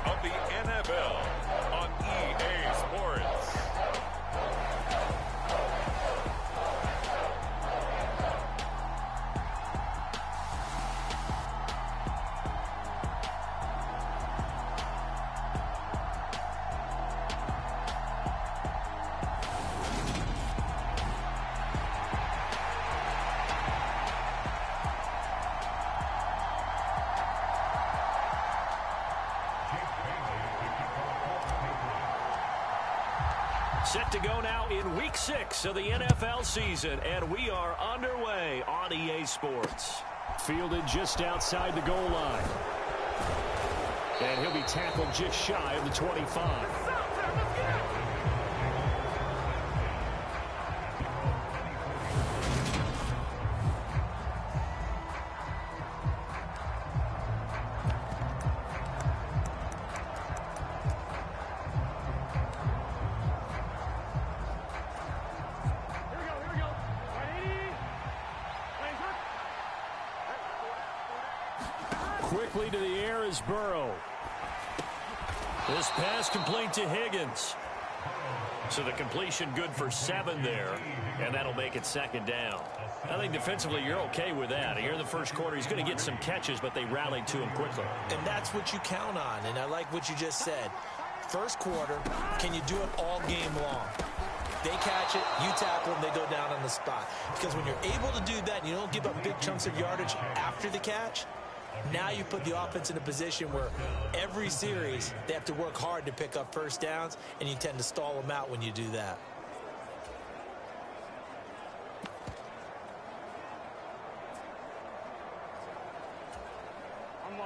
of the NFL on EA Sports. Set to go now in Week 6 of the NFL season, and we are underway on EA Sports. Fielded just outside the goal line. And he'll be tackled just shy of the 25. Quickly to the air is Burrow. This pass complete to Higgins. So the completion good for 7 there, and that'll make it second down. I think defensively you're okay with that. Here in the first quarter, he's going to get some catches, but they rallied to him quickly. And that's what you count on, and I like what you just said. First quarter, can you do it all game long? They catch it, you tackle them, they go down on the spot. Because when you're able to do that and you don't give up big chunks of yardage after the catch, now you put the offense in a position where every series they have to work hard to pick up first downs, and you tend to stall them out when you do that.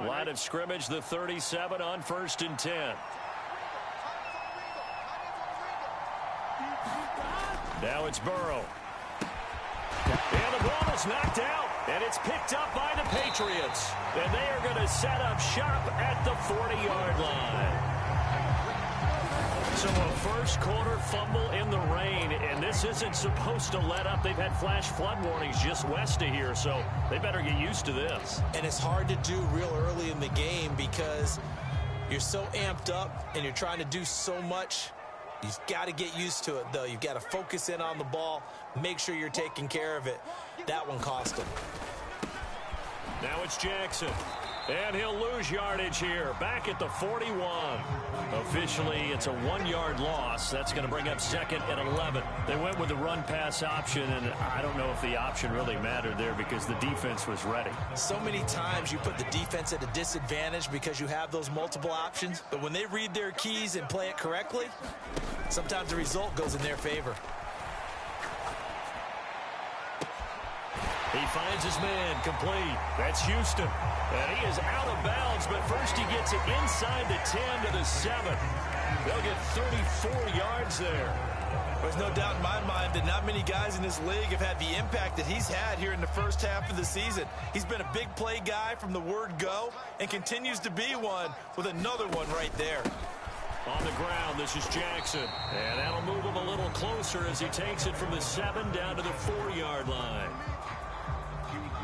Line of scrimmage, the 37 on 1st and 10. Now it's Burrow. And the ball is knocked out. And it's picked up by the Patriots. And they are going to set up shop at the 40-yard line. So a first quarter fumble in the rain, and this isn't supposed to let up. They've had flash flood warnings just west of here, so they better get used to this. And it's hard to do real early in the game because you're so amped up and you're trying to do so much. You've got to get used to it, though. You've got to focus in on the ball, make sure you're taking care of it. That one cost him. Now it's Jackson. And he'll lose yardage here. Back at the 41. Officially, it's a 1-yard loss. That's going to bring up 2nd and 11. They went with the run-pass option, and I don't know if the option really mattered there because the defense was ready. So many times you put the defense at a disadvantage because you have those multiple options, but when they read their keys and play it correctly, sometimes the result goes in their favor. He finds his man complete. That's Houston. And he is out of bounds, but first he gets it inside the 10 to the 7. They'll get 34 yards there. There's no doubt in my mind that not many guys in this league have had the impact that he's had here in the first half of the season. He's been a big play guy from the word go and continues to be one with another one right there. On the ground, this is Jackson. And that'll move him a little closer as he takes it from the 7 down to the 4-yard line.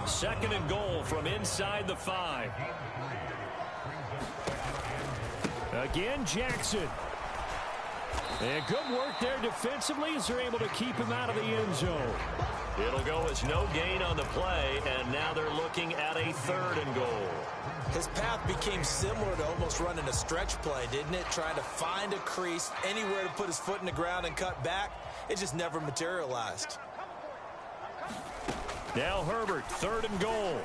2nd and goal from inside the 5. Again, Jackson. And good work there defensively as they're able to keep him out of the end zone. It'll go as no gain on the play, and now they're looking at a 3rd and goal. His path became similar to almost running a stretch play, didn't it? Trying to find a crease, anywhere to put his foot in the ground and cut back. It just never materialized. Now Herbert, 3rd and goal.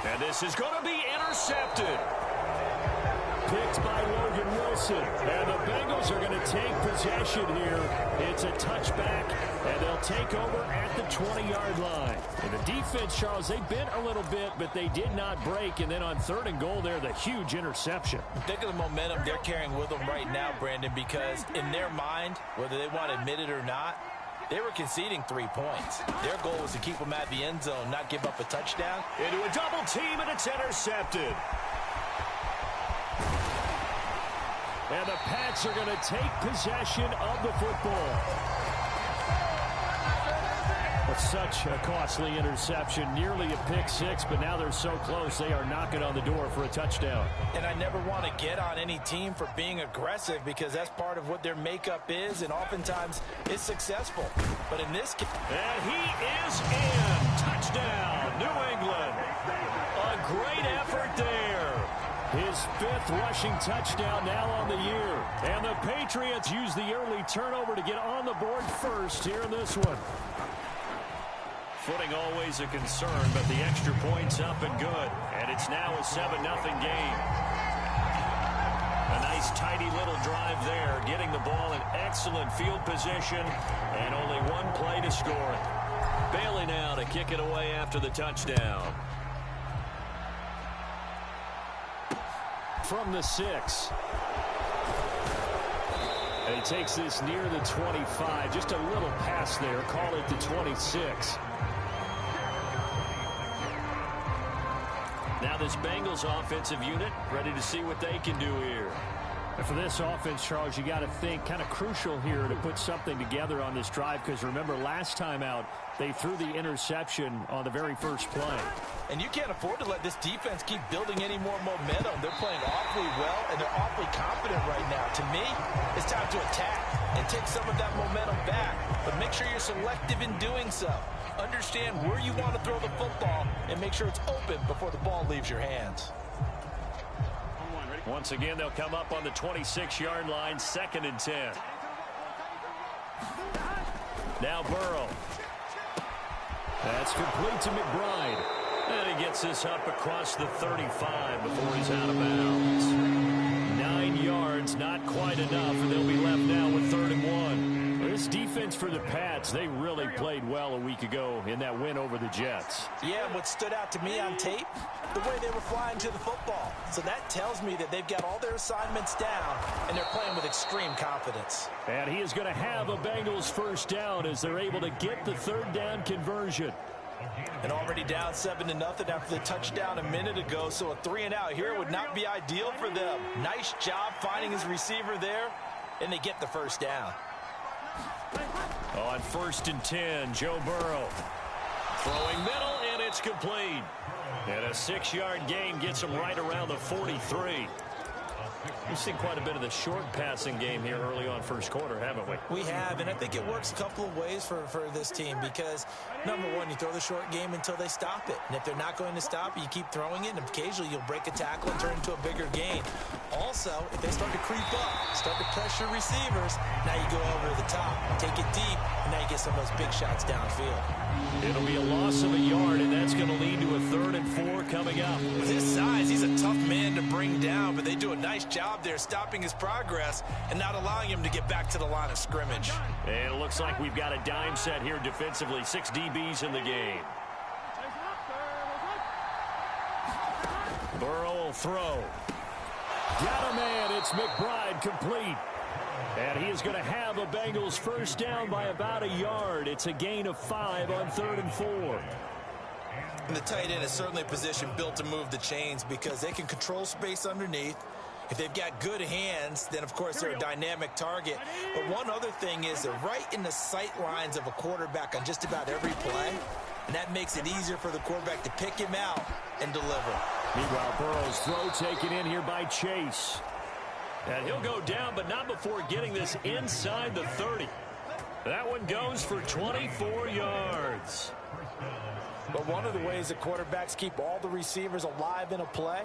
And this is going to be intercepted. Picked by Logan Wilson. And the Bengals are going to take possession here. It's a touchback, and they'll take over at the 20-yard line. And the defense, Charles, they bent a little bit, but they did not break. And then on 3rd and goal there, the huge interception. Think of the momentum they're carrying with them right now, Brandon, because in their mind, whether they want to admit it or not, they were conceding 3 points. Their goal was to keep them at the end zone, not give up a touchdown. Into a double team, and it's intercepted. And the Pats are going to take possession of the football. A Such a costly interception, nearly a pick six, but now they're so close they are knocking on the door for a touchdown. And I never want to get on any team for being aggressive because that's part of what their makeup is, and oftentimes it's successful. But in this case... And he is in. Touchdown, New England. A great effort there. His fifth rushing touchdown now on the year. And the Patriots use the early turnover to get on the board first here in this one. Footing always a concern, but the extra point's up and good. And it's now a 7-0 game. A nice tidy little drive there, getting the ball in excellent field position, and only one play to score it. Bailey now to kick it away after the touchdown. From the 6. And he takes this near the 25. Just a little pass there. Call it the 26. Now this Bengals offensive unit ready to see what they can do here. And for this offense, Charles, you got to think kind of crucial here to put something together on this drive, because remember last time out they threw the interception on the very first play. And you can't afford to let this defense keep building any more momentum. They're playing awfully well, and they're awfully confident right now. To me, it's time to attack and take some of that momentum back. But make sure you're selective in doing so. Understand where you want to throw the football and make sure it's open before the ball leaves your hands. Once again, they'll come up on the 26-yard line, 2nd and 10. Now Burrow. That's complete to McBride. And he gets this up across the 35 before he's out of bounds. 9 yards, not quite enough, and they'll be left now with 3rd and 1. This defense for the Pats, they really played well a week ago in that win over the Jets. Yeah, and what stood out to me on tape, the way they were flying to the football. So that tells me that they've got all their assignments down, and they're playing with extreme confidence. And he is going to have a Bengals first down as they're able to get the 3rd down conversion. And already down 7-0 after the touchdown a minute ago, so a 3-and-out here would not be ideal for them. Nice job finding his receiver there, and they get the first down. On 1st and 10, Joe Burrow. Throwing middle, and it's complete. And a 6-yard gain gets him right around the 43. We've seen quite a bit of the short passing game here early on first quarter, haven't we? We have, and I think it works a couple of ways for this team because, number one, you throw the short game until they stop it. And if they're not going to stop it, you keep throwing it, and occasionally you'll break a tackle and turn into a bigger gain. Also, if they start to creep up, start to pressure receivers, now you go over the top, take it deep, and now you get some of those big shots downfield. It'll be a loss of a yard, and that's going to lead to a 3rd and 4 coming up. With his size, he's a tough man to bring down, but they do a nice job there stopping his progress and not allowing him to get back to the line of scrimmage. And it looks like we've got a dime set here defensively. 6 DBs in the game. Burrow will throw. Got a man. It's McBride complete. And he is going to have a Bengals first down by about a yard. It's a gain of 5 on 3rd and 4. And the tight end is certainly a position built to move the chains because they can control space underneath. If they've got good hands, then, of course, they're a dynamic target. But one other thing is they're right in the sight lines of a quarterback on just about every play. And that makes it easier for the quarterback to pick him out and deliver. Meanwhile, Burrow's throw taken in here by Chase. And he'll go down, but not before getting this inside the 30. That one goes for 24 yards. But one of the ways that quarterbacks keep all the receivers alive in a play,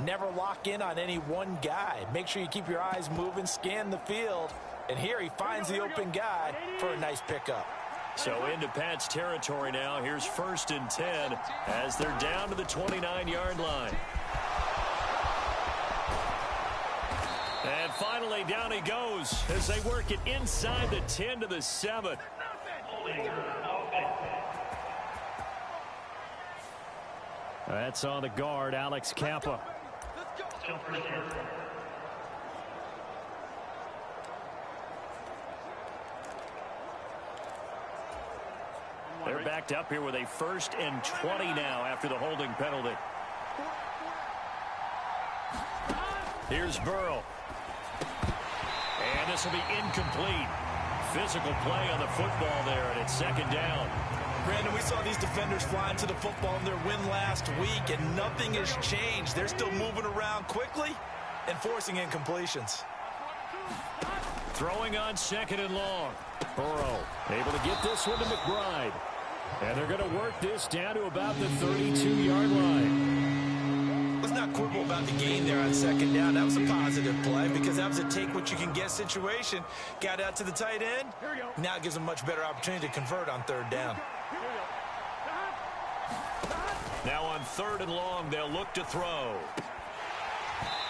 never lock in on any one guy. Make sure you keep your eyes moving, scan the field. And here he finds the open guy for a nice pickup. So into Pat's territory now. Here's 1st and 10 as they're down to the 29-yard line. And finally, down he goes as they work it inside the 10 to the 7. That's on the guard, Alex Kappa. They're backed up here with a 1st and 20 now after the holding penalty. Here's Burrow. And this will be incomplete. Physical play on the football there, and it's 2nd down. Brandon, we saw these defenders flying to the football in their win last week, and nothing has changed. They're still moving around quickly and forcing incompletions. Throwing on 2nd and long. Burrow able to get this one to McBride. And they're going to work this down to about the 32-yard line. Let's not quibble about the gain there on 2nd down. That was a positive play because that was a take-what-you-can-get situation. Got out to the tight end. Now it gives them a much better opportunity to convert on 3rd down. Now on 3rd and long, they'll look to throw.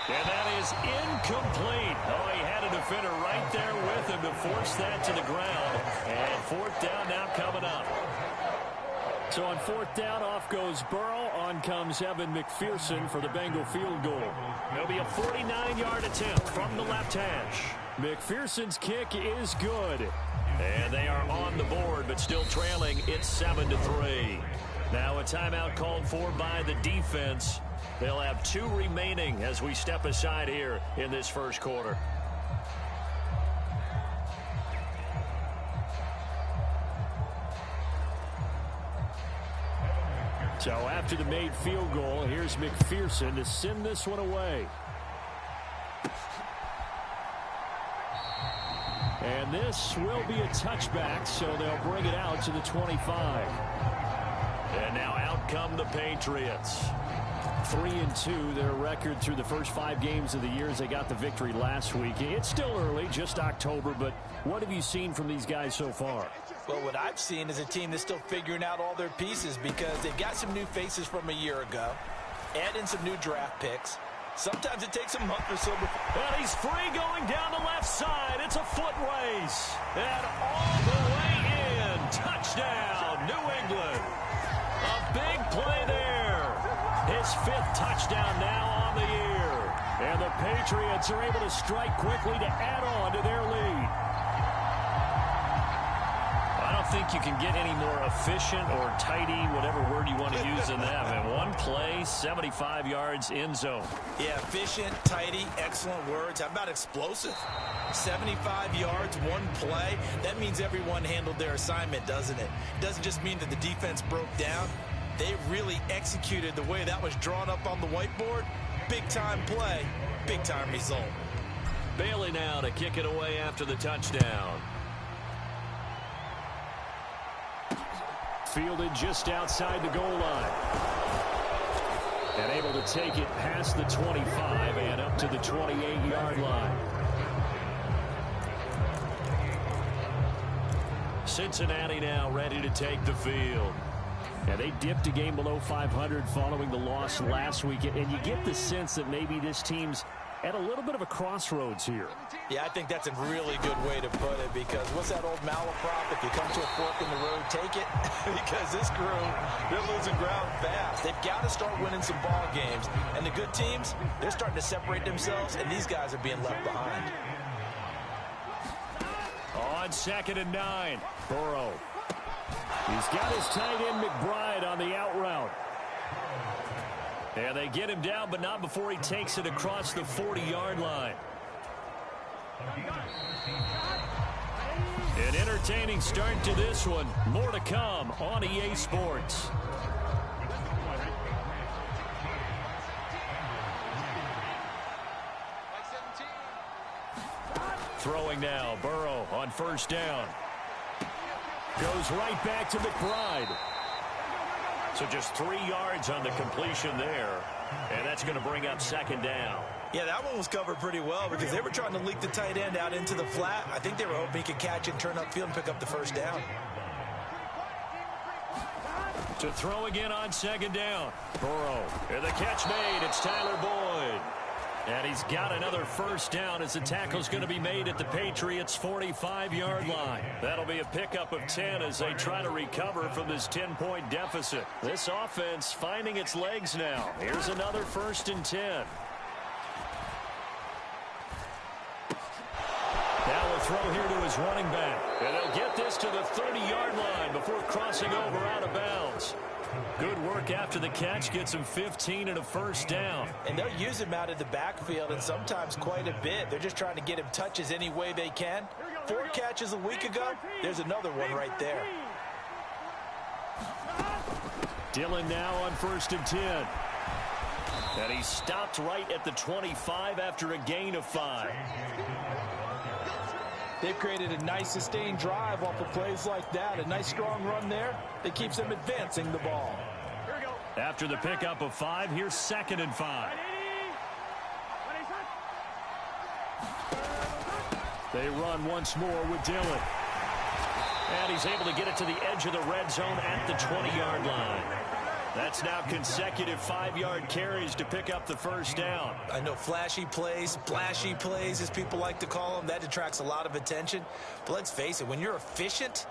And that is incomplete. Oh, he had a defender right there with him to force that to the ground. And 4th down now coming up. So on 4th down, off goes Burrow. On comes Evan McPherson for the Bengal field goal. It'll be a 49-yard attempt from the left hash. McPherson's kick is good. And they are on the board, but still trailing. It's 7-3. Now a timeout called for by the defense. They'll have 2 remaining as we step aside here in this first quarter. So after the made field goal, here's McPherson to send this one away. And this will be a touchback, so they'll bring it out to the 25. And now out come the Patriots. 3-2, their record through the first 5 games of the year as they got the victory last week. It's still early, just October, but what have you seen from these guys so far? Well, what I've seen is a team that's still figuring out all their pieces because they've got some new faces from a year ago, add in some new draft picks. Sometimes it takes a month or so before. And he's free going down the left side. It's a foot race. And all the way in. Touchdown, New England. A big play there. His 5th touchdown now on the year. And the Patriots are able to strike quickly to add on to their lead. I don't think you can get any more efficient or tidy, whatever word you want to use in that. And one play, 75 yards in zone. Yeah, efficient, tidy, excellent words. How about explosive? 75 yards, one play. That means everyone handled their assignment, doesn't it? It doesn't just mean that the defense broke down. They really executed the way that was drawn up on the whiteboard. Big-time play, big-time result. Bailey now to kick it away after the touchdown. Fielded just outside the goal line. And able to take it past the 25 and up to the 28-yard line. Cincinnati now ready to take the field. Yeah, they dipped a game below 500 following the loss last week, and you get the sense that maybe this team's at a little bit of a crossroads here. Yeah, I think that's a really good way to put it because what's that old malaprop? If you come to a fork in the road, take it. Because this crew, they're losing ground fast. They've got to start winning some ball games. And the good teams, they're starting to separate themselves, and these guys are being left behind. On 2nd and 9, Burrow. He's got his tight end McBride on the out route. And they get him down, but not before he takes it across the 40-yard line. An entertaining start to this one. More to come on EA Sports. Throwing now, Burrow on 1st down. Goes right back to McBride. So just 3 yards on the completion there. And that's going to bring up 2nd down. Yeah, that one was covered pretty well because they were trying to leak the tight end out into the flat. I think they were hoping he could catch it and turn upfield and pick up the 1st down. To throw again on 2nd down. Burrow. And the catch made. It's Tyler Boyd. And he's got another 1st down as the tackle's going to be made at the Patriots' 45-yard line. That'll be a pickup of 10 as they try to recover from this 10-point deficit. This offense finding its legs now. Here's another 1st and 10. Now a throw here to his running back. And they'll get this to the 30-yard line before crossing over out of bounds. Good work after the catch. Gets him 15 and a 1st down. And they'll use him out of the backfield and sometimes quite a bit. They're just trying to get him touches any way they can. 4 catches a week ago. There's another one right there. Dillon now on 1st and 10. And he stopped right at the 25 after a gain of 5. They've created a nice sustained drive off of plays like that. A nice strong run there that keeps them advancing the ball. After the pickup of 5, here's 2nd and 5. They run once more with Dillon. And he's able to get it to the edge of the red zone at the 20-yard line. That's now consecutive 5-yard carries to pick up the first down. I know flashy plays, splashy plays, as people like to call them, that attracts a lot of attention. But let's face it, when you're efficient,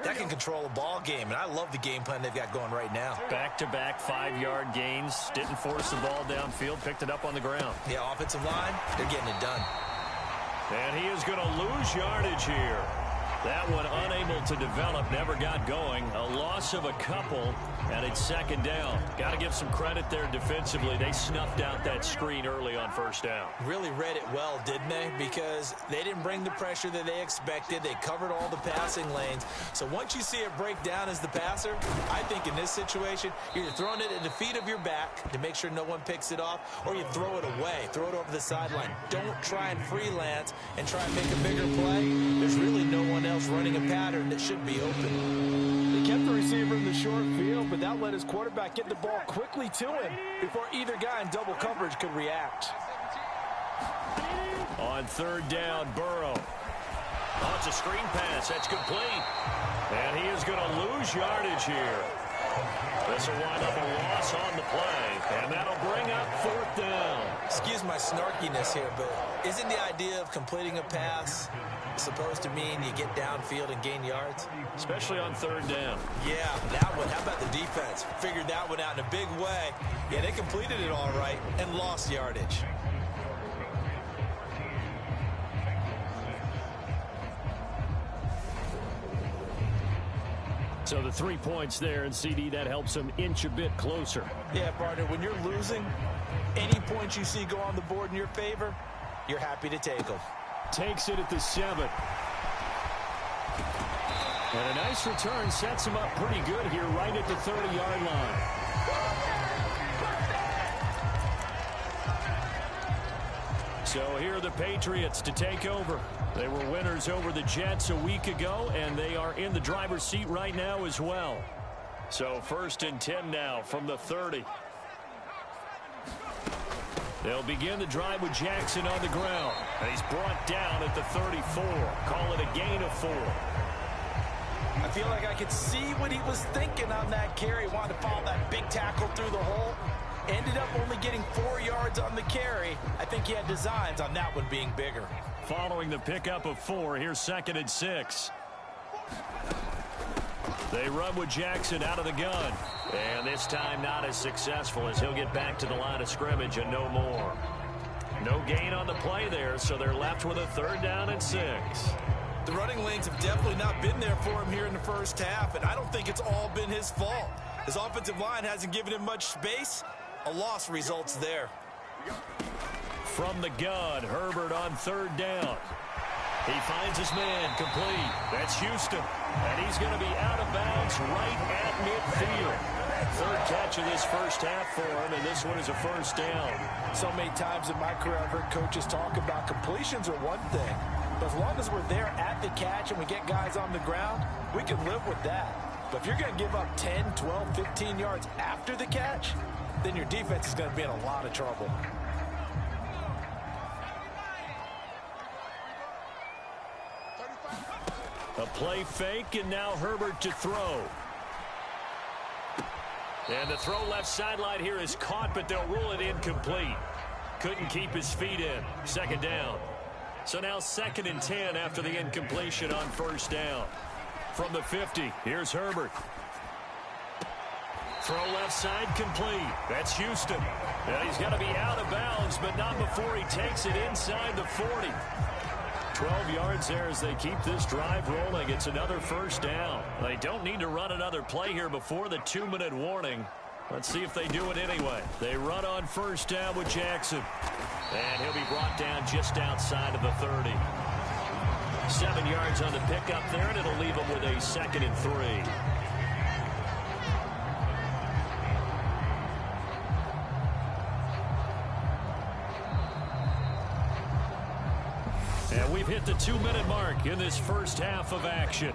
that can control a ball game. And I love the game plan they've got going right now. Back-to-back 5-yard gains. Didn't force the ball downfield. Picked it up on the ground. Yeah, offensive line, they're getting it done. And he is going to lose yardage here. That one unable to develop, never got going. A loss of a couple, and it's 2nd down. Got to give some credit there defensively. They snuffed out that screen early on 1st down. Really read it well, didn't they? Because they didn't bring the pressure that they expected. They covered all the passing lanes. So once you see it break down as the passer, I think in this situation, you're either throwing it at the feet of your back to make sure no one picks it off, or you throw it away, throw it over the sideline. Don't try and freelance and try and make a bigger play. There's really no one else running a pattern that should be open. They kept the receiver in the short field, but that let his quarterback get the ball quickly to him before either guy in double coverage could react. On 3rd down, Burrow. Oh, it's a screen pass. That's complete. And he is going to lose yardage here. This will wind up a loss on the play, and that'll bring up 4th down. Excuse my snarkiness here, but isn't the idea of completing a pass supposed to mean you get downfield and gain yards? Especially on 3rd down. Yeah, that one. How about the defense? Figured that one out in a big way. Yeah, they completed it all right and lost yardage. So the 3 points there, and CD, that helps them inch a bit closer. Yeah, partner, when you're losing, any points you see go on the board in your favor, you're happy to take them. Takes it at the 7. And a nice return sets him up pretty good here right at the 30-yard line. So here are the Patriots to take over. They were winners over the Jets a week ago, and they are in the driver's seat right now as well. So 1st and 10 now from the 30. They'll begin the drive with Jackson on the ground. And he's brought down at the 34. Call it a gain of 4. I feel like I could see what he was thinking on that carry. Wanted to follow that big tackle through the hole. Ended up only getting 4 yards on the carry. I think he had designs on that one being bigger. Following the pickup of 4, here's 2nd and 6. They run with Jackson out of the gun. And this time not as successful as he'll get back to the line of scrimmage and no more. No gain on the play there, so they're left with a 3rd down and 6. The running lanes have definitely not been there for him here in the first half, and I don't think it's all been his fault. His offensive line hasn't given him much space. A loss results there. From the gun, Herbert on 3rd down. He finds his man complete. That's Houston. And he's going to be out of bounds right at midfield. 3rd catch of this first half for him, and this one is a 1st down. So many times in my career I've heard coaches talk about completions are one thing. But as long as we're there at the catch and we get guys on the ground, we can live with that. But if you're going to give up 10, 12, 15 yards after the catch, then your defense is going to be in a lot of trouble. A play fake, and now Herbert to throw. And the throw left sideline here is caught, but they'll rule it incomplete. Couldn't keep his feet in. 2nd down. So now 2nd and 10 after the incompletion on 1st down. From the 50, here's Herbert. Throw left side complete. That's Houston. And he's got to be out of bounds, but not before he takes it inside the 40. 12 yards there as they keep this drive rolling. It's another 1st down. They don't need to run another play here before the 2-minute warning. Let's see if they do it anyway. They run on 1st down with Jackson. And he'll be brought down just outside of the 30. 7 yards on the pickup there, and it'll leave him with a 2nd and 3. We've hit the 2-minute mark in this first half of action.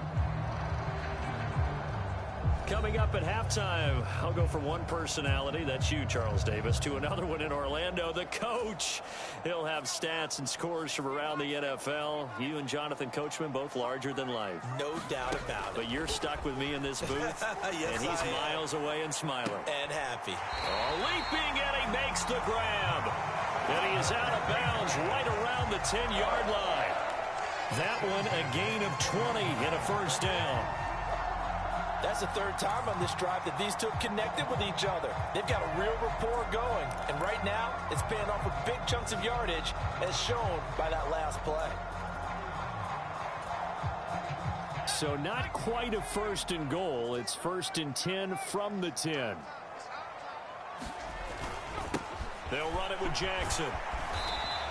Coming up at halftime, I'll go from one personality, that's you, Charles Davis, to another one in Orlando, the coach. He'll have stats and scores from around the NFL. You and Jonathan Coachman, both larger than life. No doubt about it. But you're stuck with me in this booth, yes, and he's miles away and smiling. And happy. Leaping, and he makes the grab. And he is out of bounds right around the 10-yard line. That one a gain of 20 and a first down. That's the third time on this drive that these two have connected with each other. They've got a real rapport going. And right now, it's paying off with big chunks of yardage, as shown by that last play. So not quite a first and goal. It's first and 10 from the 10. They'll run it with Jackson.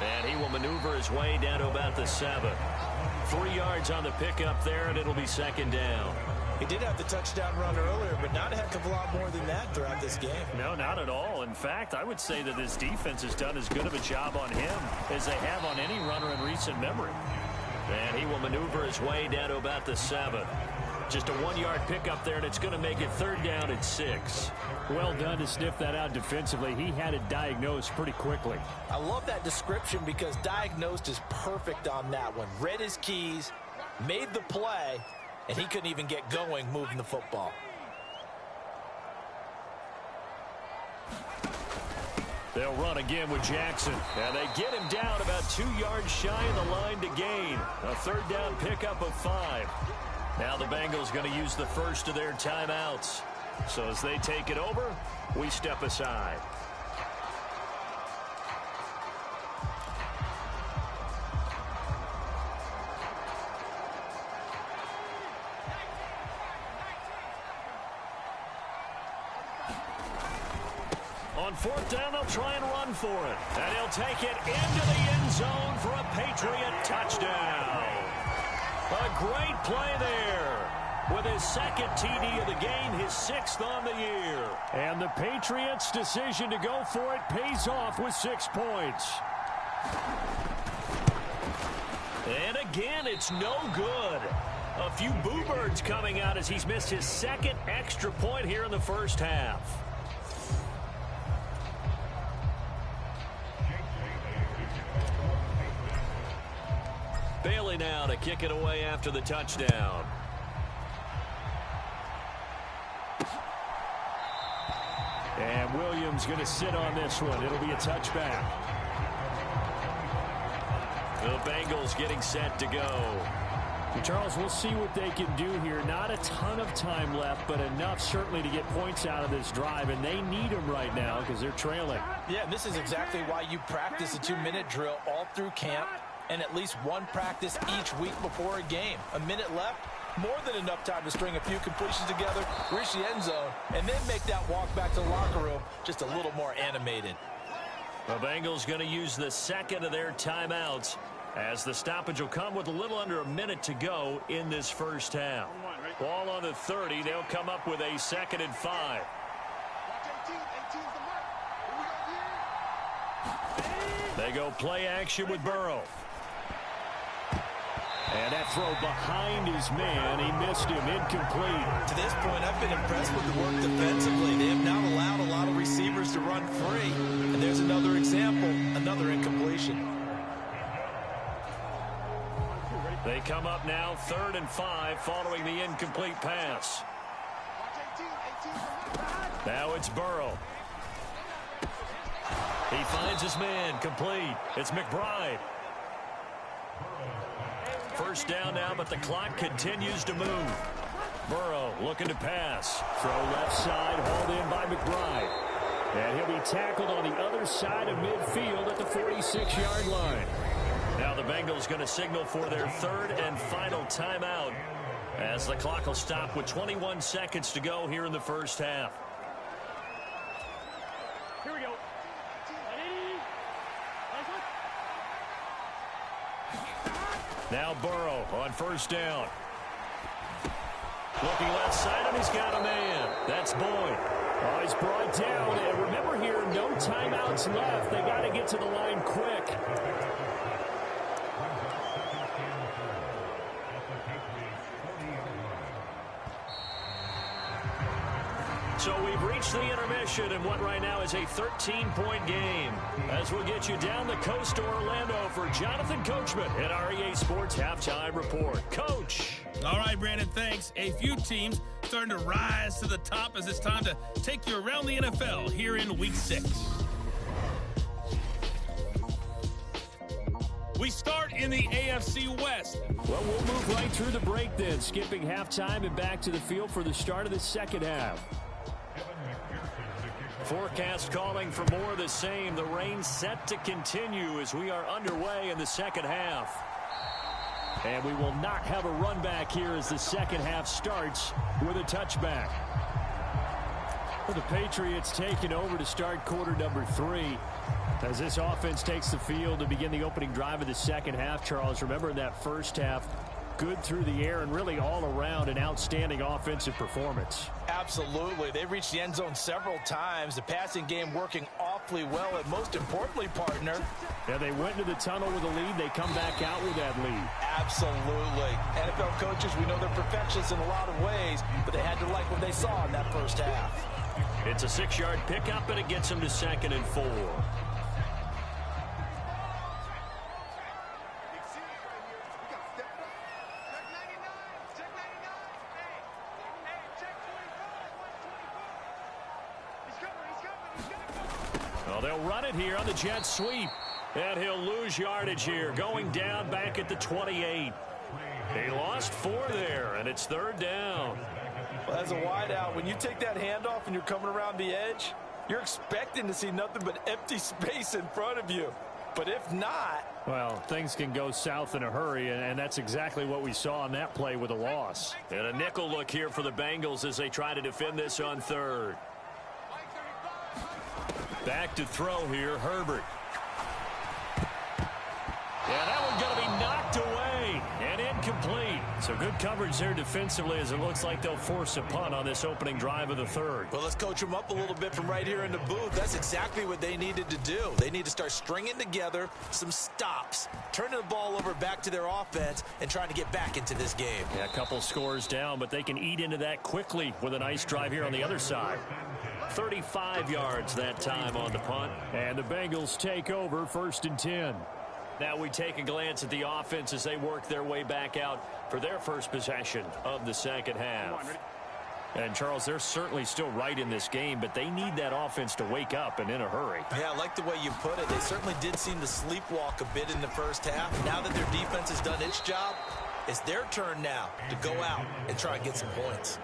And he will maneuver his way down to about the 7. 3 yards on the pickup there, and it'll be second down. He did have the touchdown run earlier, but not a heck of a lot more than that throughout this game. No, not at all. In fact, I would say that this defense has done as good of a job on him as they have on any runner in recent memory. And he will maneuver his way down to about the 7. Just a 1-yard pickup there, and it's going to make it third down at 6. Well done to sniff that out defensively. He had it diagnosed pretty quickly. I love that description because diagnosed is perfect on that one. Read his keys, made the play, and he couldn't even get going moving the football. They'll run again with Jackson. And they get him down about 2 yards shy of the line to gain. A third down pickup of 5. Now the Bengals going to use the first of their timeouts. So as they take it over, we step aside. On fourth down, they'll try and run for it. And he'll take it into the end zone for a Patriot touchdown. A great play there. With his second TD of the game, his 6th on the year. And the Patriots' decision to go for it pays off with 6 points. And again, it's no good. A few boo birds coming out as he's missed his second extra point here in the first half. Bailey now to kick it away after the touchdown. And Williams going to sit on this one. It'll be a touchback. The Bengals getting set to go. Charles, we'll see what they can do here. Not a ton of time left, but enough certainly to get points out of this drive, and they need them right now because they're trailing. Yeah, and this is exactly why you practice a 2-minute drill all through camp and at least one practice each week before a game. A minute left, more than enough time to string a few completions together, reach the end zone, and then make that walk back to the locker room just a little more animated. The Bengals going to use the second of their timeouts as the stoppage will come with a little under a minute to go in this first half. Ball on the 30. They'll come up with a 2nd and 5. They go play action with Burrow. And that throw behind his man. He missed him. Incomplete. To this point, I've been impressed with the work defensively. They have not allowed a lot of receivers to run free. And there's another example, another incompletion. They come up now 3rd and 5 following the incomplete pass. Now it's Burrow. He finds his man, complete. It's McBride. First down now, but the clock continues to move. Burrow looking to pass. Throw left side, hauled in by McBride. And he'll be tackled on the other side of midfield at the 46-yard line. Now the Bengals going to signal for their 3rd and final timeout as the clock will stop with 21 seconds to go here in the first half. Here we go. Now Burrow on first down. Looking left side, and he's got a man. That's Boyd. Oh, he's brought down. And remember here, no timeouts left. They got to get to the line quick. So we've reached the intermission in what right now is a 13-point game. As we'll get you down the coast to Orlando for Jonathan Coachman at our EA Sports Halftime Report. Coach. All right, Brandon, thanks. A few teams starting to rise to the top as it's time to take you around the NFL here in Week 6. We start in the AFC West. Well, we'll move right through the break then, skipping halftime and back to the field for the start of the second half. Forecast calling for more of the same. The rain set to continue as we are underway in the second half. And we will not have a run back here as the second half starts with a touchback. The Patriots taking over to start quarter number 3. As this offense takes the field to begin the opening drive of the second half, Charles, remember in that first half, good through the air and really all around an outstanding offensive performance. Absolutely. They reached the end zone several times. The passing game working awfully well, and most importantly, partner. Yeah, they went into the tunnel with a lead. They come back out with that lead. Absolutely. NFL coaches, we know they're perfectionists in a lot of ways, but they had to like what they saw in that first half. It's a 6-yard pickup, and it gets them to 2nd and 4. Well, they'll run it here on the jet sweep. And he'll lose yardage here, going down back at the 28. He lost 4 there, and it's 3rd down. Well, as a wideout, when you take that handoff and you're coming around the edge, you're expecting to see nothing but empty space in front of you. But if not... Well, things can go south in a hurry, and that's exactly what we saw on that play with a loss. And a nickel look here for the Bengals as they try to defend this on 3rd. Back to throw here, Herbert. Yeah, that one's going to be knocked away and incomplete. So good coverage there defensively as it looks like they'll force a punt on this opening drive of the 3rd. Well, let's coach them up a little bit from right here in the booth. That's exactly what they needed to do. They need to start stringing together some stops, turning the ball over back to their offense, and trying to get back into this game. Yeah, a couple scores down, but they can eat into that quickly with a nice drive here on the other side. 35 yards that time on the punt. And the Bengals take over 1st and 10. Now we take a glance at the offense as they work their way back out for their first possession of the second half. And, Charles, they're certainly still right in this game, but they need that offense to wake up and in a hurry. Yeah, I like the way you put it. They certainly did seem to sleepwalk a bit in the first half. Now that their defense has done its job, it's their turn now to go out and try and get some points.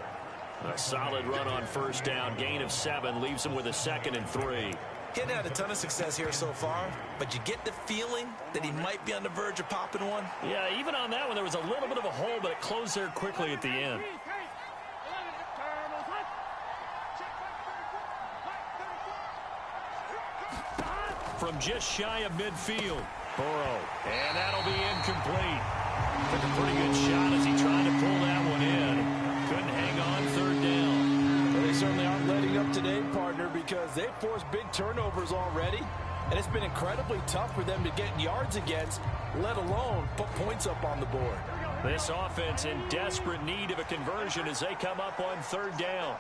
A solid run on 1st down. Gain of 7 leaves them with a 2nd and 3. Getting had a ton of success here so far, but you get the feeling that he might be on the verge of popping one. Yeah, even on that one, there was a little bit of a hole, but it closed there quickly at the end. From just shy of midfield, Burrow, and that'll be incomplete. Took a pretty good shot as he tried to pull that one in. Couldn't hang on 3rd down. Well, they certainly aren't letting up today, partner, because they've forced big turnovers already, and it's been incredibly tough for them to get yards against, let alone put points up on the board. This offense in desperate need of a conversion as they come up on 3rd down.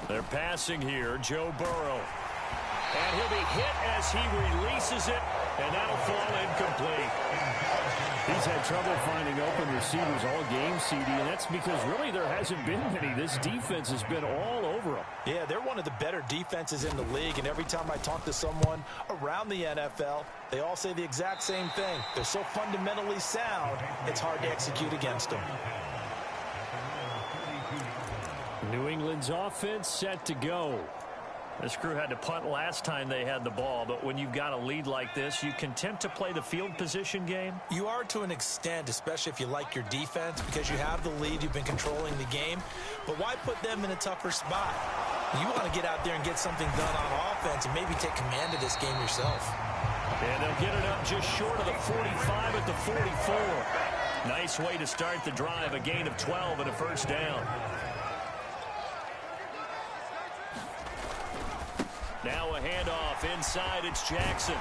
They're passing here, Joe Burrow. And he'll be hit as he releases it, and that'll fall incomplete. He's had trouble finding open receivers all game, CD, and that's because really there hasn't been many. This defense has been all over them. Yeah, they're one of the better defenses in the league, and every time I talk to someone around the NFL, they all say the exact same thing. They're so fundamentally sound, it's hard to execute against them. New England's offense set to go. This crew had to punt last time they had the ball, but when you've got a lead like this, you content to play the field position game? You are to an extent, especially if you like your defense, because you have the lead, you've been controlling the game. But why put them in a tougher spot? You want to get out there and get something done on offense and maybe take command of this game yourself. And they'll get it up just short of the 45 at the 44. Nice way to start the drive, a gain of 12 and a 1st down. Now a handoff inside, it's Jackson.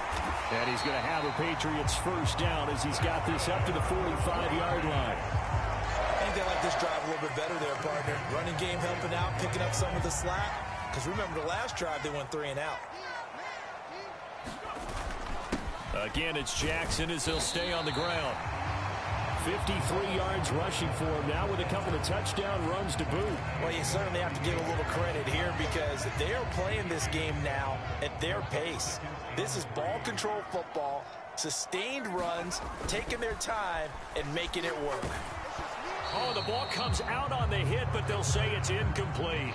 And he's going to have a Patriots 1st down as he's got this up to the 45-yard line. I think they like start this drive a little bit better there, partner. Running game helping out, picking up some of the slack. Because remember, the last drive, they went 3 and out. Again, it's Jackson as he'll stay on the ground. 53 yards rushing for him now with a couple of touchdown runs to boot. Well, you certainly have to give a little credit here because they are playing this game now at their pace. This is ball control football, sustained runs, taking their time, and making it work. Oh, the ball comes out on the hit, but they'll say it's incomplete.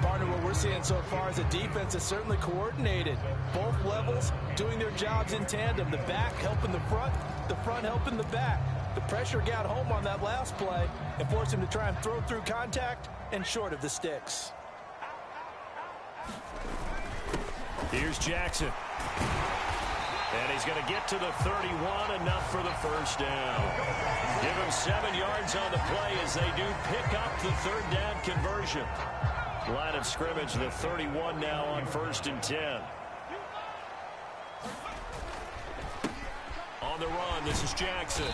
Partner, what we're seeing so far is the defense is certainly coordinated. Both levels doing their jobs in tandem. The back helping the front helping the back. The pressure got home on that last play and forced him to try and throw through contact and short of the sticks. Here's Jackson. And he's going to get to the 31, enough for the first down. Give him 7 yards on the play as they do pick up the third down conversion. Line of scrimmage, the 31 now on 1st and 10. On the run, this is Jackson.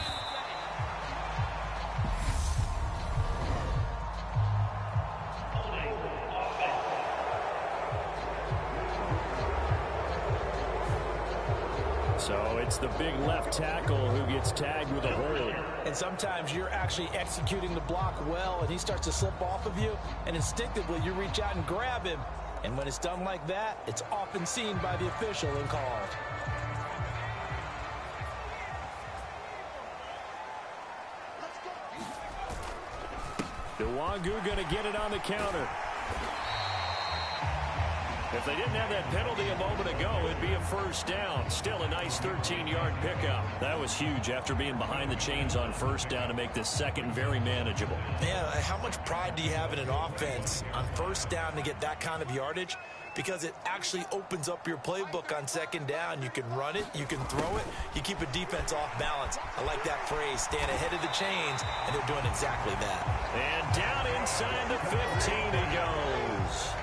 So it's the big left tackle who gets tagged with a hold. And sometimes you're actually executing the block well, and he starts to slip off of you, and instinctively you reach out and grab him. And when it's done like that, it's often seen by the official and called. Nwangu going to get it on the counter. If they didn't have that penalty a moment ago, it'd be a first down. Still a nice 13-yard pickup. That was huge after being behind the chains on first down to make this second very manageable. Man, how much pride do you have in an offense on first down to get that kind of yardage? Because it actually opens up your playbook on second down. You can run it, you can throw it, you keep a defense off balance. I like that phrase, stand ahead of the chains, and they're doing exactly that. And down inside the 15 he goes.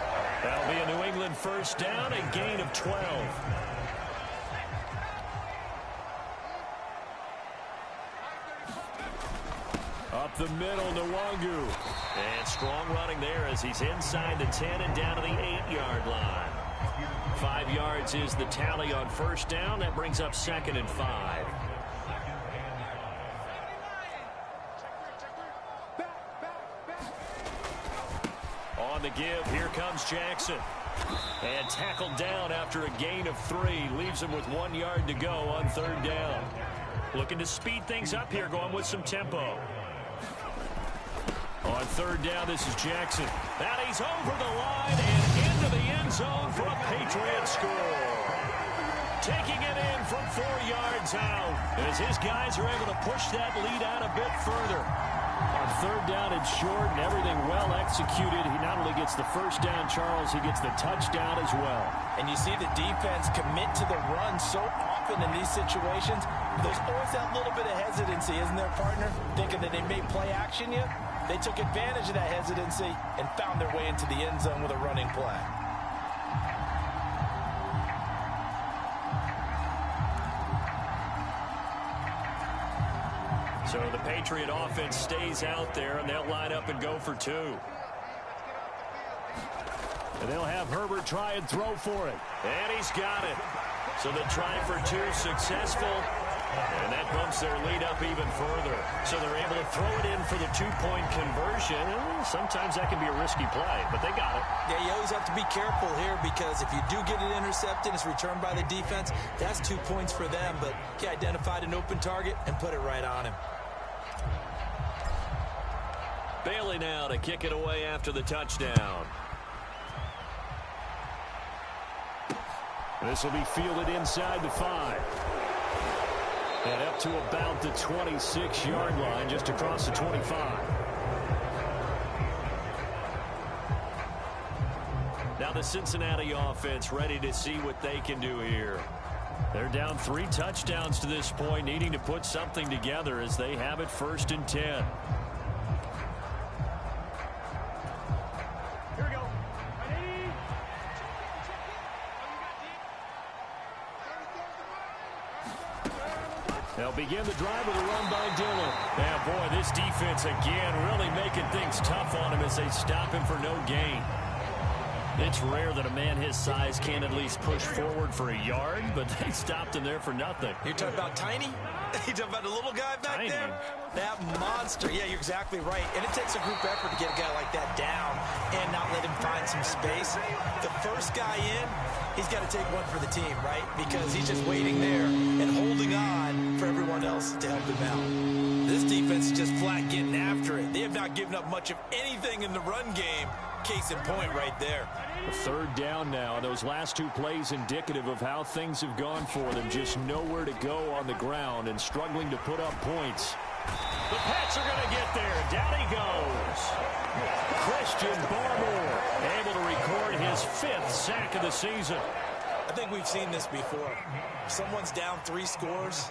That'll be a New England first down, a gain of 12. Up the middle, Nwangu. And strong running there as he's inside the 10 and down to the 8-yard line. 5 yards is the tally on first down. That brings up 2nd and 5. On the give, here comes Jackson. And tackled down after a gain of 3. Leaves him with 1 yard to go on third down. Looking to speed things up here, going with some tempo. On third down, this is Jackson. And he's over the line and into the end zone for a Patriot score. Taking it in from 4 yards out as his guys are able to push that lead out a bit further. On third down and short and everything well executed. He not only gets the first down, Charles, he gets the touchdown as well. And you see the defense commit to the run so often in these situations. There's always that little bit of hesitancy, isn't there, partner? Thinking that they may play action you. They took advantage of that hesitancy and found their way into the end zone with a running play. So the Patriot offense stays out there, and they'll line up and go for 2. And they'll have Herbert try and throw for it. And he's got it. So the try for 2 successful. And that bumps their lead up even further. So they're able to throw it in for the 2-point conversion. Sometimes that can be a risky play, but they got it. Yeah, you always have to be careful here because if you do get it intercepted, it's returned by the defense, that's 2 points for them. But he identified an open target and put it right on him. Bailey now to kick it away after the touchdown. This will be fielded inside the 5. And up to about the 26-yard line, just across the 25. Now the Cincinnati offense ready to see what they can do here. They're down 3 touchdowns to this point, needing to put something together as they have it 1st and 10. They'll begin the drive with a run by Dillon. And, boy, this defense, again, really making things tough on him as they stop him for no gain. It's rare that a man his size can at least push forward for a yard, but they stopped him there for nothing. You're talking about tiny? You're talking about the little guy back Tiny. there? That monster. Yeah, you're exactly right. And it takes a group effort to get a guy like that down and not let him find some space. The first guy in, he's got to take one for the team, right? Because he's just waiting there and holding on for everyone else to help him out. This defense is just flat getting after it. They have not given up much of anything in the run game. Case in point right there. A third down now. Those last two plays indicative of how things have gone for them. Just nowhere to go on the ground and struggling to put up points. The Pats are going to get there. Down he goes. Christian Barmore able to record his 5th sack of the season. I think we've seen this before. Someone's down 3 scores.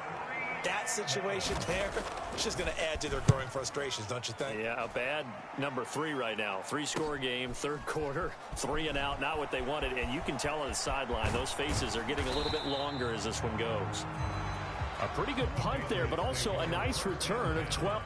That situation there, it's just going to add to their growing frustrations, don't you think? Yeah, a bad number 3 right now. 3-score game, third quarter, 3 and out, not what they wanted. And you can tell on the sideline, those faces are getting a little bit longer as this one goes. A pretty good punt there, but also a nice return of 12.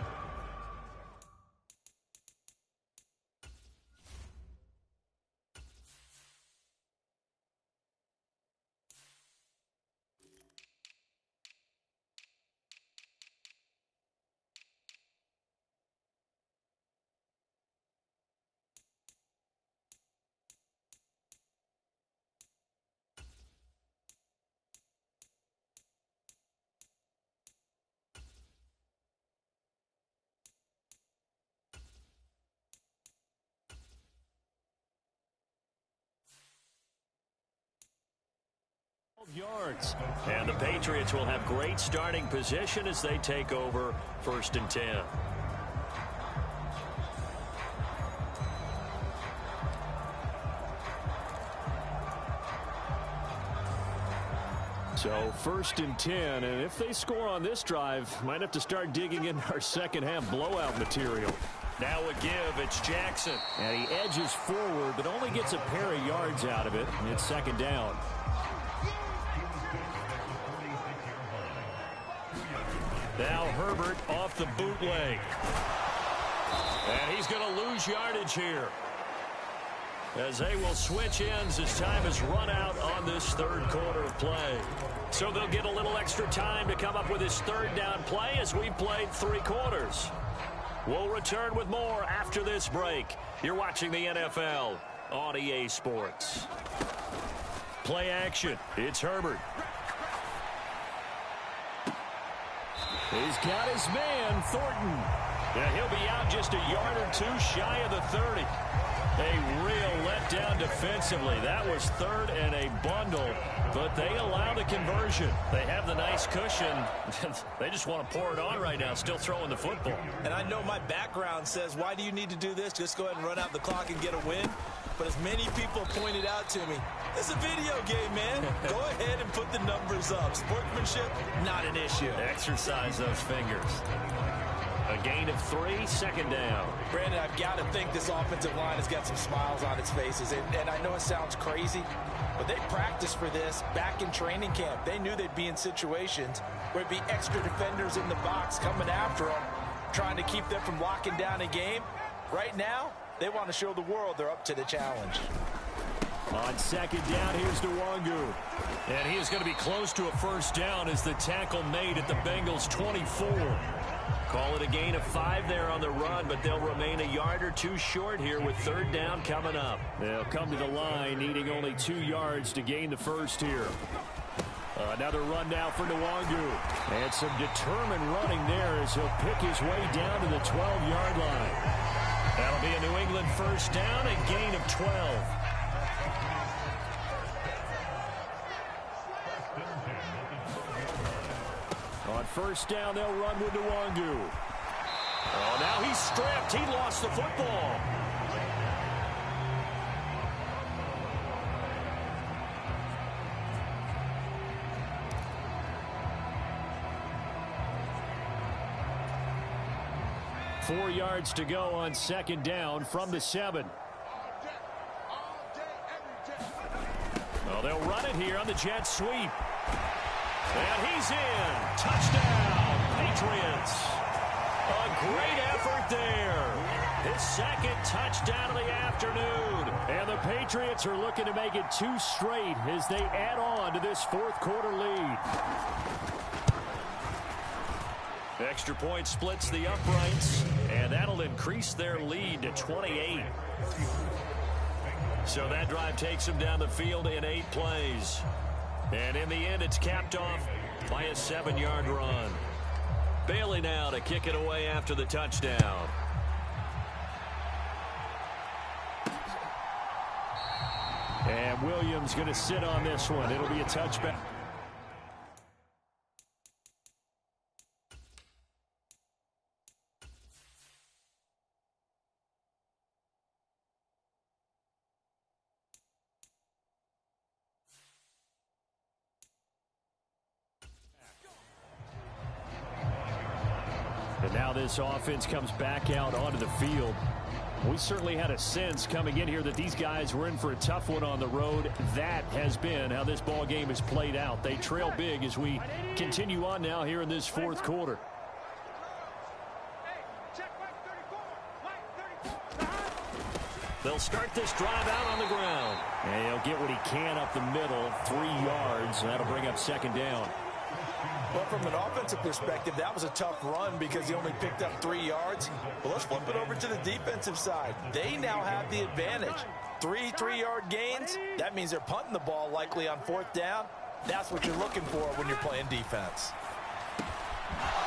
Yards. And the Patriots will have great starting position as they take over 1st and 10. So 1st and 10, and if they score on this drive, might have to start digging in our second half blowout material. Now a give, it's Jackson. And he edges forward, but only gets a pair of yards out of it, and it's 2nd down. Now Herbert off the bootleg. And he's going to lose yardage here, as they will switch ends as time has run out on this third quarter of play. So they'll get a little extra time to come up with his 3rd down play as we played 3 quarters. We'll return with more after this break. You're watching the NFL on EA Sports. Play action. It's Herbert. He's got his man, Thornton. Yeah, he'll be out just a yard or 2 shy of the 30. A real letdown defensively. That was 3rd and a bundle, but they allow the conversion. They have the nice cushion. They just want to pour it on right now, still throwing the football. And I know my background says, why do you need to do this? Just go ahead and run out the clock and get a win. But as many people pointed out to me, it's a video game, man. Go ahead and put the numbers up. Sportsmanship, not an issue. Exercise those fingers. A gain of 3, 2nd down. Brandon, I've got to think this offensive line has got some smiles on its faces. And I know it sounds crazy, but they practiced for this back in training camp. They knew they'd be in situations where it'd be extra defenders in the box coming after them, trying to keep them from locking down a game. Right now, they want to show the world they're up to the challenge. On 2nd down, here's Nwangu. And he is going to be close to a 1st down as the tackle made at the Bengals' 24. Call it a gain of 5 there on the run, but they'll remain a yard or 2 short here with 3rd down coming up. They'll come to the line needing only 2 yards to gain the 1st here. Another run now for Nwangu. And some determined running there as he'll pick his way down to the 12-yard line. That'll be a New England 1st down, a gain of 12. On 1st down, they'll run with Nwangu. Oh, now he's stripped. He lost the football. Four yards to go on 2nd down from the 7. Well, they'll run it here on the jet sweep. And he's in. Touchdown, Patriots. A great effort there. His second touchdown of the afternoon. And the Patriots are looking to make it 2 straight as they add on to this fourth quarter lead. Extra point splits the uprights, and that'll increase their lead to 28. So that drive takes them down the field in 8 plays. And in the end, it's capped off by a 7-yard run. Bailey now to kick it away after the touchdown. And Williams going to sit on this one. It'll be a touchback. And now this offense comes back out onto the field. We certainly had a sense coming in here that these guys were in for a tough one on the road. That has been how this ball game has played out. They trail big as we continue on now here in this fourth quarter. They'll start this drive out on the ground. And he'll get what he can up the middle, 3 yards. And that'll bring up second down. Well, from an offensive perspective, that was a tough run because he only picked up 3 yards. But let's flip it over to the defensive side. They now have the advantage. 3 3-yard gains. That means they're punting the ball likely on 4th down. That's what you're looking for when you're playing defense.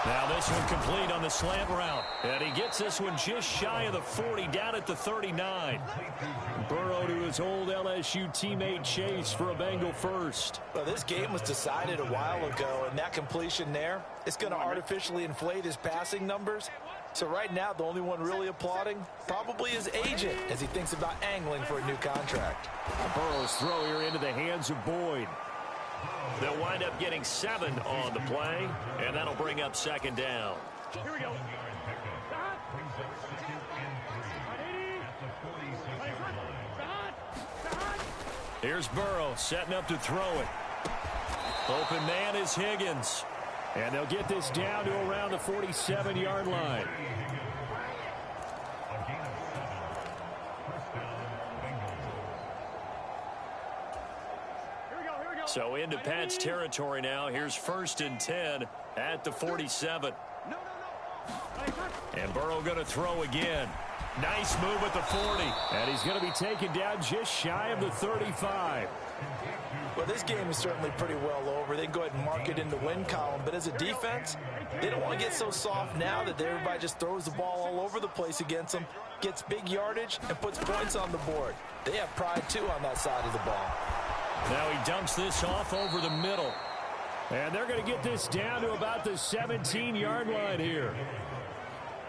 Now this one complete on the slant route. And he gets this one just shy of the 40, down at the 39. Burrow to his old LSU teammate Chase for a Bengal first. Well, this game was decided a while ago, and that completion there is going to artificially inflate his passing numbers. So right now, the only one really applauding probably his agent as he thinks about angling for a new contract. Burrow's throw here into the hands of Boyd. They'll wind up getting 7 on the play, and that'll bring up second down. Here we go. Here's Burrow setting up to throw it. Open man is Higgins. And they'll get this down to around the 47-yard line. So into Pat's territory now. Here's 1st and 10 at the 47. And Burrow going to throw again. Nice move at the 40. And he's going to be taken down just shy of the 35. Well, this game is certainly pretty well over. They can go ahead and mark it in the win column. But as a defense, they don't want to get so soft now that everybody just throws the ball all over the place against them, gets big yardage, and puts points on the board. They have pride, too, on that side of the ball. Now he dumps this off over the middle. And they're going to get this down to about the 17-yard line here.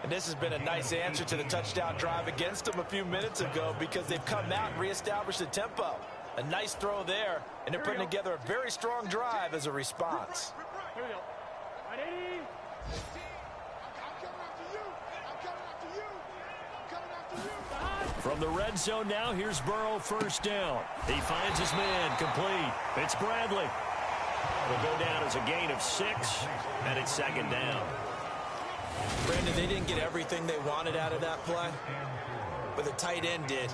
And this has been a nice answer to the touchdown drive against them a few minutes ago because they've come out and reestablished the tempo. A nice throw there, and they're putting together a very strong drive as a response. Here we go. From the red zone now, here's Burrow, 1st down. He finds his man, complete. It's Bradley. Will go down as a gain of 6, and it's second down. Brandon, they didn't get everything they wanted out of that play, but the tight end did.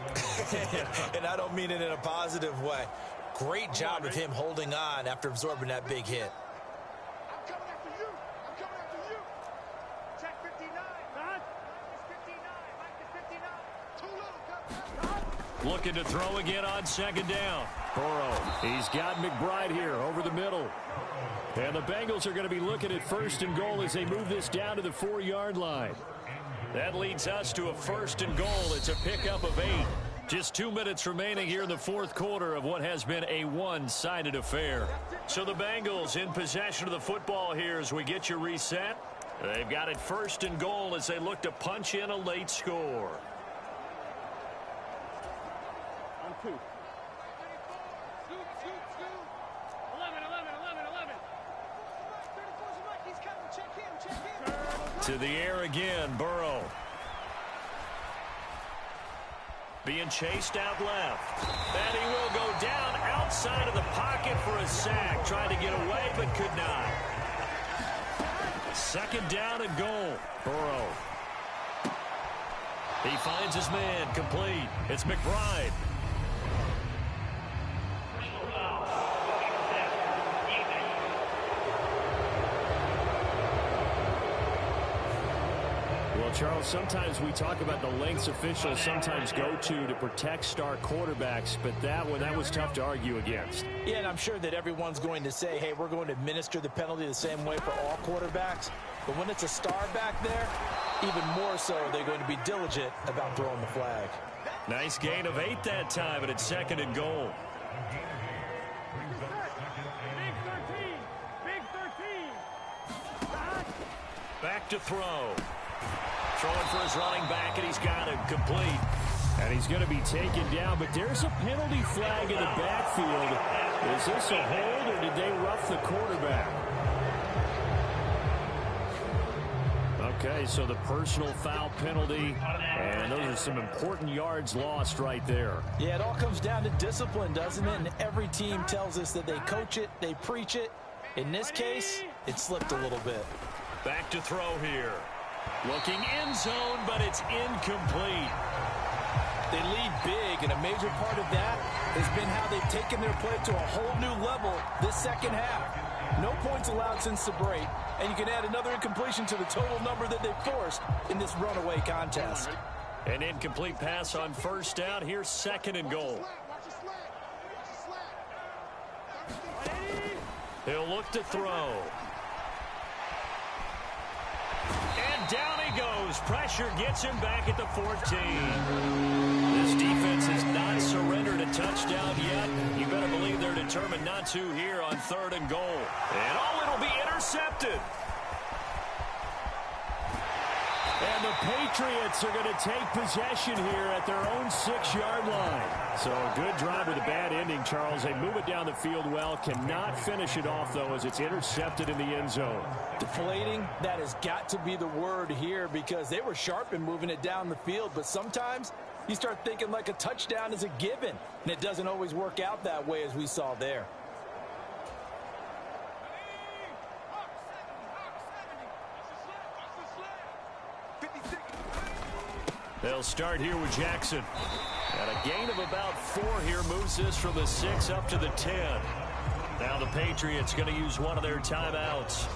And I don't mean it in a positive way. Great job of him holding on after absorbing that big hit. I'm coming after you. I'm coming after you. Check 59. It's 59. Mike is 59. Too low. Looking to throw again on second down. Burrow, he's got McBride here over the middle. And the Bengals are going to be looking at 1st and goal as they move this down to the 4-yard line. That leads us to a 1st and goal. It's a pickup of 8. Just 2 minutes remaining here in the fourth quarter of what has been a one-sided affair. So the Bengals in possession of the football here as we get you reset. They've got it 1st and goal as they look to punch in a late score. On 2. 11. To the air again, Burrow. Being chased out left. And he will go down outside of the pocket for a sack. Tried to get away, but could not. Second down and goal. Burrow. He finds his man, complete. It's McBride. Well, Charles, sometimes we talk about the lengths officials sometimes go to protect star quarterbacks, but that was tough to argue against. Yeah, and I'm sure that everyone's going to say, hey, we're going to administer the penalty the same way for all quarterbacks. But when it's a star back there, even more so, they're going to be diligent about throwing the flag. Nice gain of 8 that time, and it's second and goal. Back to throw. Throwing for his running back, and he's got him complete. And he's going to be taken down, but there's a penalty flag in the backfield. Is this a hold, or did they rough the quarterback? Okay, so the personal foul penalty, and those are some important yards lost right there. Yeah, it all comes down to discipline, doesn't it? And every team tells us that they coach it, they preach it. In this case, it slipped a little bit. Back to throw here. Looking end zone, but it's incomplete. They lead big, and a major part of that has been how they've taken their play to a whole new level this second half. No points allowed since the break, and you can add another incompletion to the total number that they've forced in this runaway contest. An incomplete pass on first down. Here's second and goal. He'll look to throw. And down he goes. Pressure gets him back at the 14. This defense has not surrendered a touchdown yet. You better believe they're determined not to here on third and goal. And it'll be intercepted. And the Patriots are going to take possession here at their own 6-yard line. So a good drive with a bad ending, Charles. They move it down the field well. Cannot finish it off, though, as it's intercepted in the end zone. Deflating, that has got to be the word here, because they were sharp in moving it down the field. But sometimes you start thinking like a touchdown is a given, and it doesn't always work out that way, as we saw there. They'll start here with Jackson. And a gain of about 4 here moves this from the 6 up to the 10. Now the Patriots going to use one of their timeouts.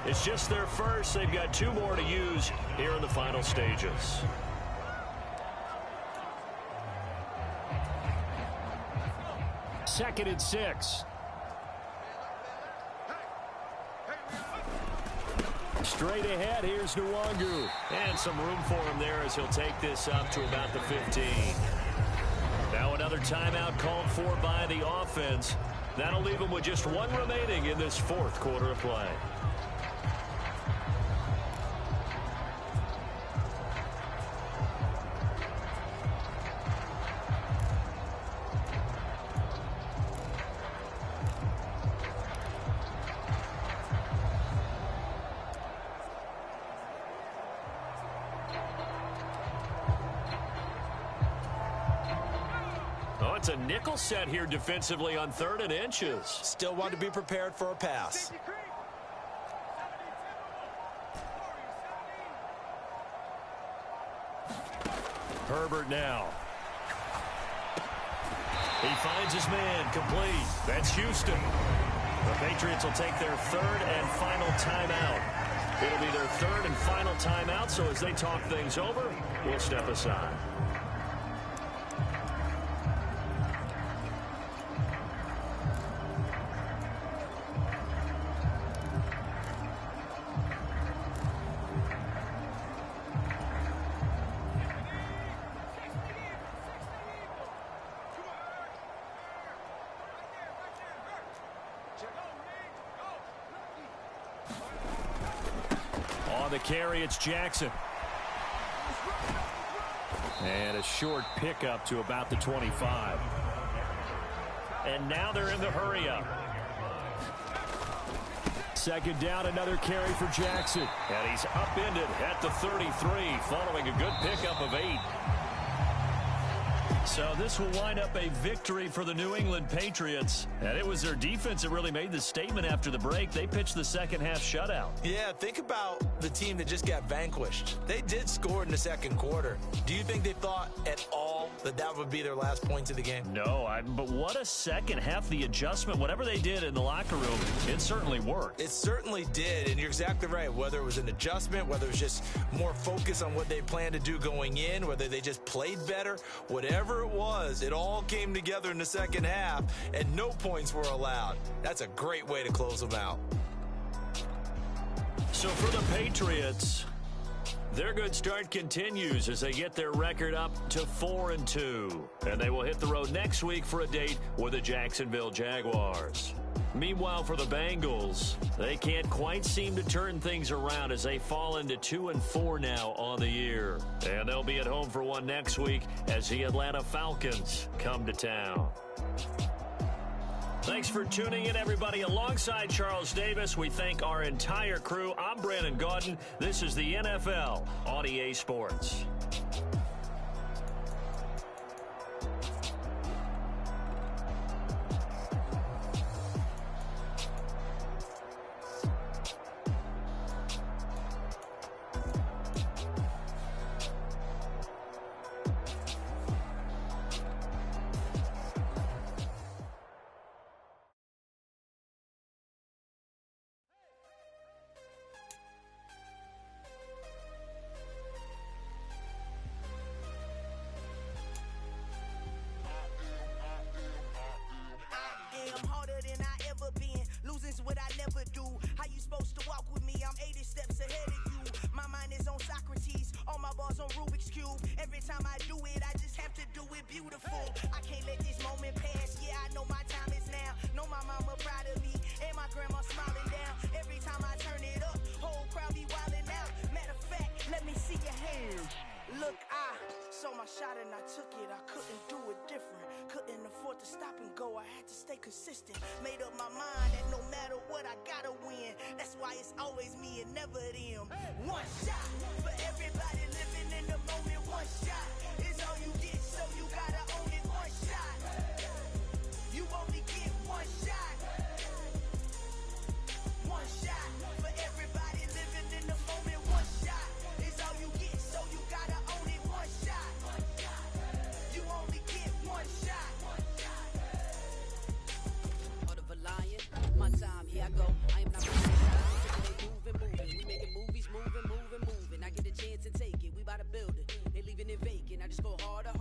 It's just their first. They've got 2 more to use here in the final stages. Second and 6. Straight ahead, here's Nwangu. And some room for him there as he'll take this up to about the 15. Now another timeout called for by the offense. That'll leave him with just 1 remaining in this 4th quarter of play. It's a nickel set here defensively on 3rd and inches. Still want to be prepared for a pass. Herbert now. He finds his man, complete. That's Houston. The Patriots will take their 3rd and final timeout. It'll be their 3rd and final timeout, so as they talk things over, we'll step aside. On the carry, it's Jackson. And a short pickup to about the 25. And now they're in the hurry up. Second down, another carry for Jackson. And he's upended at the 33 following a good pickup of 8. So this will wind up a victory for the New England Patriots. And it was their defense that really made the statement after the break. They pitched the second half shutout. Yeah, think about the team that just got vanquished. They did score in the second quarter. Do you think they thought at all that that would be their last points of the game? No, but what a second half. The adjustment, whatever they did in the locker room, it certainly worked. It certainly did, and you're exactly right. Whether it was an adjustment, whether it was just more focus on what they planned to do going in, whether they just played better, whatever it was, it all came together in the second half, and no points were allowed. That's a great way to close them out. So for the Patriots, their good start continues as they get their record up to 4-2. And they will hit the road next week for a date with the Jacksonville Jaguars. Meanwhile, for the Bengals, they can't quite seem to turn things around as they fall into 2-4 now on the year. And they'll be at home for one next week as the Atlanta Falcons come to town. Thanks for tuning in, everybody. Alongside Charles Davis, we thank our entire crew. I'm Brandon Gaudin. This is the NFL on EA Sports. What I never do. How you supposed to walk with me? I'm 80 steps ahead of you. My mind is on Socrates, all my balls on Rubik's Cube. Every time I do it, I just have to do it beautiful. I can't let this moment pass. Yeah, I know my time is now. Know my mama proud of me, and my grandma smiling down. Every time I turn it up, whole crowd be wilding out. Matter of fact, let me see your hands. Look, I saw my shot and I took it. I couldn't do it different. Couldn't afford to stop and go. I had to stay consistent. Made up my mind that no matter what, I gotta win. That's why it's always me and never them. One shot for everybody living in the moment. One shot is all you get, so you gotta own it. One shot. You only get one shot. One shot for everybody living in the moment. One shot is all you get, so you gotta own it. One shot. You only get one shot. My time, here I go. I am not moving. We making movies, moving. I get a chance to take it. We about to build it. They leaving it vacant. I just go harder.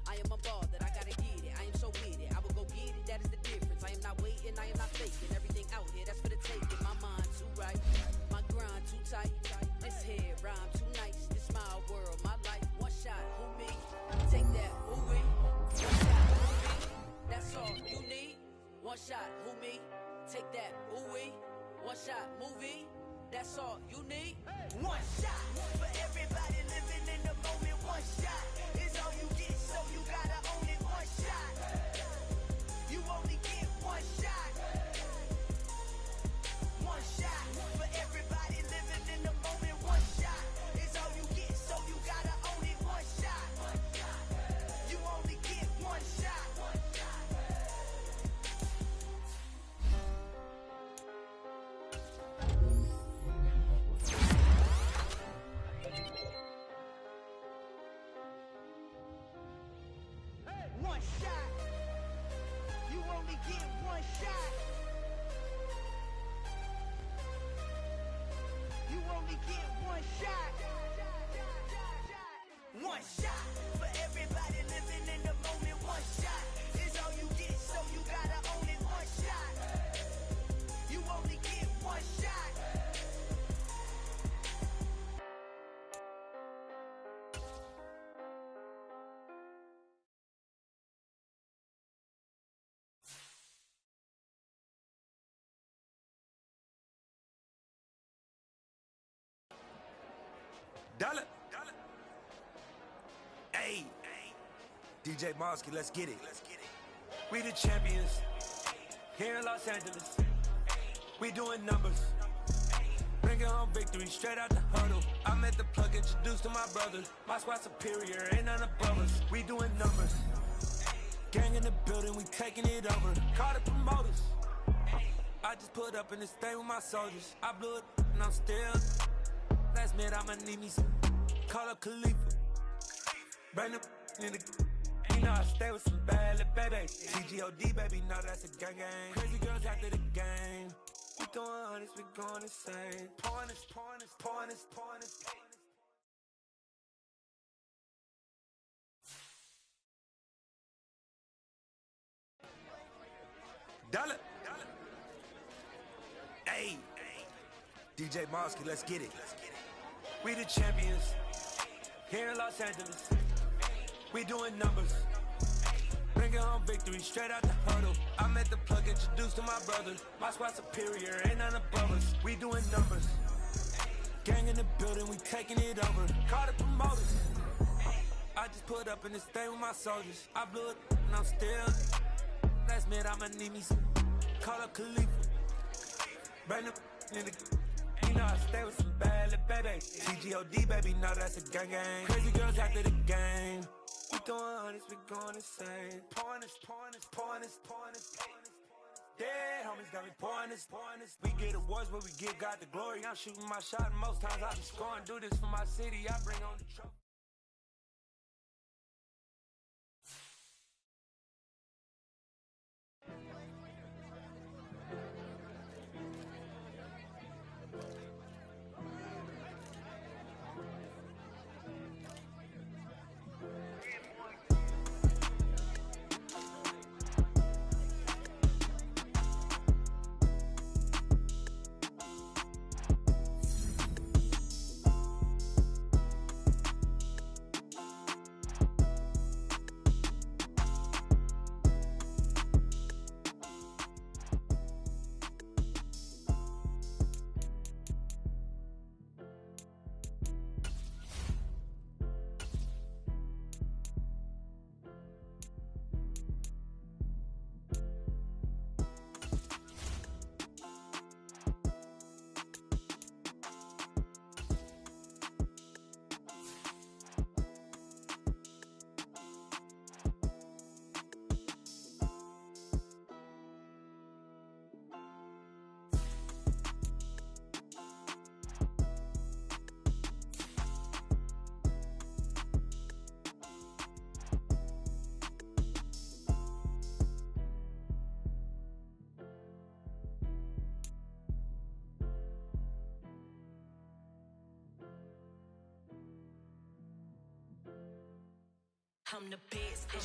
I am a ball that I gotta get it. I am so with it. I will go get it. That is the difference. I am not waiting. I am not faking. Everything out here, that's for the taking. My mind too right. My grind too tight. This head rhyme too nice. This my world, my life. One shot, who me? Take that, who we? One shot, who me? That's all you need. One shot, who me? Take that, ooh wee. One shot, movie. That's all you need. One shot for everybody living in the moment. One shot is all you get, so you gotta own it. One shot. You only get one shot. One shot for everybody living in the moment. One shot is all you get, so you gotta own it. One shot. You only get one shot. One shot. You only get one shot. You only get one shot. One shot for everybody living in the moment. One shot is all you get, so you gotta own it. One shot. You only get one shot. Dollar. Hey, DJ Mosky, let's get it. We the champions here in Los Angeles. We doing numbers. Bringing home victory straight out the huddle. I'm at the plug, introduced to my brothers. My squad superior, ain't none above us. We doing numbers. Gang in the building, we taking it over. Call the promoters. I just put up in this thing with my soldiers. I blew it and I'm still. Last minute I'ma need me some. Call up Khalifa. Bring them in the. You know I stay with some bad little babies. TGOD baby, know that's a gang gang. Crazy girls after the game. We throwing hundreds, we going insane. Pouring this. Dollar. Hey. DJ Mosky, let's get it. We the champions. Here in Los Angeles. We doing numbers. Bringing home victory straight out the huddle. I met the plug, introduced to my brother. My squad superior, ain't none above us. We doing numbers. Gang in the building, we taking it over. Call the promoters. I just put up in this thing with my soldiers. I blew it and I'm still. Last minute I'ma need me some. Call up Khalifa. Bring them in the. You know I stay with some bad little babies. TGOD baby, know that's a gang gang. Crazy girls after the game. We throwing hundreds, we going insane. Pouring this. Dead homies got me pouring this. We get awards, but we give God the glory. I'm shooting my shot, and most times I be scoring. Do this for my city, I bring on the trophy. I'm the best, and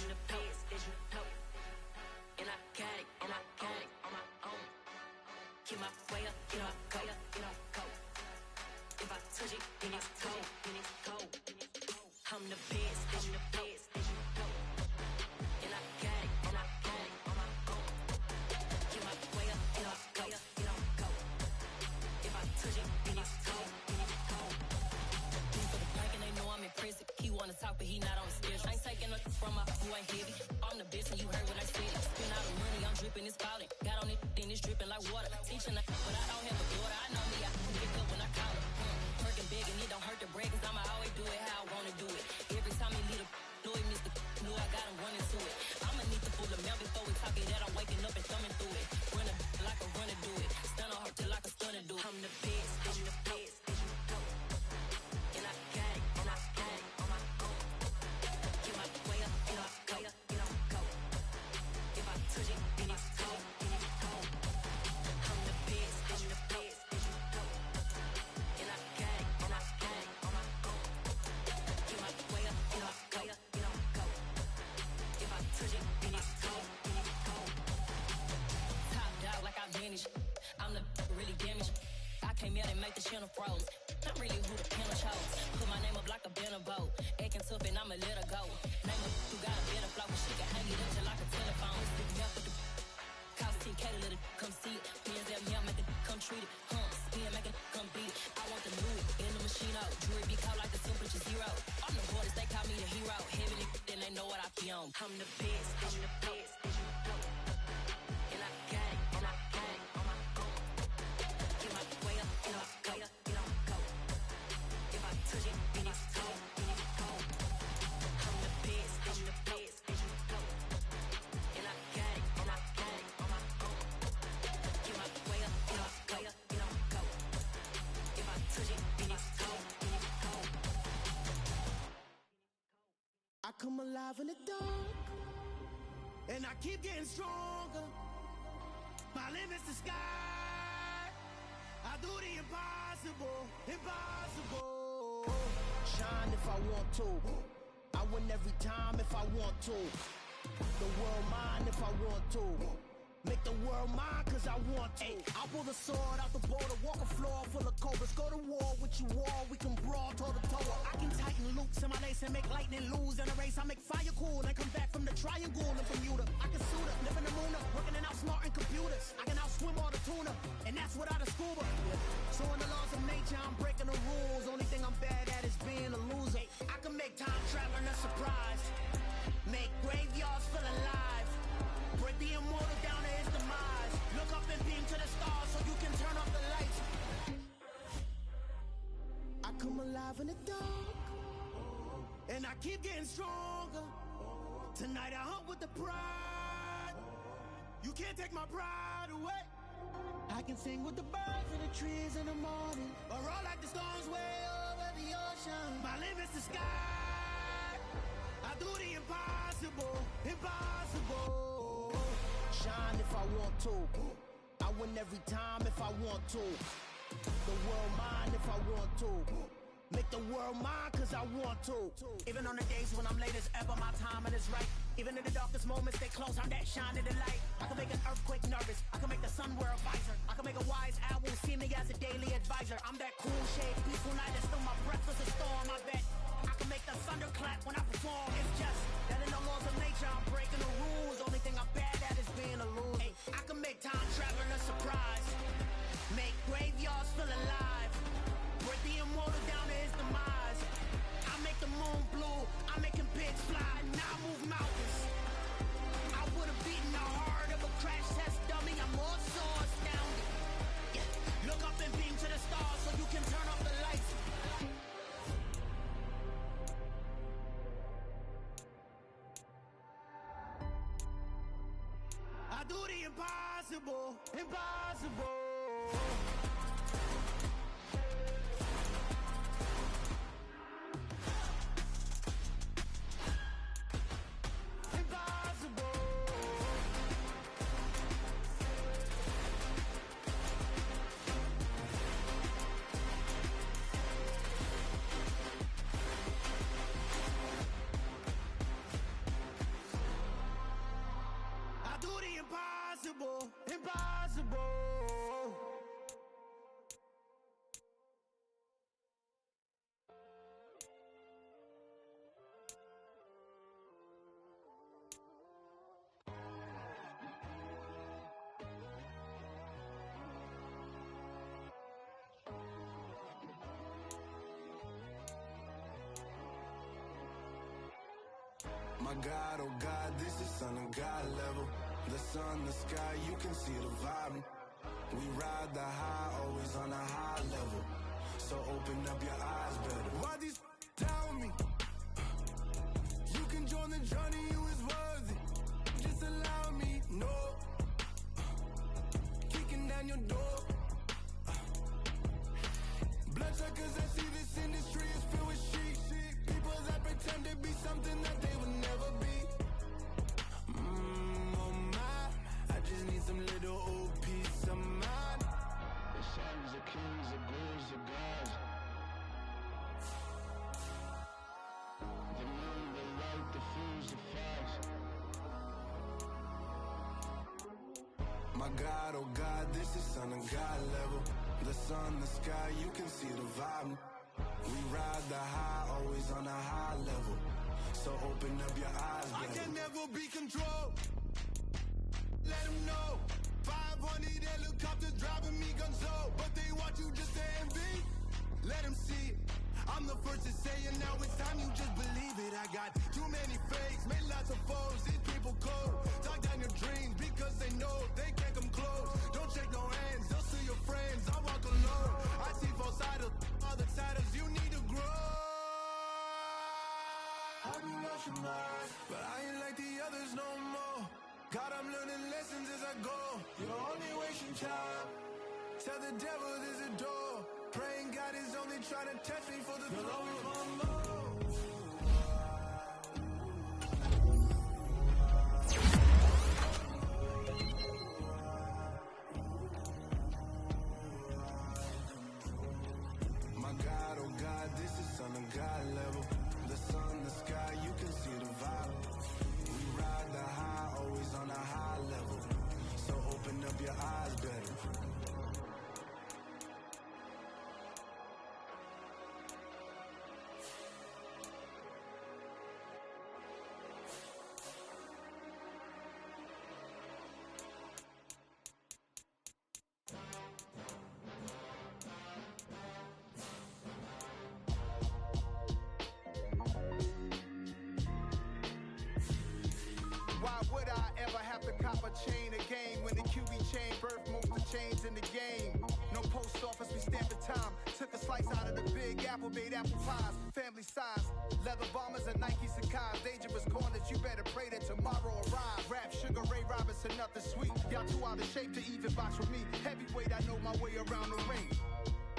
I got it, on my own. Keep my way up, get up, go. If I touch it, then it's cold. I'm the best, and I got it, on my own. Keep my way up, get up, go. If I touch it, then it's cold. For the blank and they know I'm impressive. He wanna talk, but he not on the schedule. I ain't taking nothing from my who ain't heavy. I'm the best and you heard what I said. Spend all the money, I'm dripping, it's falling. Got on it, then it's dripping like water. Teaching that, but I don't have a daughter. I know me, I can pick up when I call her. Working big and it don't hurt to break, cause I'ma always do it how I wanna do it. Every time he lead a know he missed the know I got him running to it. I'ma need to pull the mail before we talk it that I'm waking up and thumbing through it. Run a like a runner do it. Stun on her till like a stunner do it. I'm the best, and I got it, on my own. Get my way up, get up, go. If I touch it, then it's cold. I'm the best, and I got it, on my own. Get my way up, get up, go. If I touch it, then it's cold. Top dog like I vanished. I'm the really damaged. I came out and make the channel froze. I'm really who the panel chose. Put my name up like a banner boat. Acting tough and I'ma let her go. Name her who got a better flow. She can hang it up just like a telephone. Stick me up with the cost 10K to let it come see it. Hands up, yeah, make it come treat it. Spin, make it come beat it. I want the new in the machine out. Jewelry be caught like the temperature zero. I'm the hardest, they call me the hero. Heavy nigga, then they know what I be on. I'm the best, and I got it, on my own. Get my way up, get up, go. If I touch it, then it's cold. I'm the best, alive in the dark, and I keep getting stronger. My limit's the sky. I do the impossible, impossible. Shine if I want to. I win every time if I want to. The world mine if I want to. Make the world mine cause I want to. I'll pull the sword out the border, walk a floor full of cobras. Go to war with you all, we can brawl toe to toe. I can tighten loops in my lace and make lightning lose in a race. I make fire cool and come back from the triangle and Bermuda. I can suit up, live in the moon up, working and outsmarting computers. I can outswim all the tuna, and that's without a scuba. So in the laws of nature, I'm breaking the rules. Only thing I'm bad at is being a loser. I can make time traveling a surprise, make graveyards feel alive, break the immortal down to his demise. Look up and beam to the stars so you can turn off the lights. I come alive in the dark, and I keep getting stronger. Tonight I hunt with the pride. You can't take my pride away. I can sing with the birds and the trees in the morning, or roll like the storms way over the ocean. My limit's the sky. I do the impossible, impossible. Shine if I want to. I win every time if I want to. The world mine if I want to. Make the world mine cause I want to. Even on the days when I'm late as ever, my timing is right. Even in the darkest moments, stay close, I'm that shine in the light. I can make an earthquake nervous, I can make the sun wear a visor. I can make a wise owl see me as a daily advisor. I'm that cool shade, peaceful night, and still my breath is a storm, I bet. I can make the thunder clap when I perform. It's just that in the laws of nature, I'm breaking the rules. Only thing I'm bad at is being a loser. Hey, I can make time traveling a surprise, make graveyards feel alive, break the immortal down to his demise. I make the moon blue, I'm making pigs fly, now I move mountains. I would've beaten the heart of a crash test dummy. I'm more so astounded. Yeah. Look up and beam to the stars so you can turn off the lights. I do the impossible, impossible. Impossible, impossible. My God, oh God, this is Son of God level. The sun, the sky, you can see the vibe. We ride the high, always on a high level. So open up your eyes better. Why these tell me? You can join the journey, you is worthy. Just allow me, no. Kicking down your door. Bloodsuckers, I see this industry is filled with sheep. People that pretend to be something that they would never be. Oh my, I just need some little old peace of mind. The sons of kings, the gurus, the gods. The moon, the light, the fools, the facts. My God, oh God, this is Son of God level. The sun, the sky, you can see the vibe. We ride the high, always on a high level. So open up your eyes, baby. I can never be controlled. Let them know. 500 helicopters driving me gunso. But they want you just to envy. Let them see it. I'm the first to say it, now it's time you just believe it. I got too many fakes, made lots of foes. These people cold. Talk down your dreams because they know they can't come close. Don't shake no hands, they'll see your friends. I walk alone. I see both sides, other siders, you need to grow. Have you lost your mind? But I ain't like the others no more. God, I'm learning lessons as I go. You're only wasting time. Tell the devil there's a door. Praying God is only trying to test me for the glory. cop a chain of game. When the QB chain birth most of chains in the game. No post office, we stamping time. Took a slice out of the big apple, made apple pies. Family size, leather bombers and Nike Sacai's. Dangerous corners, you better pray that tomorrow arrives. Rap, Sugar Ray Robinson, nothing sweet. Y'all too out of shape to even box with me. Heavyweight, I know my way around the ring.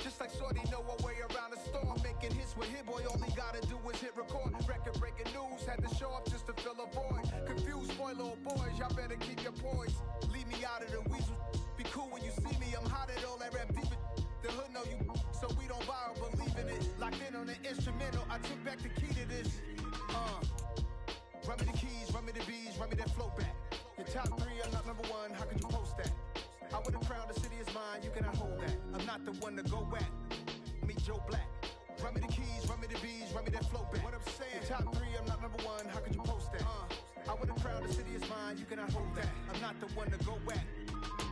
Just like Shorty know her way around the storm. Making hits with Hit Boy, all he gotta do is hit record. Record breaking news, had to show up just to fill a void. Confused boy, little boys, y'all better keep your poise. Leave me out of the weasel. Be cool when you see me, I'm hot at all that rap deep. The hood know you, so we don't borrow, believe in it. Locked in on the instrumental, I took back the key to this. Run me the keys, run me the bees, run me that flow back. Your top three, I'm not number one, how could you post that? I would've crowned the city is mine, you cannot hold that. I'm not the one to go at. Meet Joe Black. Run me the keys, run me the bees, run me that flow back. What I'm saying, your top three, I'm not number one, how could you post that? I would've crowned the city is mine, you cannot hold that. I'm not the one to go at.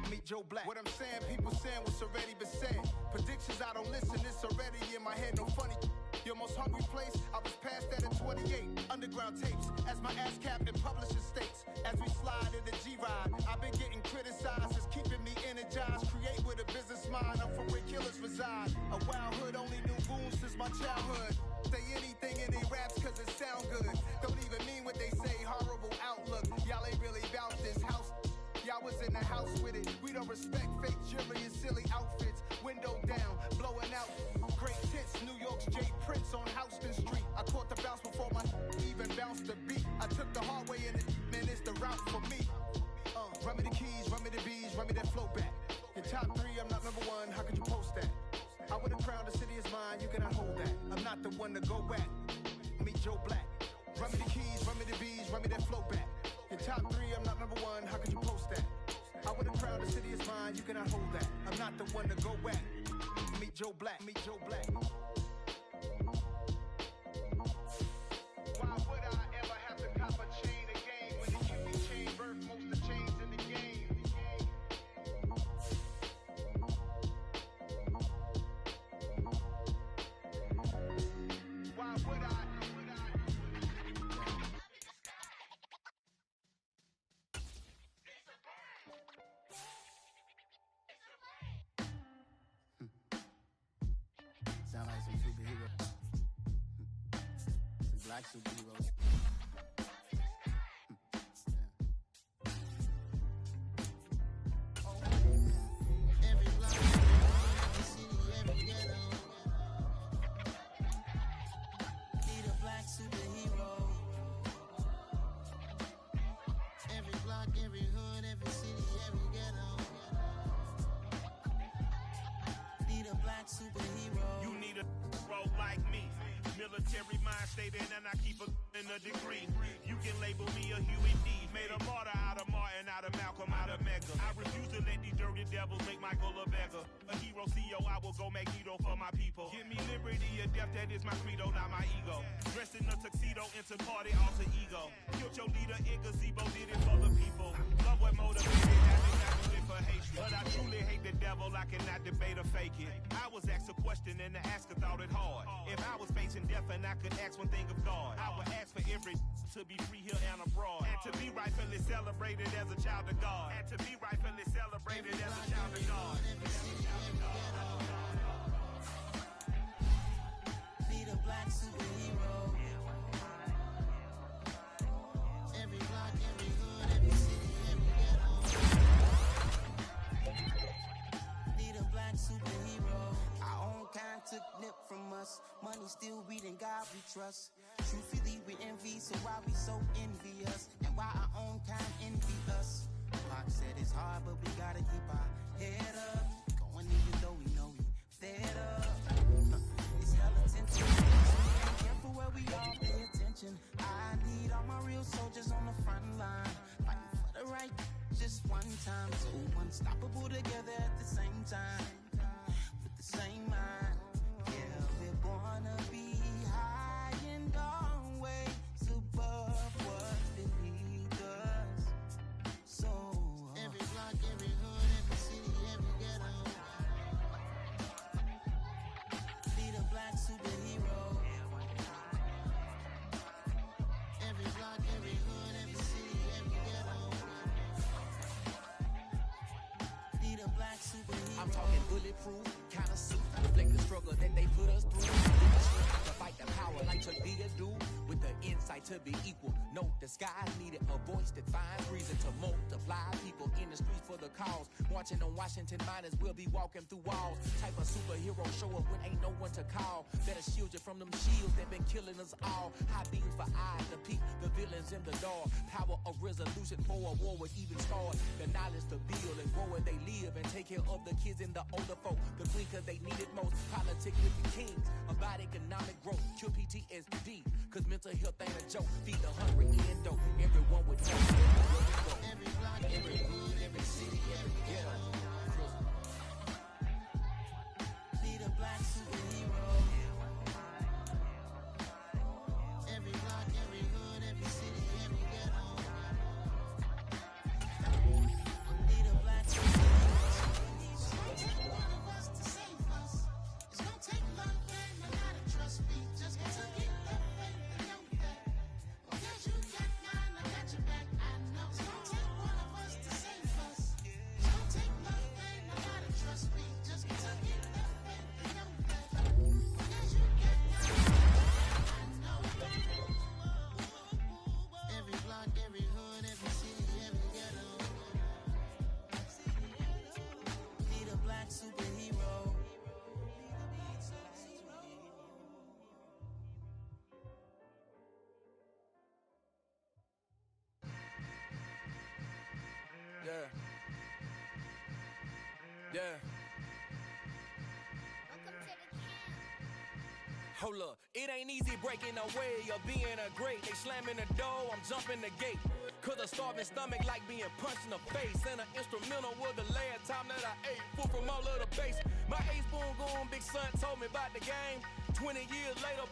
Meet Joe Black. What I'm saying, people saying what's already been said. Predictions, I don't listen, it's already in my head, no funny. Your most hungry place, I was past that in 28. Underground tapes, as my ass cap in publishing states. As we slide in the G-Ride, I've been getting criticized, it's keeping me energized. Create with a business mind, I'm from where killers reside. A wild hood, only knew goons since my childhood. Say anything in they raps cause it sound good. Don't even mean what they say, horrible outlook. Y'all ain't really about this house. Y'all was in the house with it. We don't respect fake jewelry and silly outfits. Window down, blowing out. Great tits, New York's J. Prince on Houston Street. I caught the bounce before my even bounced the beat. I took the hard way in it, man, it's the route for me. Run me the keys, run me the bees, run me that flow back. Your top three, I'm not number one, how could you post that? I would've crowned the city is mine, you cannot hold that. I'm not the one to go at. Meet Joe Black. Run me the keys, run me the bees, run me that flow back. Your top three, I'm not number one, how could you post that? I would've crowned the city is mine, you cannot hold that. I'm not the one to go at. Meet Joe Black, meet Joe Black. Why would I ever have to cop a chain of game when the QB chain birth most of chains in the game? Why would I? Sound like some superhero. Some black superheroes. Every block, every city, every ghetto. Need a black superhero. Every block, every hood, every city, every ghetto. Need a black superhero. You need a role like me. Military mind state and I keep in a degree. You can label me a Huey D. Made a martyr out of Martin, out of Malcolm, out of Mega. I refuse to let these dirty devils make Michael a beggar. A hero CEO, I will go Magneto for my people. Give me liberty or death, that is my credo, not my ego. Dressed in a tuxedo, into party, alter ego. Killed your leader in gazebo, did it for the people. Love what motivated, having nothing for hatred. But I truly hate the devil, I cannot debate or fake it. I was asked a question and the asker thought it hard. If I was facing death and I could ask one thing of God, I would ask for every to be free here and abroad, and to be rightfully celebrated as a child of God, and to be rightfully celebrated as a child of God. Need a black superhero. Every block, every hood, every city, every ghetto. Need a black superhero. Our own kind took nip from us. Money still reading, God we trust. Truthfully we envy, so why we so envious? And why our own kind envy us? Pac said it's hard, but we gotta keep our head up. Going even though we know we fed up. It's hella tension. Careful where we all pay attention. I need all my real soldiers on the front line, fighting for the right just one time. So unstoppable together at the same time, with the same mind. Yeah, we're gonna be high and always above what beneath us. So every block, every hood, every city, every bulletproof kind of suit. Reflect the struggle that they put us through. To fight the power like Tadea do. With the insight to be equal. Note the skies needed a voice that finds reason to multiply. People in the streets for the cause. Marching on Washington miners will be walking through walls. Type of superhero show up when ain't no one to call. Better shield you from them shields that been killing us all. High beams for eyes to peek the villains in the dark. Power of resolution for a war would even start. The knowledge to build and grow where they live and take care of the kids and the older folk. The queen cause they need it most. Politics with the kings. About economic growth. Cure PTSD. Cause mental health ain't a joke. Feed the hungry and dope. Everyone would know. Every block, every hood, every city, every ghetto. Be the black superhero. Every block, every hood, every city, every ghetto. Be the black superhero. It's gonna take one of us to save us. It's gonna take love and a lot of trust me. Just to get the faith and know that. Because you got mine, I got your back. I know it's gonna take one of us to save us. It's gonna take love and a lot of trust me. Just to get the faith and know that. Because you got mine, I know. Every block, every hood, every city, every ghetto. Be the black superhero. Yeah. Yeah. Hold up, it ain't easy breaking away or being a great. They slamming the door, I'm jumping the gate. Cause a starving stomach like being punched in the face. And an instrumental was the last time that I ate. Food from all of the base. My ace boom goon, big son told me about the game. 20 years later,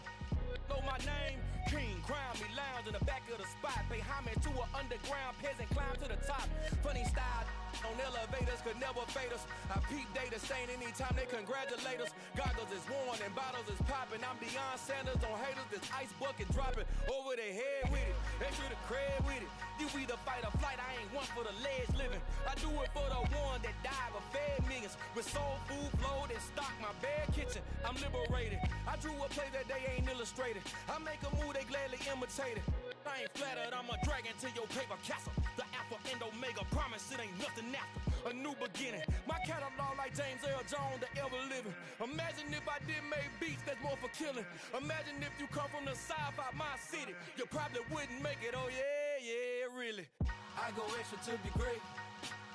know my name. King, crown me, lounge in the back of the spot. Pay homage to an underground peasant, climb to the top. Funny style on elevators could never fade us. I peep data stain anytime they congratulate us. Goggles is worn and bottles is popping. I'm Deion Sanders on haters, this ice bucket dropping over their head with it. Extra the cred with it. You either fight or flight, I ain't one for the ledge living. I do it for the one that died but fed millions. With soul food flowed and stocked my bare kitchen. I'm liberated. I drew a play that they ain't illustrated. I make a move, they gladly imitate it. I ain't flattered, I'm a dragon to your paper castle. The alpha and omega, promise it ain't nothing after. A new beginning. My catalog like James Earl Jones, the ever living. Imagine if I did make beats, that's more for killing. Imagine if you come from the south out my city. You probably wouldn't make it, oh yeah, really. I go extra to be great.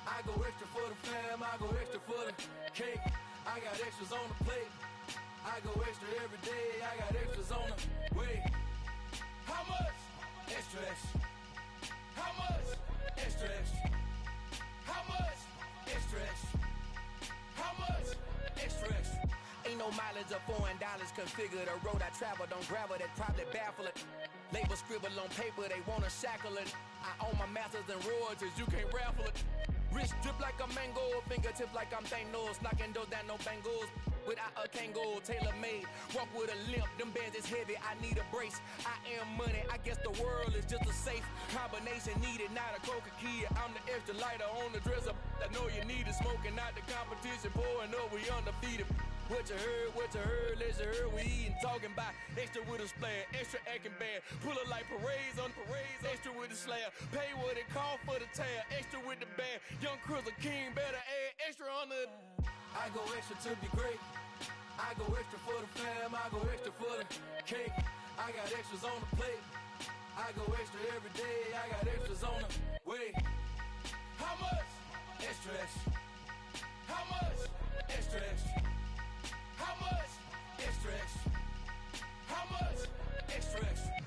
I go extra for the fam, I go extra for the cake. I got extras on the plate. I go extra every day, I got extras on the way. How much? Extra, extra. How much? Extra, extra. How much? Extra, extra. How much? Extra, extra. Ain't no mileage of $4 configure the road I travel. Don't gravel, that probably baffle it. Label scribble on paper, they wanna shackle it. I own my masters and royalties, you can't raffle it. Wrist drip like a mango, fingertips like I'm Thanos. Knocking doors down, no bangles. Without a Kango, tailor-made. Walk with a limp, them bands is heavy, I need a brace. I am money, I guess the world is just a safe combination needed, not a coca key. I'm the extra lighter on the dresser. I know you need it, smoking out the competition, pouring up, we undefeated. What you heard, let's heard, we eating, talking about extra with a splash, extra acting bad. Pull it like parades on parades, extra with the slab. Pay what it cost for the tab, extra with the bag. Young Cruz a king, better add extra on the. I go extra to be great. I go extra for the fam, I go extra for the cake. I got extras on the plate. I go extra every day, I got extras on the way. How much? Extra, extra. How much? Extra, extra. How much? Extra, extra. How much? Extra, extra.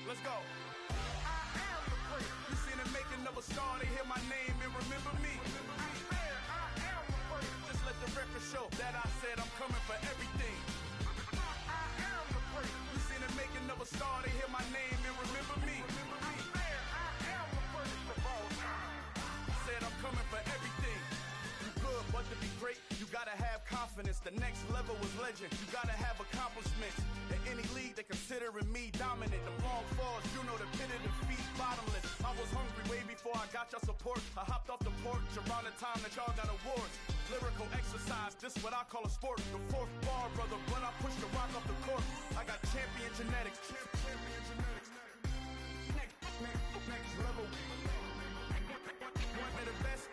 Let's go. I am the great. You seen the making of a star, they hear my name and remember me. I am the great. Just evidence. The next level was legend. You gotta have accomplishments. In any league, they considering me dominant. The long falls, you know the pit of defeat, bottomless. I was hungry way before I got your support. I hopped off the porch around the time that y'all got awards. Lyrical exercise, this what I call a sport. The fourth bar, brother, when I push the rock off the court. I got champion genetics. Champion genetics. Next level. One of the best.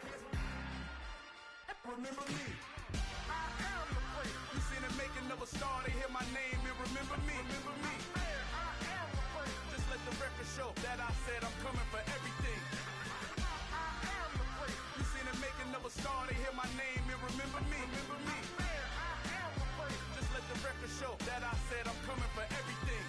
Remember me. I am the place. You seen the making of a star, they hear my name and remember me. Remember me. I am the place. Just let the record show that I said I'm coming for everything. I am the place. You seen the making of a star, they hear my name and remember me. Remember me. I am the place. Just let the record show that I said I'm coming for everything.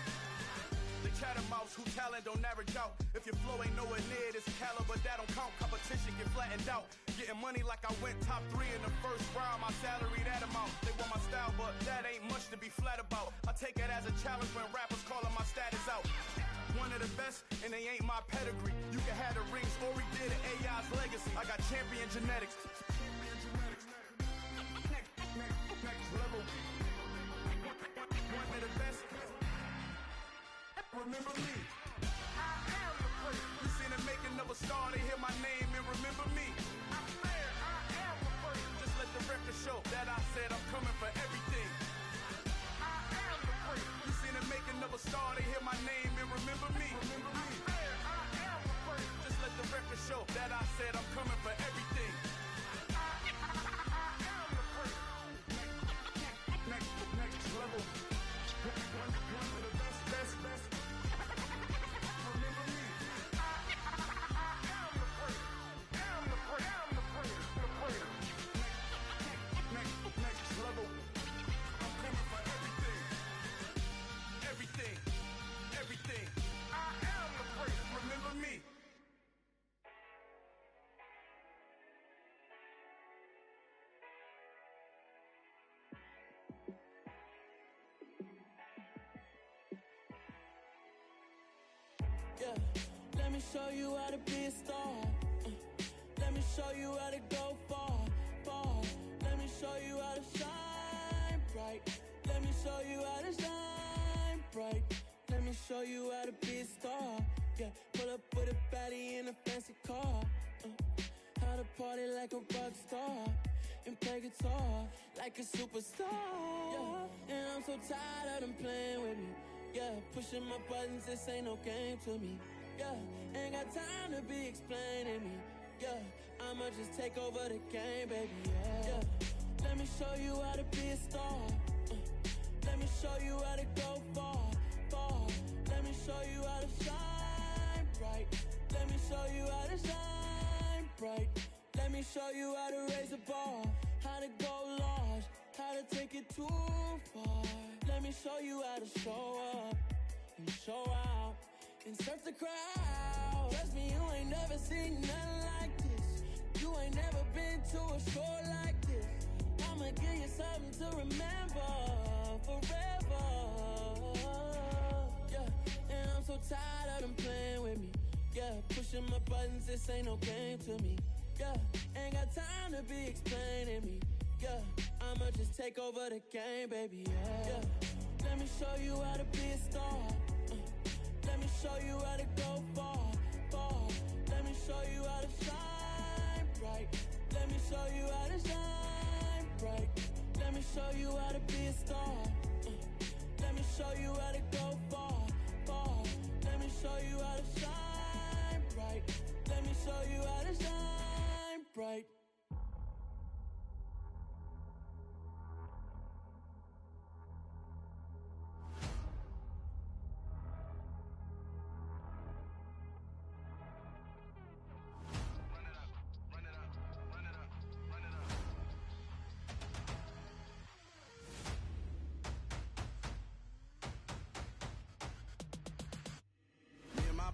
The catamouse who talent don't average out. If your flow ain't nowhere near this caliber, that don't count. Competition get flattened out. Getting money like I went top 3 in the first round. My salary that amount. They want my style, but that ain't much to be flat about. I take it as a challenge when rappers calling my status out. One of the best, and they ain't my pedigree. You can have the rings, or we did it, AI's legacy. I got champion genetics. Next level. One of the best. Remember me. I am the place. You seen the making of a star, they hear my name and remember me. I am the place. Just let the record show that I said I'm coming for everything. I am the place. You seen the making of a star, they hear my name and remember me. Remember me. I am the place. Just let the record show that I said I'm coming for everything. I am the place. Next level. One of the best. Remember me. I am the place. Am the place. Next level. I'm coming for everything. Everything. I am the place. Remember me. Yeah, let me show you how to be a star. Let me show you how to go far. Let me show you how to shine bright. Let me show you how to shine bright. Let me show you how to be a star. Yeah, pull up with a baddie in a fancy car. How to party like a rock star and play guitar like a superstar. Yeah, and I'm so tired of them playing with me. Yeah, pushing my buttons, this ain't no game to me. Yeah, ain't got time to be explaining me. Yeah, I'ma just take over the game, baby. Yeah, let me show you how to be a star. Let me show you how to go far. Let me show you how to shine bright. Let me show you how to shine bright. Let me show you how to raise a bar, how to go large, how to take it too far. Let me show you how to show up and show out and surf the crowd. Trust me, you ain't never seen nothing like this. You ain't never been to a show like this. I'ma give you something to remember forever. Yeah, and I'm so tired of them playing with me. Yeah, pushing my buttons, this ain't no game to me. Yeah, ain't got time to be explaining me. Yeah, I'ma just take over the game, baby. Yeah, let me show you how to be a star. Let me show you how to go far. Let me show you how to shine bright. Let me show you how to shine bright. Let me show you how to be a star. Let me show you how to go far. Let me show you how to shine bright. Let me show you how to shine bright.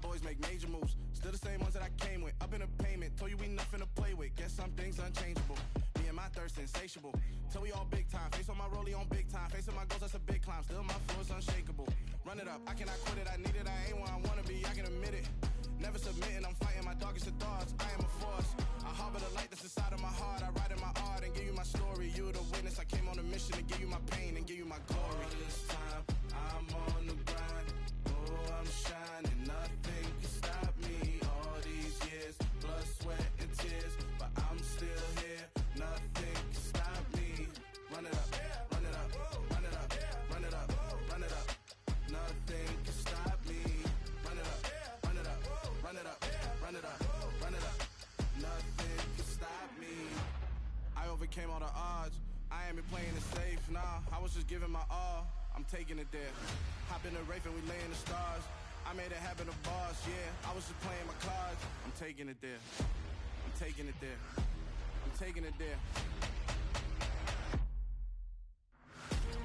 Boys make major moves, still the same ones that I came with. Up in a payment, told you we nothing to play with. Guess some things unchangeable. Me and my thirst insatiable. Till we all big time. Face on my rollie on big time. Facing my goals, that's a big climb. Still my flow is unshakable. Run it up, I cannot quit it. I need it, I ain't where I wanna be. I can admit it. Never submitting, I'm fighting my darkest of thoughts. I am a force. I harbor the light that's inside of my heart. I ride in my art and give you my story. You the witness, I came on a mission. mission to give you my pain and give you my glory. All this time, I'm on the grind. Oh, I'm shining. Nothing can stop me. All these years, blood, sweat, and tears. But I'm still here. Nothing can stop me. Run it up, run it up, run it up, run it up, run it up. Nothing can stop me. Run it up, run it up, run it up, run it up, run it up. Nothing can stop me. I overcame all the odds. I ain't been playing it safe, nah. I was just giving my all. I'm taking it there. Hop in the Wraith and we lay in the stars. I made it happen, the boss, yeah. I was just playing my cards. I'm taking it there. I'm taking it there. I'm taking it there.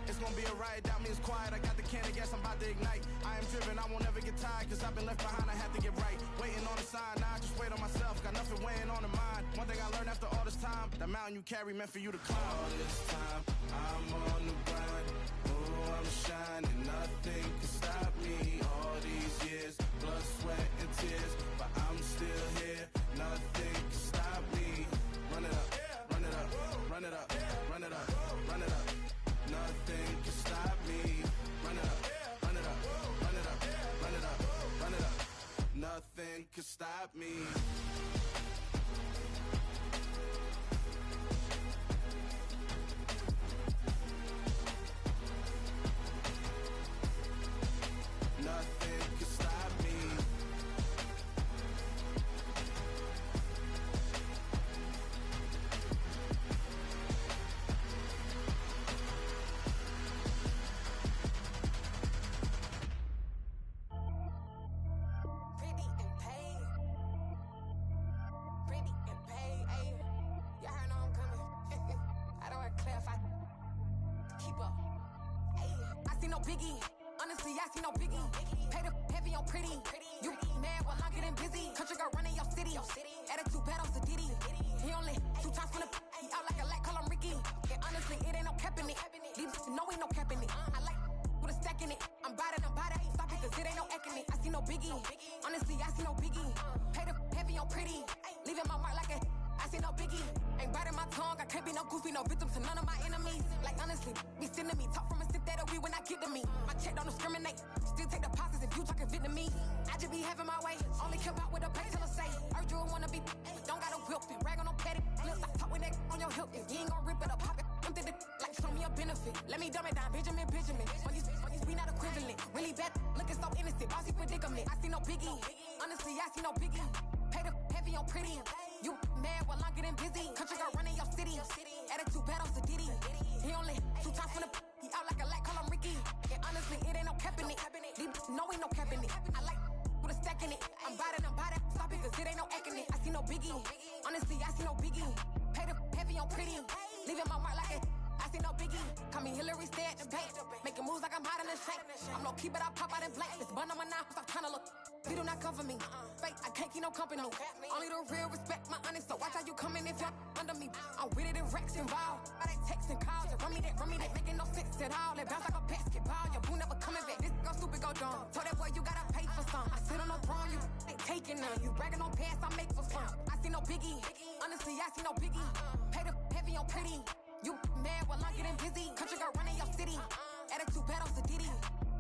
It's gonna be a riot, doubt me it's quiet. I got the can of gas, I'm about to ignite. I am driven, I won't ever get tired, cause I've been left behind, I have to get right. Waiting on the sign, now I just wait on myself, got nothing weighing on the mind. One thing I learned after all this time, the mountain you carry meant for you to climb. All this time, I'm on the grind. Oh, I'm shining, nothing can stop me. All these years, blood, sweat, and tears, but I'm still here, nothing can stop me. Run it up, run it up, run it up, run it up, run it up. Nothing can stop me. Run it up, run it up, run it up, run it up, run it up. Nothing can stop me. Nothing can stop me. Biggie, honestly, I see no biggie. Pay the heavy on pretty. You mad while I'm getting busy. Country girl running your city. Attitude bad on Diddy. He only 2 times from the he out like a lack, call him Ricky. And honestly, it ain't no cap in it. These know ain't no cap in it. I like with a stack in it. I'm bad, stop it, cause it ain't no eck in it. I see no biggie. Honestly, I see no biggie. Pay the heavy on pretty. Leaving my mark like a I see no biggie. Ain't biting my tongue, I can't be no goofy, no victim to none of my enemies. Like honestly, be sending me talk from a sit that'll be when I get to me. My check don't discriminate, still take deposits if you talking Vietnamese. I just be having my way, only care about what the pay tell her say. Urge you wanna be, don't got no whip, rag on no petty. Lips I talk with that on your hip, if you ain't gon' rip it up, pop it. Empty the like show me a benefit. Let me dumb it down, Benjamin. When you we not equivalent, really bad, looking so innocent, bossy predicament. I see no biggie, honestly I see no biggie. Pay the heavy on pretty. You mad while I'm getting busy. Country girl running your city. Attitude bad on Diddy. He only 2 times from the he out like a lack, call him Ricky. And honestly, it ain't no cap in it. These know ain't no cap in it. I like with a stack in it. I'm bad, stop it, cause it ain't no eck in it. I see no biggie. Honestly, I see no biggie. Pay the heavy on pretty. Leaving my mark like a I see no biggie. Call me Hillary, stay at the bank. Making moves like I'm hiding in shape. I'm low key, but I pop out in blank. This bun on my knife, stop trying to look. They do not cover me. Fake, I can't keep no company. Only the real respect my honest. So watch how you coming if you're under me. I'm with it and Rex involved. I they text and calls. Just run me that. Making no sense at all. They bounce like a basketball. Your boo never coming back. This go stupid, go dumb. Told that boy you gotta pay for some. I sit on no throne, you ain't taking none. You bragging on pants, I make for fun. I see no biggie. Honestly, I see no biggie. Pay the heavy on pretty. You mad while I'm getting busy. Country girl running your city. Attitude bad on Diddy.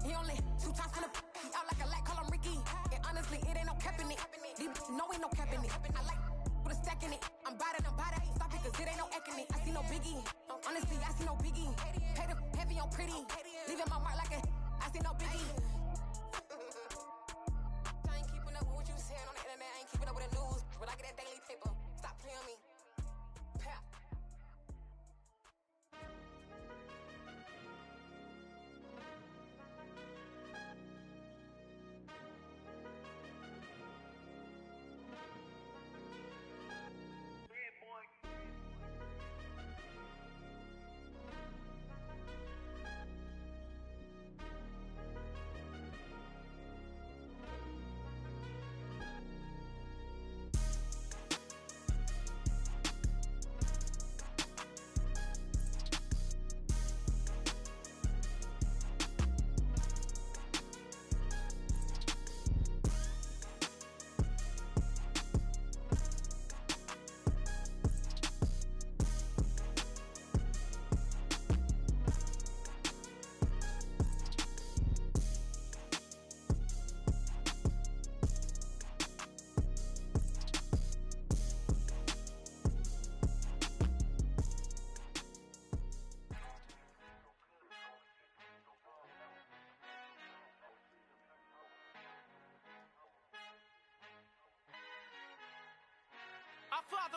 He only 2 times from the he out like a lack, call him Ricky. And honestly, it ain't no cap in it. These know ain't no cap in it. I like with a stack in it. I'm bad, stop it, cause it ain't no eck in it. I see no biggie. Honestly, I see no biggie. Pay the heavy on pretty. Leaving my mark like a I see no biggie. I ain't keeping up with what you saying on the internet. I ain't keeping up with the news. But I get that daily paper. Stop playing on me. Pap.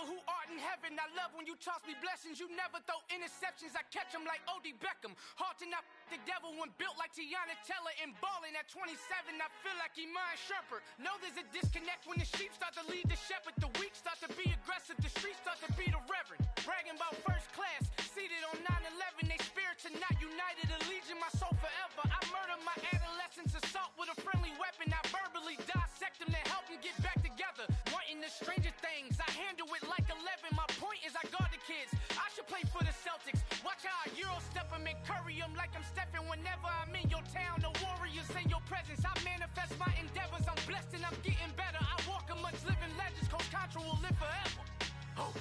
who art in heaven. I love when you toss me blessings. You never throw interceptions. I catch them like O.D. Beckham. Hard to not the devil when built like Tiana Teller and balling at 27. I feel like Iman Shumpert. Know there's a disconnect when the sheep start to lead the shepherd. The weak start to be aggressive. The streets start to be the reverend. Bragging about first class. Seated on 9/11. They spirits are not united. A legion, my soul forever. I murder my adolescence. Assault with a friendly weapon. I verbally dissect them to help them get back together. Wanting the stranger things. I handle it like 11. My point is I guard the kids. I should play for the Celtics. Watch how I Euro step them and curry them like I'm Stephen. Whenever I'm in your town, the Warriors in your presence. I manifest my endeavors. I'm blessed and I'm getting better. I walk amongst living legends. Coach Contra will live forever. Oh.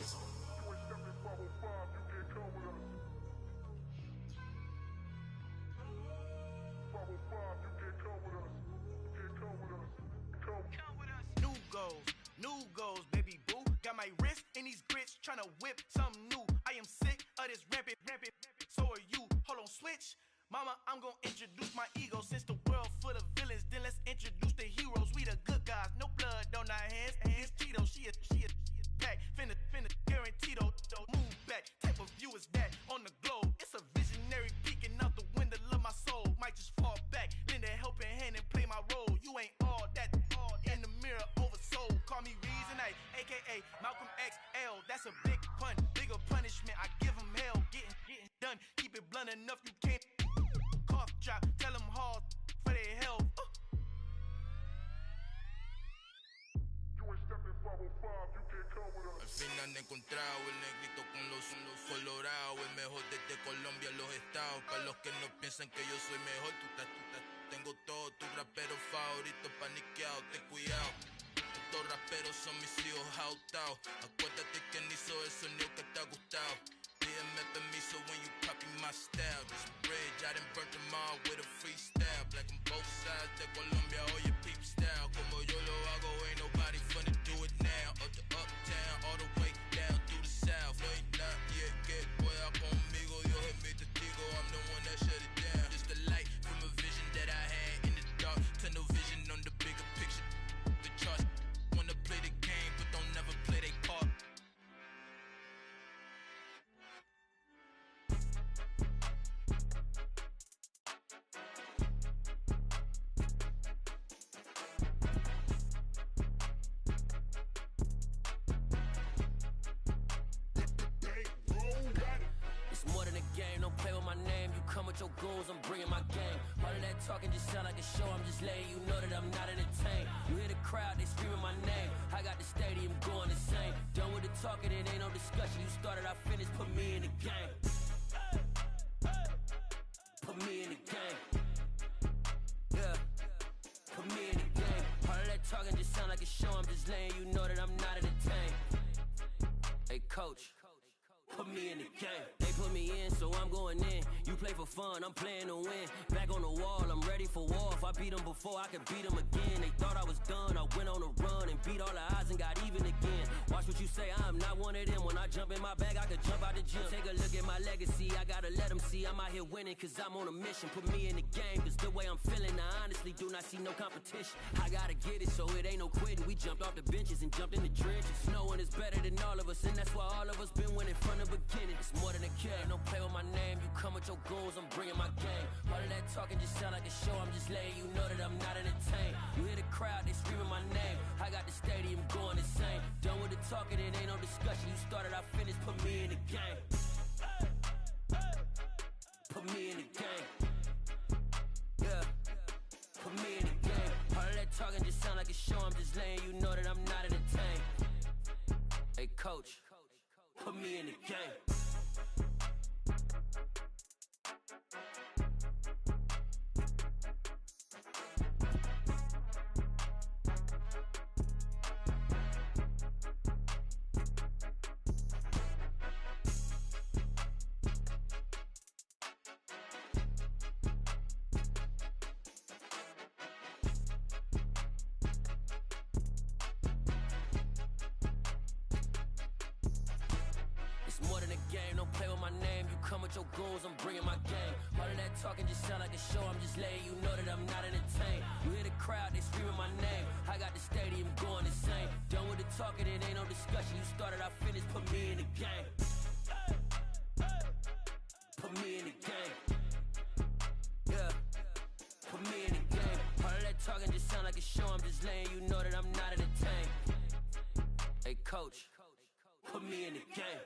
New goals, baby boo. Got my wrist in these grits, tryna whip something new. I am sick of this rampant. So are you. Hold on, switch. Mama, I'm gonna introduce my ego. Since the world full of villains, then let's introduce the heroes. We the good guys, no blood on our hands. Hands Cheeto, she a pack. Finna, guaranteed. Move back. Type of view is that on the globe? It's a visionary peeking out the window of my soul. Might just fall back, lend a helping hand and play my role. You ain't all that. In the mirror, oversold. Call me Reason A, aka Malcolm XL. That's a big pun, bigger punishment. I give him hell, getting done. Keep it blunt enough, you can't. Cough drop, tell them hard for their health. Al final he encontrado el negrito con los colorados, el mejor desde Colombia, los estados. Para los que no piensan que yo soy mejor, tengo todo, tus raperos favoritos paniqueados, ten cuidado. Estos raperos son mis hijos jautados. Acuérdate quién hizo el sonido que te ha gustado. Pídeme permiso when you copy my style. This bridge, I done burnt them all with a freestyle. Black on both sides de Colombia, oye peep style. Como yo lo hago, ain't nobody finna do it now. Up to uptown, all the way down through the south. No ain't not yet, que pueda conmigo. Dios es mi testigo, I'm the one that shut it down. Just a light from a vision that I had in the dark. Tunnel vision on the bigger picture. The charts wanna play the game, but don't never play their part. Your goals, I'm bringing my gang. All of that talking just sound like a show. I'm just letting you know that I'm not entertained. You hear the crowd, they screaming my name. I got the stadium going insane. Done with the talking, it ain't no discussion. You started, I finished, put me in the game. Put me in the game. Yeah, put me in the game. All of that talking just sound like a show. I'm just letting you know that I'm not entertained. Hey, coach, put me in the game. They put me in, so I'm going in. You play for fun, I'm playing to win. Back on the wall, I'm ready for war. If I beat them before, I could beat them again. They thought I was done, I went on a run and beat all the odds and got even again. Watch what you say, I'm not one of them. When I jump in my bag, I could jump out the gym. Take a look at my legacy, I gotta let them see I'm out here winning, cause I'm on a mission. Put me in the game, cause the way I'm feeling, I honestly do not see no competition. I gotta get it, so it ain't no quitting. We jumped off the benches and jumped in the trenches. No one is better than all of us, and that's why all of us been winning from the beginning. It's more than a kid, don't play with my name. You come with your goals, I'm bringing my game. All of that talking just sound like a show. I'm just letting you know that I'm not entertained. You hear the crowd, they screaming my name. I got the stadium going insane. Done with the talking, it ain't no discussion. You started, I finished, put me in the game. Put me in the game. Yeah, put me in the game. All of that talking just sound like a show. I'm just letting you know that I'm not entertained. Hey, coach, put me in the game. It's more than a game, don't play with my name. You come with your goons, I'm bringing my gang. All of that talking just sound like a show, I'm just letting you know that I'm not entertained. You hear the crowd, they screaming my name. I got the stadium going insane. Done with the talking, it ain't no discussion. You started, I finished, put me in the game. Put me in the game. Yeah, put me in the game. All of that talking just sound like a show, I'm just letting you know that I'm not entertained. Hey, coach, put me in the game.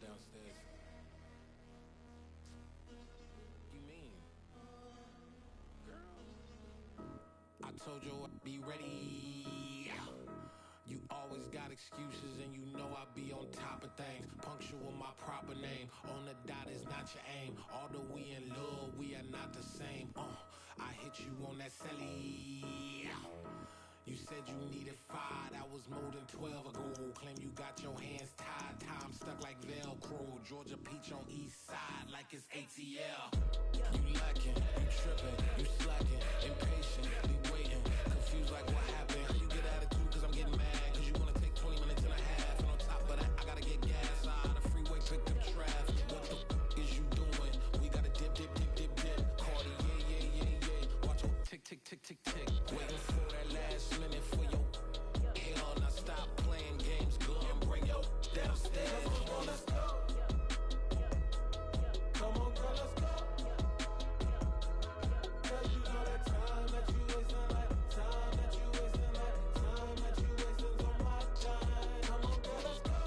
Downstairs. You mean? Girl, I told you I'd be ready. You always got excuses and you know I be on top of things. Punctual my proper name. On the dot is not your aim. Although we in love, we are not the same. I hit you on that celly. You said you needed 5, that was more than 12 ago. Claim you got your hands tied, time stuck like Velcro. Georgia Peach on east side like it's ATL. You lacking, you tripping, you slacking, impatient, be waiting, confused like what happened. How you get attitude cause I'm getting mad, cause you wanna take 20 minutes and a half. And on top of that, I gotta get gas out the freeway, picked up traffic. What the is you doing? We gotta dip, dip, dip, dip, dip. Cardi, yeah. Watch your tick, tick, tick, tick, tick. Waiting for that last minute for your hell. Now stop playing games, go and bring your downstairs. Come on, let's go. Come on, girl, let's go. Cause you know that time that you wasting, like time that you wasting, like time that you wasting on my time. Come on, girl, let's go.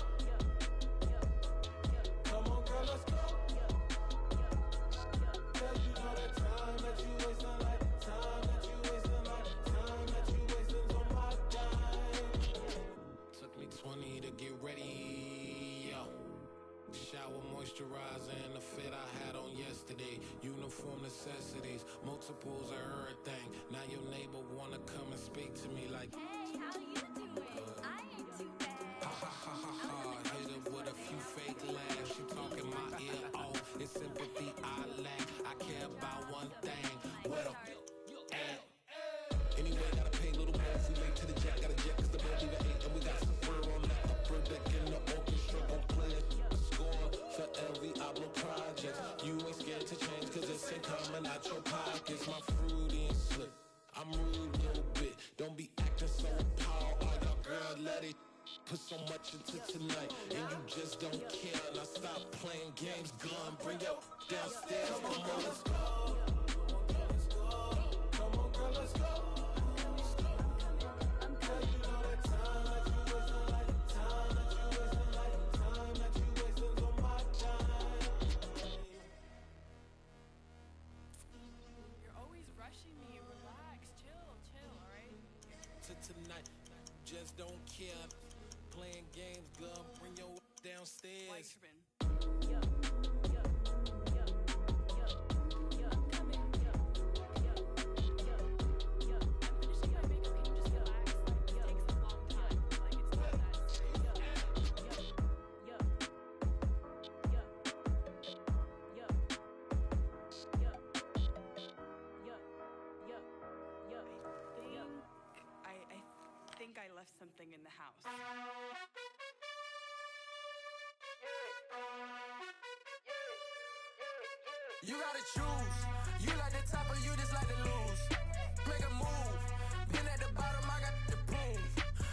Come on, girl, let's go. Cause you know that time that you wasting, like time that you wasting, like time that you wasting on my time. Took me 20 to get ready, yo. Shower moisturizer and the fit I had on yesterday. Uniform necessities, multiples of everything. Now your neighbor wanna come and speak to me like, hey, how you doing? I ain't too bad. ha ha ha ha ha. Hit her with a few fake laughs. She talking my ear off. It's sympathy I lack. I care about one thing. What up? Anyway, gotta pay a little more. If we late to the jack, gotta jet cause the boat even ate. And we got some fur on the upper deck in the orchestra. Gon' play it. Score for every Ablo project. You ain't scared to change cause it's ain't coming out your pockets. My fruity and slip. I'm rude a little bit. Don't be acting so appalled. All y'all girl, let it put so much into tonight. And you just don't care. Now stop playing games. Gun, bring your downstairs. Come on, let's go. Come on, girl, let's go. Cause you know that time that you wasting, like time that you wasting, like time that you wasting on my time. You're always rushing me. Relax, chill, alright? To tonight, just don't care. Playing games, girl, bring your downstairs. I think I left something in the house. You gotta choose. You like the top or you just like to lose. Make a move. Been at the bottom, I got the prove.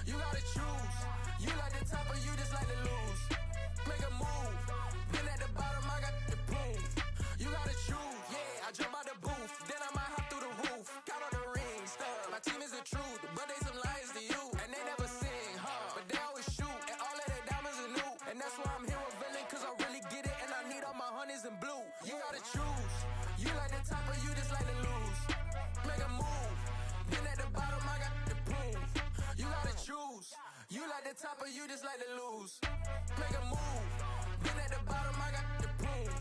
You gotta choose. You like the top or you just like to lose. Make a move. Been at the bottom, I got the prove. You gotta choose. Yeah, I jump out the booth, then I might hop through the roof. Count on the rings, stuff. My team is the truth, but they some liars to you. And they never sing, but they always shoot. And all of their diamonds are new. And that's why I'm here villain, cause I really get it. And I need all my honeys in blue. You gotta choose. You like the top or you just like to lose. Make a move. Been at the bottom, I got the proof. You gotta choose. You like the top or you just like to lose. Make a move. Been at the bottom, I got the proof.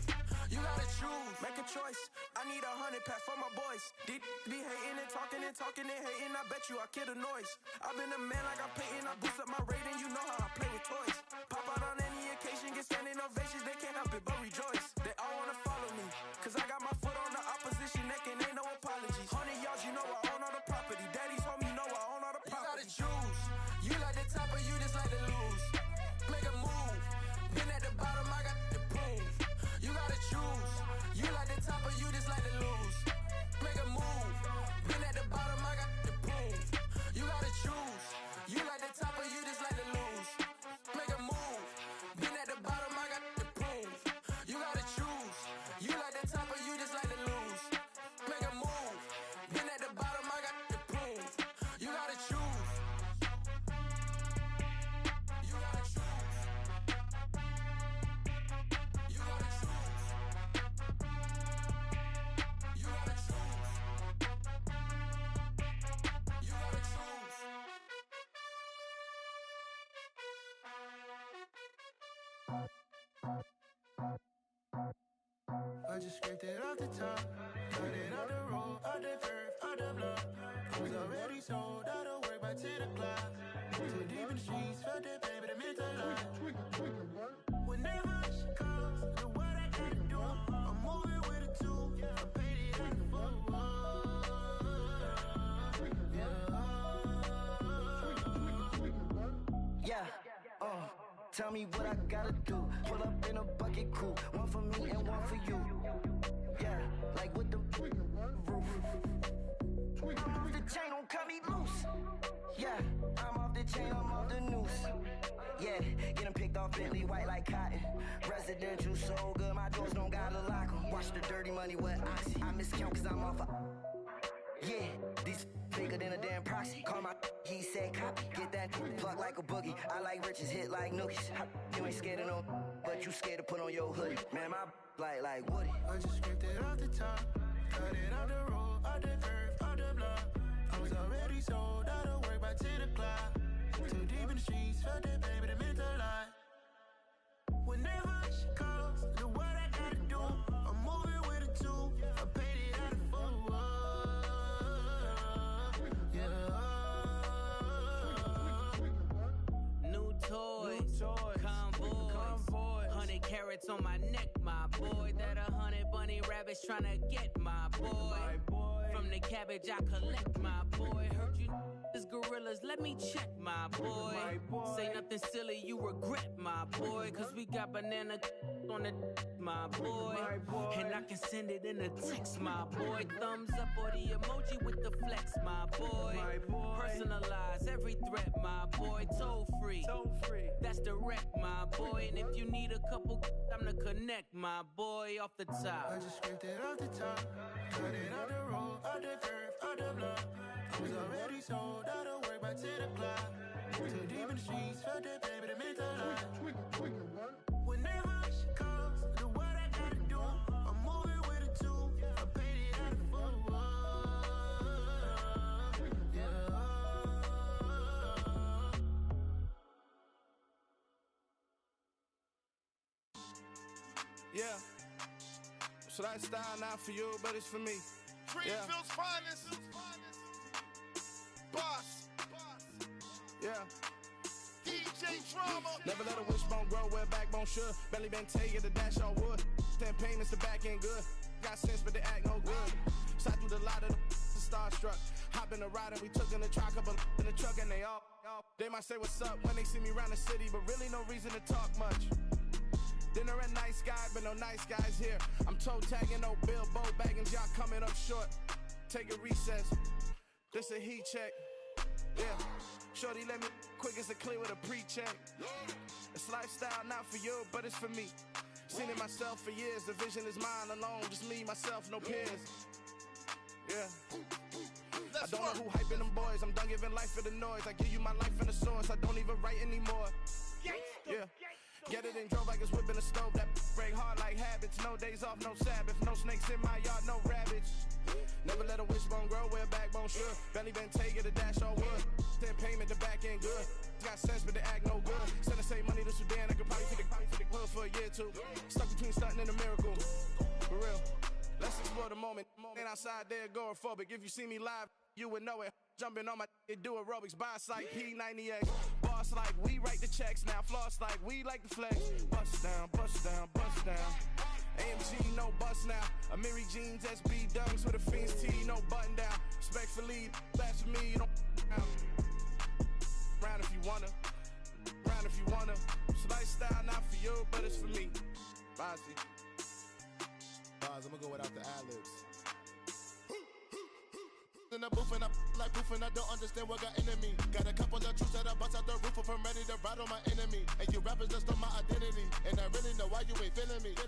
You gotta choose. Make a choice. I need 100 pack for my boys. Be hating and talking and hating. I bet you I kill the noise. I've been a man like I'm Peyton. I boost up my rating. You know how I play with toys. Pop out on any occasion, get standing ovations. They can't help it but rejoice. They all wanna follow me, cause I got my foot on the opposition neck and ain't no apologies. 100 yards, you know I own all the property. Daddy's home, you know I own all the property. You gotta choose. You like the top or you just like to lose. Make a move. Been at the bottom, I got the proof. You gotta choose. You like the top or you just like to lose. Make a move. Been at the bottom, I got the proof. You gotta choose. You like the top or you just like to lose. Make a move. Been at the bottom, I got the proof. You gotta choose. You like the top or you just like to lose. Make a move. Been at the bottom, I got the proof. You gotta choose. You gotta choose. You gotta choose. You gotta choose. You gotta choose. I just scraped it off the top, cut it out the road, out the curve, out the block. I was already sold, out of work by 10 o'clock. Too deep in the streets, felt that pain, but it meant a lot. Whenever she calls, know what I gotta do. I'm moving with a two, I paid it out the full. Yeah, tell me what I gotta do. Pull up in a bucket crew, one for me and one for you. Yeah, like with the roof. I'm off the chain, don't cut me loose. Yeah, I'm off the chain, I'm off the noose. Yeah, get them picked off Bentley, white like cotton. Residential so good, my doors don't gotta lock 'em. Watch the dirty money with oxy. I miscount cause I'm off a... Yeah, these bigger than a damn proxy. Call my he said copy. Get that plug like a boogie. I like riches, hit like nookies. You ain't scared of no, but you scared to put on your hoodie. Man, my like Woody. I just scraped it off the top, cut it out the road, out the curve, out the block. I was already sold, out of work by 10 o'clock. Too deep in the streets, felt that pain, but it meant a lot. Whenever she calls, know what I gotta do. I'm moving with a two, I paid it out of full. New toys, convoys, 100 carats on my neck, my boy. That 100 bunny rabbits tryna get my boy. From the cabbage I collect, my boy. Heard you is gorillas, let me check, my boy. Say nothing silly, you regret, my boy. Cause we got banana on the my boy. And I can send it in a text, my boy. Thumbs up or the emoji with the flex, my boy. Personalize every threat, my boy. Toll free, that's direct, my boy. And if you need a couple, I'm to connect, my boy, off the top. I just scraped it off the top, cut it out the road, out the curve, out the block. I was already sold, out of work by 10 o'clock. Too deep in the streets, felt that pain, but it meant a lot. Whenever she calls, know what I gotta do. I'm moving with a two, I paid it out of full. Yeah. So that style not for you, but it's for me. Greenfield's finest. Boss. Yeah. DJ Drama. Never let a wishbone grow where backbone should. Belly been taking the dash on wood. 10 payments, the back end good. Got sense, but they act no good. Side through the lot of the starstruck. Hop in the ride and we took in the truck, couple in the truck, and they all. They might say what's up when they see me around the city, but really no reason to talk much. Dinner at Nice Guy, but no nice guys here. I'm toe tagging, no Bilbo baggins, y'all coming up short. Take a recess. This a heat check. Yeah. Shorty let me quick as a clear with a pre-check. It's lifestyle, not for you, but it's for me. Seen it myself for years. The vision is mine alone. Just me, myself, no peers. Yeah. I don't know who hyping them boys. I'm done giving life for the noise. I give you my life in the source. I don't even write anymore. Yeah. Get it and drove like it's whipping a stove. That break hard like habits. No days off, no Sabbath. No snakes in my yard, no rabbits. Never let a wishbone grow where a backbone should. Belly been take it, a dash all wood. Then payment, the back end good. Got sense, but the act no good. Send the same money to Sudan. I could probably take the hood for a year or two. Stuck between stunting and a miracle. For real. Let's explore the moment. Ain't outside there agoraphobic. If you see me live, you would know it. Jumping on my do aerobics, boss like P90X. Boss like we write the checks now. Floss like we like the flex. Bust down, bust down, bust down. AMG, no bust now. Amiri jeans, SB dunks with a Fiends T, no button down. Respectfully, that's for me, you don't down. Round if you wanna. Round if you wanna. It's lifestyle, not for you, but it's for me. Bossy. Bars, I'm gonna go without the ad-libs. In the booth and I like proof and I don't understand what got into me. Got a couple of truths that I bust out the roof if I'm ready to ride on my enemy. And you rappers just on my identity. And I really know why you ain't feeling me.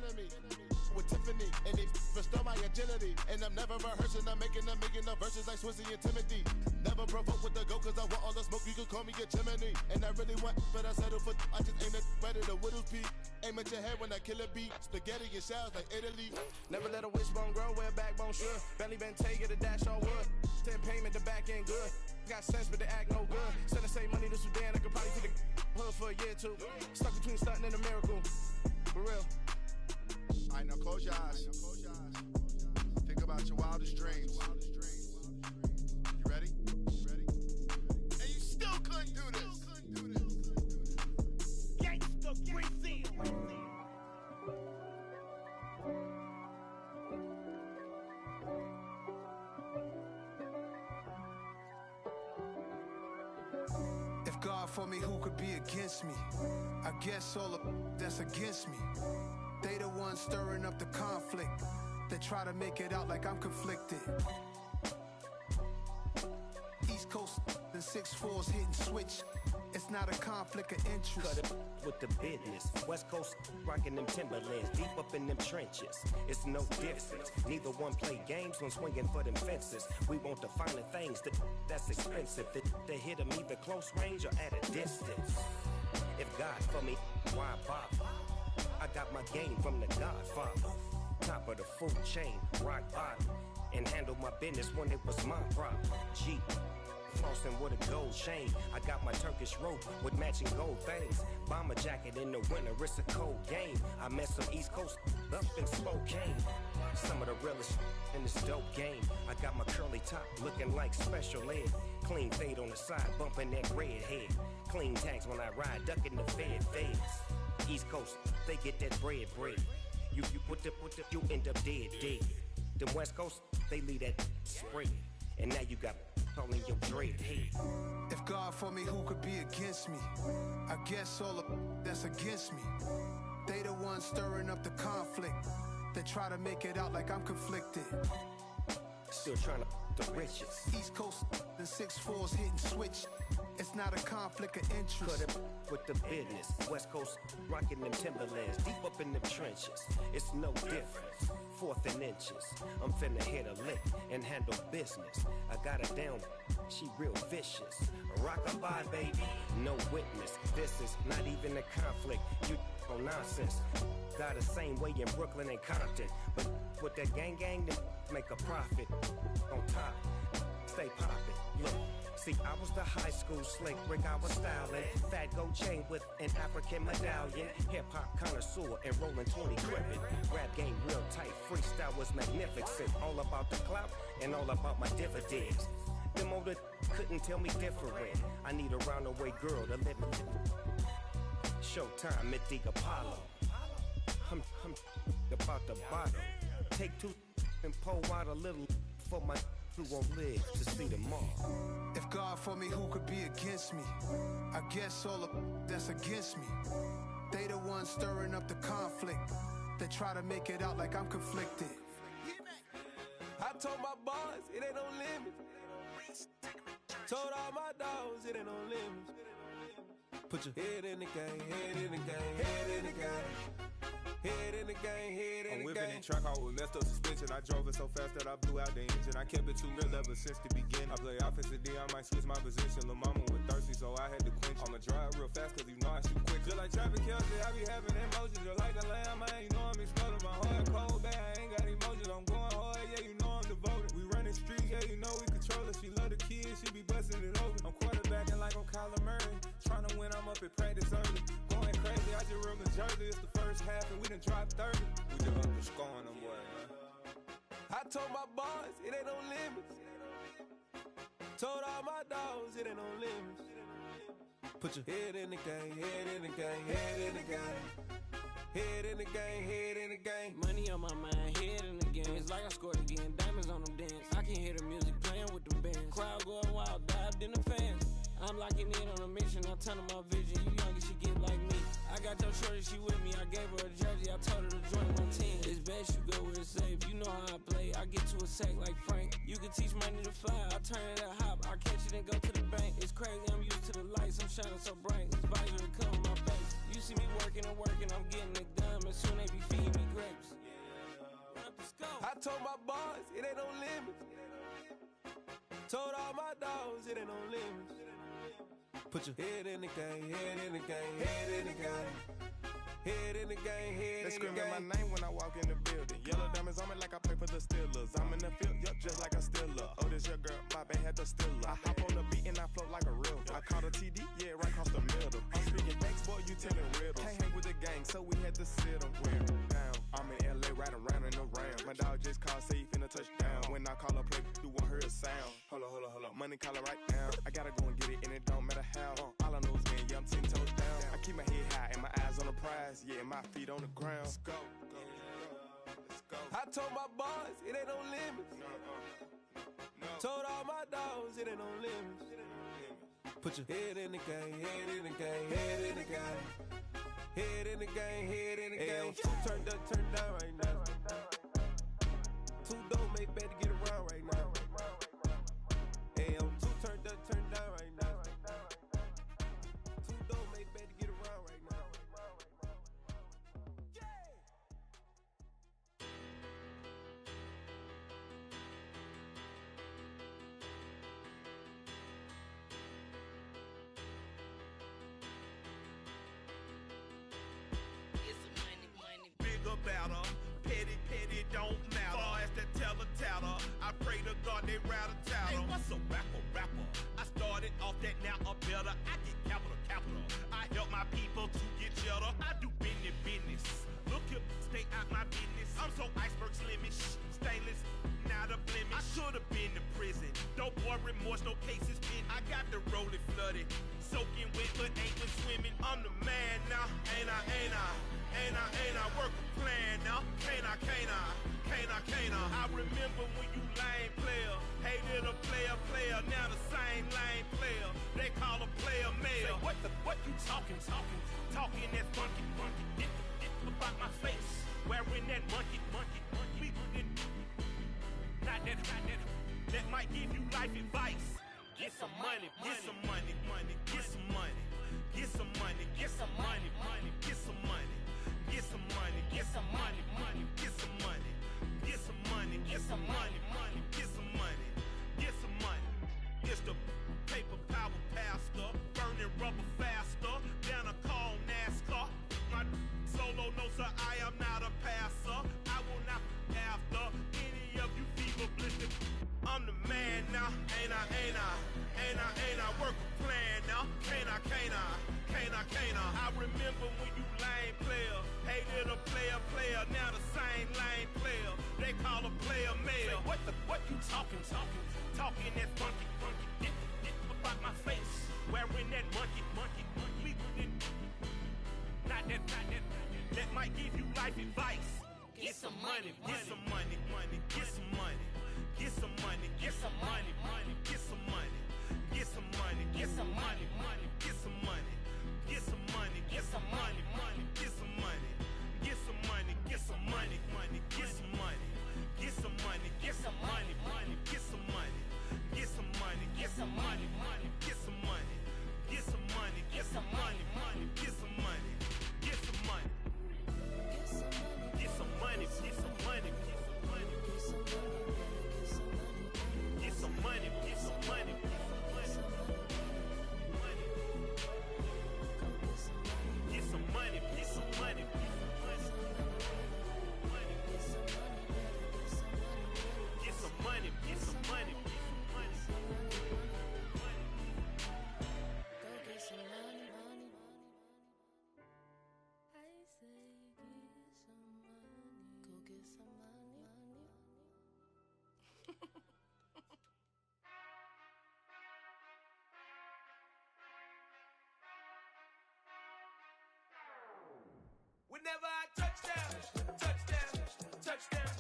With Tiffany and they restore my agility. And I'm never rehearsing, I'm making up verses like Swizzy and Timothy. Never provoke with the go cause I want all the smoke, you can call me a chimney. And I really want, but I settle for I just aim it better the widow's peak. Aim at your head when I kill a beat. Spaghetti and shells like Italy. Never let a wishbone grow where a backbone should. Belly been take it, a dash all wood. 10 payment, the back end good. Got sense, but the act no good. Send the same money to Sudan, I could probably take the hood for a year or two. Stuck between stunting and a miracle. For real. Alright, now close your eyes. Think about your wildest dreams. You ready? And you still couldn't do this. Gangsta Brazil. If God for me, who could be against me? I guess all of that's against me. They the ones stirring up the conflict. They try to make it out like I'm conflicted. East Coast and 6'4's hitting switch. It's not a conflict of interest. Cut it with the business. West Coast rocking them Timberlands, deep up in them trenches. It's no difference. Neither one play games when swinging for them fences. We want the finer things that's expensive. They hit them either close range or at a distance. If God for me, why bother? I got my game from the Godfather. Top of the food chain, rock bottom. And handle my business when it was my problem. G. Flossing with a gold chain. I got my Turkish rope with matching gold things. Bomber jacket in the winter, it's a cold game. I met some East Coast up in Spokane. Some of the realest in this dope game. I got my curly top looking like special ed. Clean fade on the side, bumping that red head. Clean tags when I ride, ducking the feds. East Coast, they get that bread. You you end up dead. Them West Coast, they leave that spread. And now you got calling your dread head. If God for me, who could be against me? I guess all of that's against me. They the ones stirring up the conflict. They try to make it out like I'm conflicted. Still trying to the riches. East Coast and 6'4's hitting switch. It's not a conflict of interest. Cut it with the business. West Coast rocking them Timberlands, deep up in them trenches. It's no difference. 4th and inches. I'm finna hit a lick and handle business. I got her down, she real vicious. Rockabye, baby, no witness. This is not even a conflict. You on nonsense. Got the same way in Brooklyn and Compton. But with that gang, then make a profit. On top, stay poppin'. Look. See, I was the high school slick Rick, I was styling. Fat gold chain with an African medallion. Hip-hop connoisseur and rolling 20 crippin'. Rap game real tight, freestyle was magnificent. All about the clout and all about my dividends. Them older couldn't tell me different. I need a roundaway girl to live with. Showtime at the Apollo. I'm about the bottom. Take 2 and pour out a little for my who won't live to see tomorrow. If God for me, who could be against me? I guess all of that's against me. They the ones stirring up the conflict. They try to make it out like I'm conflicted. I told my boys it ain't no limits. Told all my dogs it ain't no limits. Put your head in the game, head in the game, head in the game. Head in the game, head in the game. I'm whipping in track out with messed up suspension. I drove it so fast that I blew out the engine. I kept it too real ever since the beginning. I play offensive D, I might switch my position. Lil' mama was thirsty, so I had to quench. I'ma drive real fast, cause you know I shoot quick. Just like traffic Kelsey, I be having emotions. Just like the lamb, man, you know I'm exploding. My heart cold, bad, I ain't got emotions. I'm going hard, yeah, you know I'm devoted. We running streets, yeah, you know we control it. She love the kids, she be busting it over. I'm quarterbacking like I'm Kyler Murray. Trying to win, I'm up at practice early. Going crazy, I just real the jersey. It's the first half and we done dropped 30. We just underscoring them, boy, man. I told my boys it ain't no limits. Told all my dogs it ain't no limits. Put your head in the game, head in the game, head in the game. Head in the game, head in the game. Money on my mind, head in the game. It's like I scored again, diamonds on them dance. I can hear the music playing with them bands. Crowd going wild, dived in the fans. I'm locking in on a mission, I'm turning my vision. You young, she get like me. I got your shorty, she with me. I gave her a jersey, I told her to join my team. It's best you go where it's safe. You know how I play. I get to a sack like Frank. You can teach money to fly. I turn it a hop. I catch it and go to the bank. It's crazy, I'm used to the lights. I'm shining so bright. This visor to cover my face. You see me working and working, I'm getting it done. But soon they be feeding me grapes. I told my boys it ain't no limits. Told all my dogs it ain't no limits. Put your head in the game, head in the game, head in the game. Head in the game, head in the game. They screaming my name when I walk in the building. Yellow diamonds on me like I play for the Steelers. I'm in the field, yup, just like a Steeler. Oh, this your girl, my band had the Steeler. I hop on the beat and I float like a river. I caught a TD, yeah, right across the middle. I'm speaking thanks, boy, you telling riddles. Can't hang with the gang, so we had to sit them down. I'm in LA, riding around in the Ram. My dog just called, say he finna touchdown. When I call a play, you won't hear a sound. Hold up, money calling right now. I gotta go and get it, and it don't matter how. All I know is man, yeah, I'm 10 toes down. I keep my head high and my eyes on the prize. Yeah, and my feet on the ground. Let's go. Let's go. I told my boys it ain't no limits. Told all my dogs it ain't no limits. Put your head in the game, head in the game, head in the game. Head in the game, head in the game. Turned up, turned down right now. Too dope, make better get around right now. Hey, I'm too turned up, turned down right now. Too dope, make better get around right now. Better, petty don't matter. Far as the teller, I pray to God they rattle tattle. Hey, what's a rapper? I started off that, now I'm better. I get capital. I help my people to get cheddar. I do business. Look here, stay out my business. I'm so iceberg slimish, stainless, not a blemish. I should have been to prison. No boy remorse, no cases pinned. I got the rolling flooded, soaking wet, but ain't been swimming. I'm the man now, ain't I? Work a plan now, can't I? I remember when you lame player, hated a player, now the same lame player. They call a player mayor. Say, what you talking that funky. Get about my face, wearing that monkey. Not that. That might give you life advice. Get some money. It's the paper power pastor, burning rubber faster than a call NASCAR. My solo notes are I am not a passer. I will not after any of you fever blistered. I'm the man now, ain't I? Work a plan now, can't I? I remember when you lame player, hated a player, now the same lame player. They call a player mayor. Say, what you talking that funky. Get about my face, wearing that monkey. Not that. That might give you life advice. Get some money. Get some money. touchdown.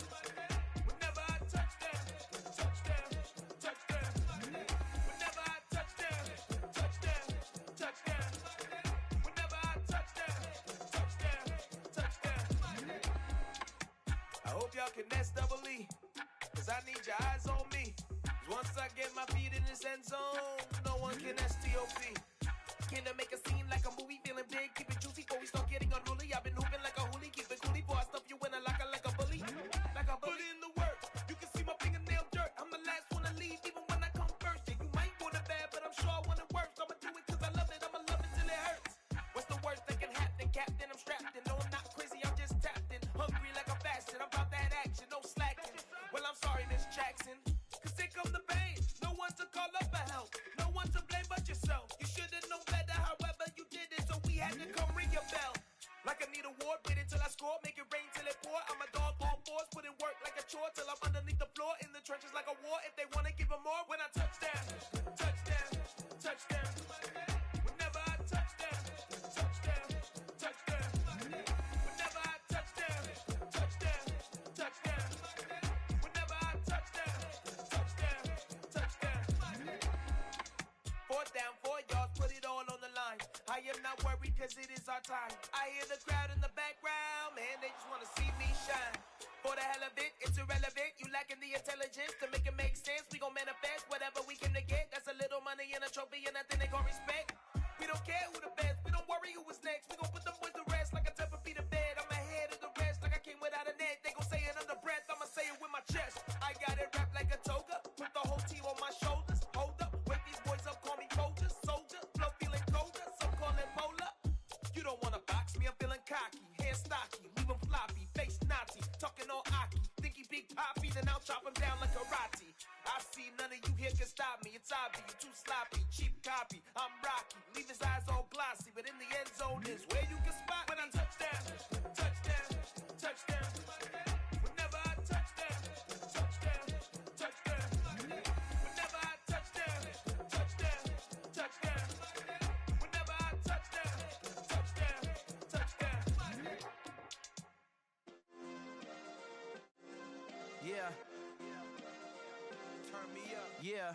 Whenever I touchdown, touchdown, touchdown. Whenever I touchdown, touchdown, touchdown. Whenever I touchdown, touchdown, touchdown. I hope y'all can double E, cause I need your eyes on me. Cause once I get my feet in this end zone, no one can STOP. Can I make a scene like a movie, feeling big, keep it juicy before we start getting unruly. I've been hooping like a hoolie, keep it coolie before I stuff you in a locker like a bully. Like a bully. Put in the work, you can see my fingernail dirt. I'm the last one to leave, even when I come first. Yeah, you might want it bad, but I'm sure I want it worse. I'ma do it cause I love it, I'ma love it till it hurts. What's the worst that can happen, Captain? I'm strapped in, no I'm not crazy, I'm just tapped in. Hungry like a fashion, I'm about that action, no slacking. Well, I'm sorry, Miss Jackson, cause here come the pain. No one to call up for help, no one to blame but yourself. You should've known better, however you did it, so we had to come ring your bell. Like I need a award, wait until I score, make it rain till it pour. I'm a dog on fours, put in work like a chore till I'm underneath the floor, in the trenches like a war. If they wanna give them more, when I touchdown, touchdown, touchdown. Whenever I touchdown, touchdown, touchdown. Whenever I touchdown, touchdown, touchdown. Whenever I touchdown, touchdown, touchdown. Fourth down, 4 yards, put it all on the line. I am not worried cause it is our time. I hear the crowd in the background, man, they just wanna see me shine. For the hell of it, it's irrelevant. You lacking the intelligence to make it make sense. We gon' manifest whatever we came to get. That's a little money and a trophy and nothing they gon' respect. We don't care who the best, we don't worry who was next. We gon' put them boys to rest like a temper feet of bed. I'm ahead of the rest like I came without a net. They gon' say it under breath, I'ma say it with my chest. I got it wrapped like a toga, put the whole team on my shoulders. Hold up, wake these boys up, call me Folger, soldier. Flow feeling colder, some call it polar. You don't wanna box me, I'm feeling cocky. Hair stocky, leave him floppy, face naughty. Talking all aki, think he big poppy, then I'll chop him down like karate. I see none of you here can stop me. It's obvious, you too sloppy, cheap copy. I'm rocky, leave his eyes all glossy, but in the end zone is where you can spot when I touchdown, touchdown, touchdown. Whenever I touchdown, touchdown, touchdown. Whenever I touchdown, touchdown, touchdown. Whenever I touchdown, touchdown, touchdown. Yeah. Turn me up. Yeah.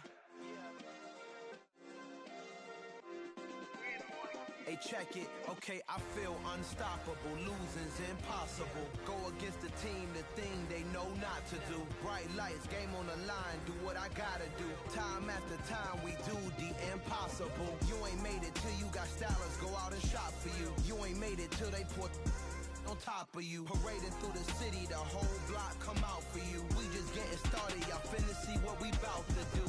Hey, check it. Okay, I feel unstoppable. Losing's impossible. Go against the team, the thing they know not to do. Bright lights, game on the line. Do what I gotta do. Time after time, we do the impossible. You ain't made it till you got stylists go out and shop for you. You ain't made it till they put on top of you. Parading through the city, the whole block come out for you. We just getting started, y'all finna see what we bout to do.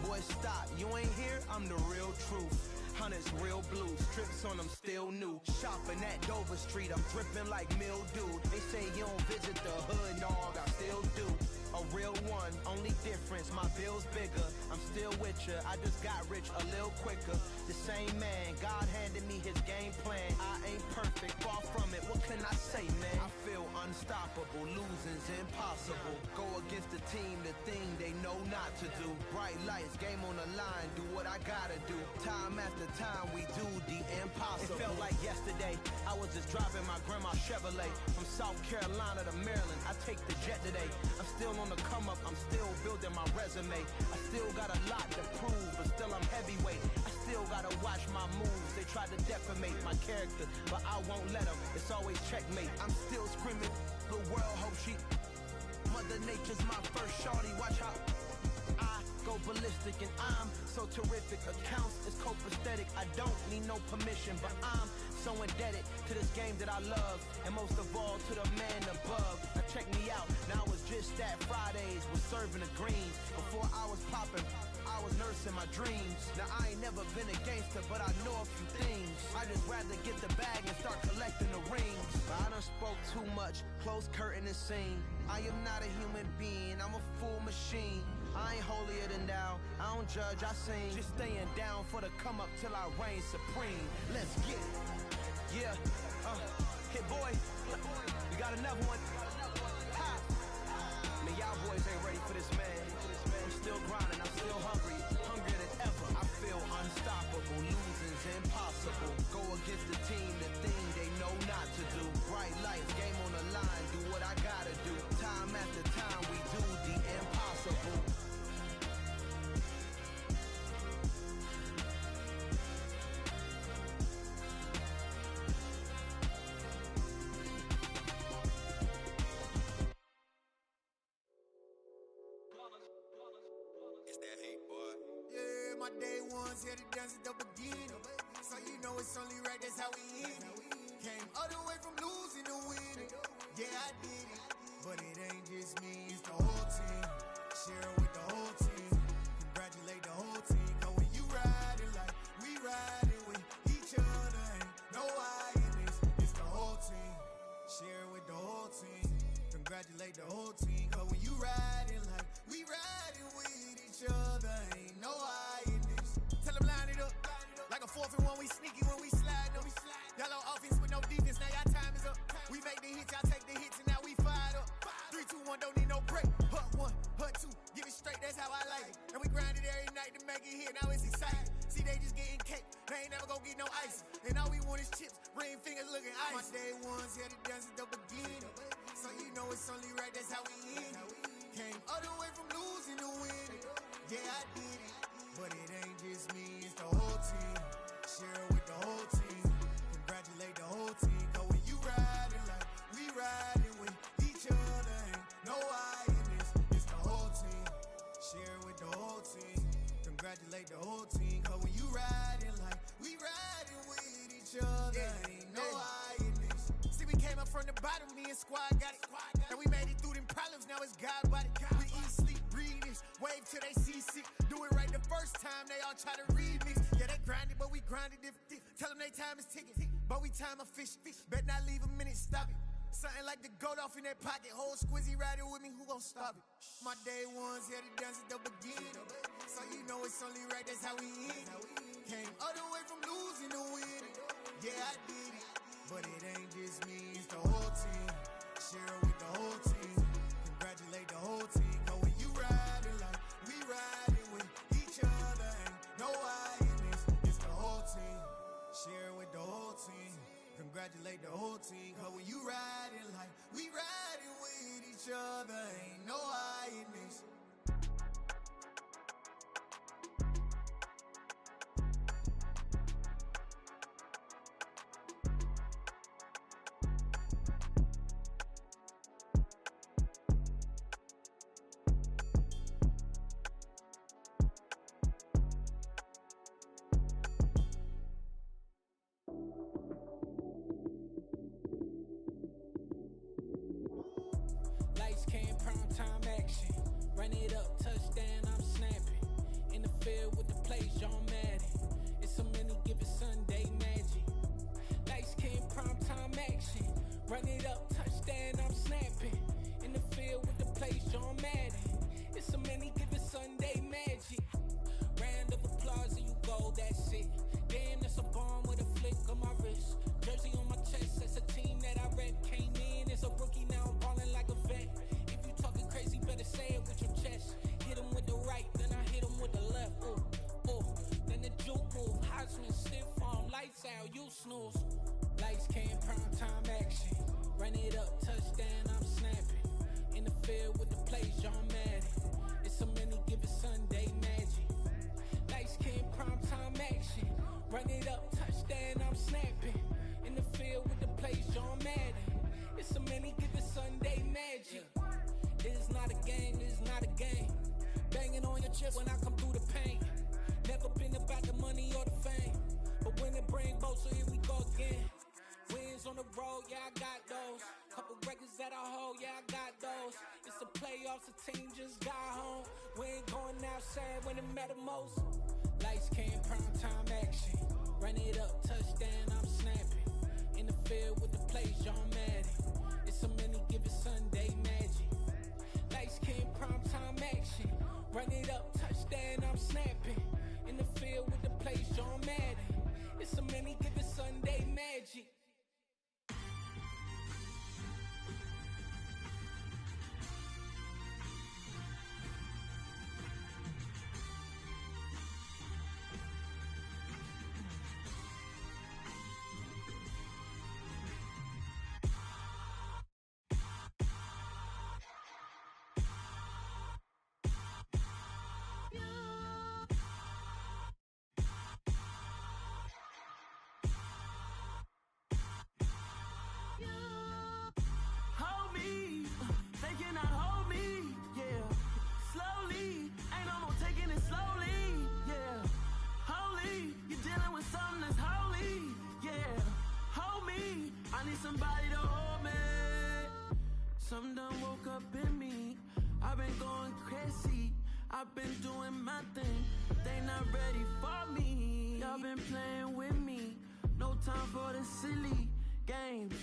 Boy, stop, you ain't here, I'm the real truth. Hunters, real blue, strips on them still new. Shopping at Dover Street, I'm dripping like mildew. They say you don't visit the hood, dog, I still do. A real one, only difference, my bill's bigger. I'm still with ya, I just got rich a little quicker. The same man, God handed me his game plan. I ain't perfect, far from it, what can I say, man? I feel unstoppable, losing's impossible. Go against the team, the thing they know not to do. Bright lights, game on the line, do what I gotta do. Time after time, we do the impossible. It felt like yesterday, I was just driving my grandma's Chevrolet. From South Carolina to Maryland, I take the jet today. I'm still on the come up, I'm still building my resume. I still got a lot to prove, but still I'm heavyweight. I still gotta watch my moves. They try to defamate my character, but I won't let them. It's always checkmate. I'm still screaming, the world hope she. Mother Nature's my first shorty, watch how I go ballistic and I'm so terrific. Accounts is copacetic, I don't need no permission, but I'm so indebted to this game that I love, and most of all to the man above. Now check me out, now it's just that Fridays was serving the greens. Before I was popping, I was nursing my dreams. Now I ain't never been a gangster, but I know a few things. I just rather get the bag and start collecting the rings. But I done spoke too much, close curtain and scene. I am not a human being, I'm a full machine. I ain't holier than thou, I don't judge, I sing. Just staying down for the come up till I reign supreme. Let's get it. Yeah, hit boy, we got another one. Ha! Man, y'all boys ain't ready for this, man. I'm still grinding, I'm still hungry, hungrier than ever. I feel unstoppable, losing's impossible. Go against the team, the thing they know not to do. Bright lights, game on the line, do what I gotta do. Time that hate, boy. Yeah, my day ones here to dance at the beginning. So you know it's only right, that's how we end it. Came all the way from losing to winning. Yeah, I did it. But it ain't just me, it's the whole team. Share it with the whole team. Congratulate the whole team. Cause when you riding like we riding with each other, ain't no I in this. It's the whole team. Share it with the whole team. Congratulate the whole team. Cause when you riding like we riding with each other, ain't no I in this. Tell them line it up. Like a 4th and 1, we sneaky when we slide them. Yellow offense with no defense, now y'all time is up. We make the hits, y'all take the hits, and now we fired up. 3, 2, 1, don't need no break. Hut 1, hut 2, give it straight, that's how I like it. And we grind it every night to make it hit, now it's exciting. See, they just getting cake, they ain't never gonna get no ice. And all we want is chips, ring fingers looking ice. My day ones here to dance at the beginning. So you know it's only right, that's how we end it. Came all the way from losing to winning. Yeah, I did it. But it ain't just me, it's the whole team. Share it with the whole team. Congratulate the whole team. Cause when you riding like we riding with each other, ain't no I in this. It's the whole team. Share it with the whole team. Congratulate the whole team. Cause when you riding like we riding with each other, ain't no I in this. See, we came up from the bottom, me and squad got it. And we made it through them problems, now it's God body. We eat, sleep, breathe this. Wave till they see sick. Do it right the first time, they all try to remix. Yeah, they grinded, but we grinded different. Tell them they time is ticking, but we time a fish. Bet not leave a minute, stop it. Something like the goat off in that pocket. Whole squizzy riding with me, who gon' stop it? My day ones here to dance at the beginning. So you know it's only right, that's how we end it. Came all the way from losing to winning. Yeah, I did it. But it ain't just me, it's the whole team. Share it with the whole team. Congratulate the whole team. Cause when you riding like we riding with each other, ain't no I in this. It's the whole team. Share it with the whole team. Congratulate the whole team. Cause when you riding like we riding with each other, ain't no I in this. Lights came, prime time action. Run it up, touchdown, I'm snapping. In the field with the plays, John Madden. It's a many given Sunday magic. Lights came, prime time action. Run it up, touchdown, I'm snapping. In the field with the plays, John Madden. It's a many given Sunday magic. Round of applause and you go, that's it. Damn, that's a bomb with a flick on my wrist. Jersey on my chest, that's a team that I rep. Came in as a rookie, now I'm ballin' like a vet. If you talking crazy, better say it with your chest. Hit him with the right, then I hit him with the left. Ooh, ooh. Then the juke move, Heisman, stiff arm, lights out, you snooze. Lights came, prime time action. Run it up, touchdown, I'm snapping. In the field with the plays, John Madden. It's a many given Sunday magic. Lights came, prime time action. Run it up, touchdown, I'm snapping. In the field with the plays, John Madden. It's a many given Sunday magic. This is not a game, this is not a game. Banging on your chest when I come through the paint. Never been about the money or the fame. But when it bring both, so here we go again. Wins on the road, yeah, I got those. Couple records that I hold, yeah, I got those. It's the playoffs, the team just got home. We ain't going outside when it matter most. Lights came, prime time action. Run it up, touchdown, I'm snapping. In the field with the plays, John Madden. It's a many given Sunday magic. Lights came, prime time action. Run it up, touchdown, I'm snapping. In the field with the plays, John Madden. It's a many given Sunday magic. with something that's holy, yeah. Hold me, I need somebody to hold me. Something done woke up in me. I've been going crazy. I've been doing my thing. They not ready for me. Y'all been playing with me. No time for the silly games.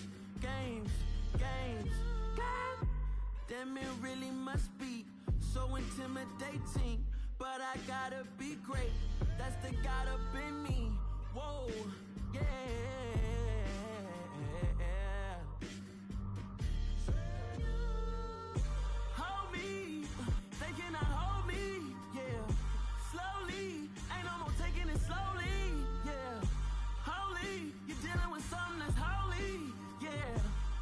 Damn, it really must be so intimidating. But I gotta be great. That's the God up in me. Whoa, yeah. Hold me, they cannot hold me, yeah. Slowly, ain't no more taking it slowly, yeah. Holy, you're dealing with something that's holy, yeah.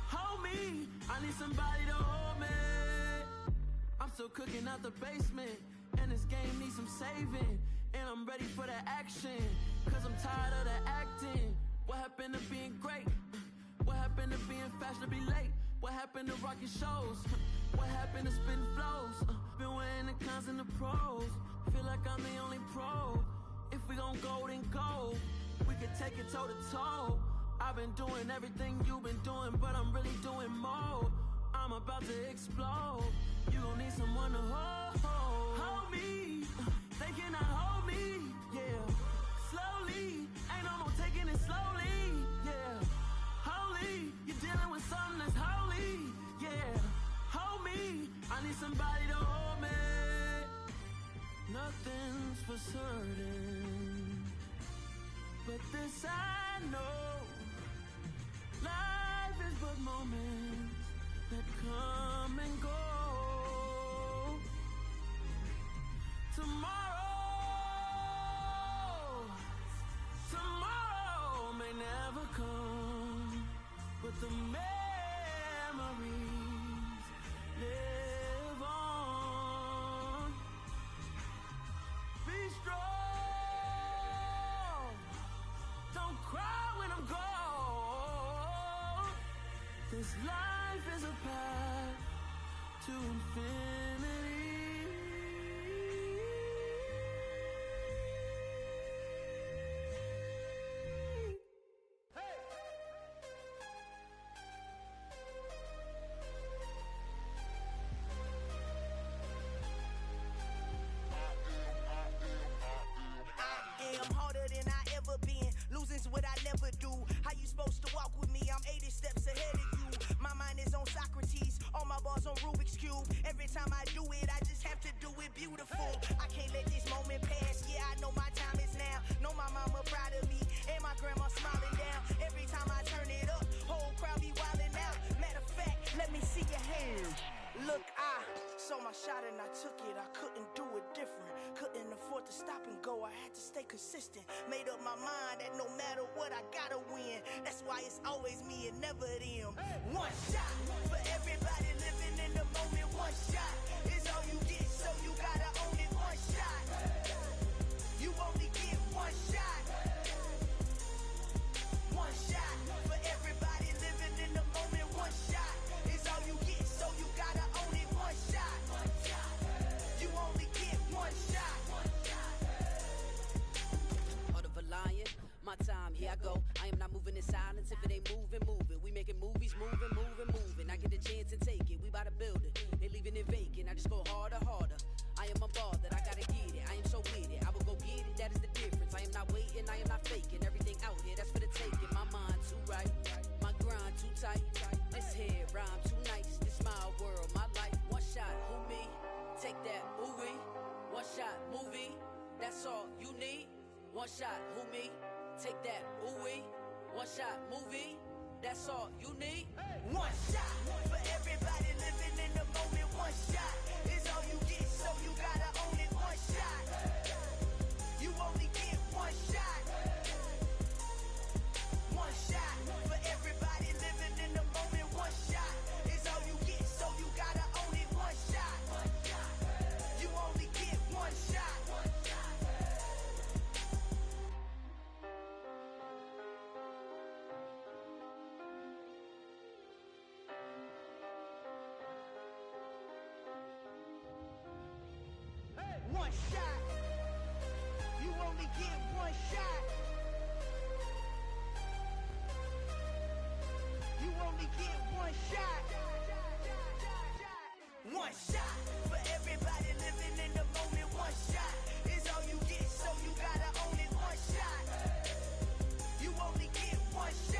Hold me, I need somebody to hold me. I'm still cooking out the basement, and this game needs some saving. And I'm ready for the action, cause I'm tired of the acting. What happened to being great? What happened to being fashionably late? What happened to rocking shows? What happened to spitting flows? Been wearing the cons and the pros. Feel like I'm the only pro. If we gon' go, then go. We could take it toe to toe. I've been doing everything you've been doing, but I'm really doing more. I'm about to explode. You gon' need someone to hold me. They cannot hold me, yeah. Slowly, ain't no more taking it slowly, yeah. Holy, you're dealing with something that's holy, yeah. Hold me, I need somebody to hold me. Nothing's for certain, but this I know. Life is but moments that come and go. Tomorrow may never come, but the memories live on. Be strong, don't cry when I'm gone. This life is a path to infinity. Losing's what I never do. How you supposed to walk with me? I'm 80 steps ahead of you. My mind is on Socrates, all my bars on Rubik's Cube. Every time I do it, I just have to do it beautiful. I can't let this moment pass. Yeah, I know my time is now. Know my mama proud of me, and my grandma smiling down. Every time I turn it up, whole crowd be wildin' out. Matter of fact, let me see your hands. Look, I saw my shot and I took it. I couldn't do it different. Couldn't afford to stop and go. I had to stay consistent. Made up my mind that no matter what, I gotta win. That's why it's always me and never them. One shot for everybody living in the moment. One shot is all you get, so you gotta own it. One shot. You only get one shot. One shot for everybody living in the moment. One shot is all you get, so you gotta own it. One shot. You only get one shot. Heart of a lion, my time, here I go. I am not moving in silence. If it ain't moving, moving. We making movies, moving. I get a chance and take it. We bout to build it. They leaving it vacant. I just go harder. I am a ball that I gotta get it. I am so with it. I will go get it. That is the difference. I am not waiting. I am not faking. Everything out here, that's for the taking. My mind too right. My grind too tight. This head rhyme too nice. This my world, my life. One shot, who me? Take that, ooh wee. One shot, movie. That's all you need. One shot, who me? Take that, ooh wee. One shot, movie. That's all you need. One shot for everybody living in the moment. One shot is all you get, so you gotta own it. One shot. You only get one shot. One shot for everybody living in the moment. One shot is all you get, so you gotta own it. One shot. You only get one shot. One shot. You only get one shot. only get one shot. One shot for everybody living in the moment. One shot is all you get, so you gotta own it. One shot. You only get one shot.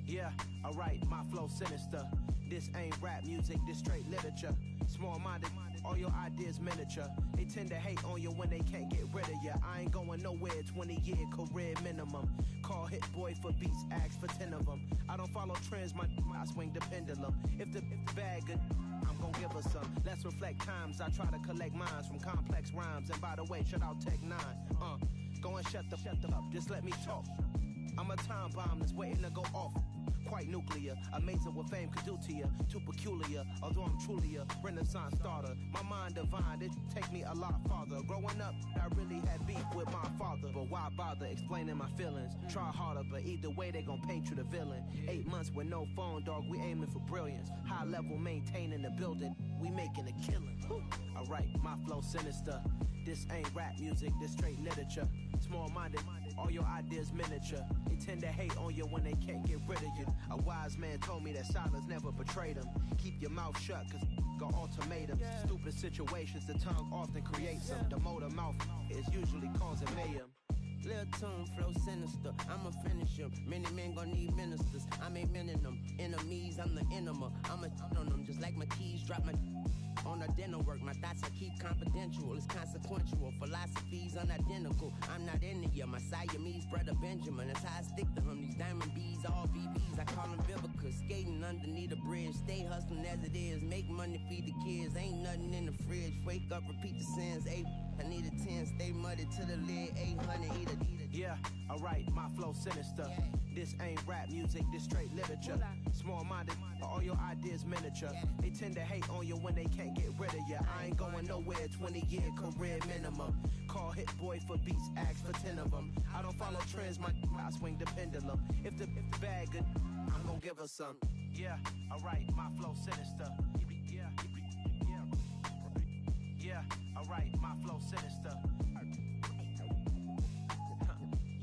Yeah, alright, my flow sinister. This ain't rap music, this straight literature. Small-minded, all your ideas miniature. They tend to hate on you when they can't get rid of you. I ain't going nowhere, 20-year career minimum. Call hit boy for beats, ask for 10 of them. I don't follow trends, I swing the pendulum. If the bag good, I'm gon' give her some. Let's reflect times, I try to collect minds from complex rhymes. And by the way, shut out Tech 9. Go and shut the up, just let me talk. I'm a time bomb that's waiting to go off. Quite nuclear, amazing what fame could do to you. Too peculiar, although I'm truly a renaissance starter. My mind divine, it take me a lot farther. Growing up, I really had beef with my father. But why bother explaining my feelings? Try harder, but either way they gon' paint you the villain. 8 months with no phone, dog, we aiming for brilliance. High level, maintaining the building, we making a killing. Alright, my flow sinister. This ain't rap music, this straight literature. Small-minded, all your ideas miniature. They tend to hate on you when they can't get rid of you. A wise man told me that silence never betrayed him. Keep your mouth shut, cause got ultimatums. Stupid situations, the tongue often creates them. The motor mouth is usually causing mayhem. Lil' tune, flow sinister, I'ma finish him. Many men gon' need ministers, I'm aiming them. Enemies, I'm the enema, I'ma on them. Just like my keys, drop my on a dinner work. My thoughts I keep confidential, it's consequential. Philosophies unidentical, I'm not into ya. My Siamese brother Benjamin, that's how I stick to him. These diamond bees, all BBs, I call them Vivica. Skating underneath a bridge, stay hustling as it is. Make money, feed the kids, ain't nothing in the fridge. Wake up, repeat the sins, I need a 10, stay muddy to the lid, 800, eat a. Yeah, alright, my flow sinister. This ain't rap music, this straight literature. Small-minded, all your ideas miniature. They tend to hate on you when they can't get rid of you. I ain't going nowhere, 20-year career minimum. Call hit boy for beats, ask for 10 of them. I don't follow trends, I swing the pendulum. If the bag good, I'm gon' give her some. Yeah, alright, my flow sinister. Yeah, alright, my flow sinister.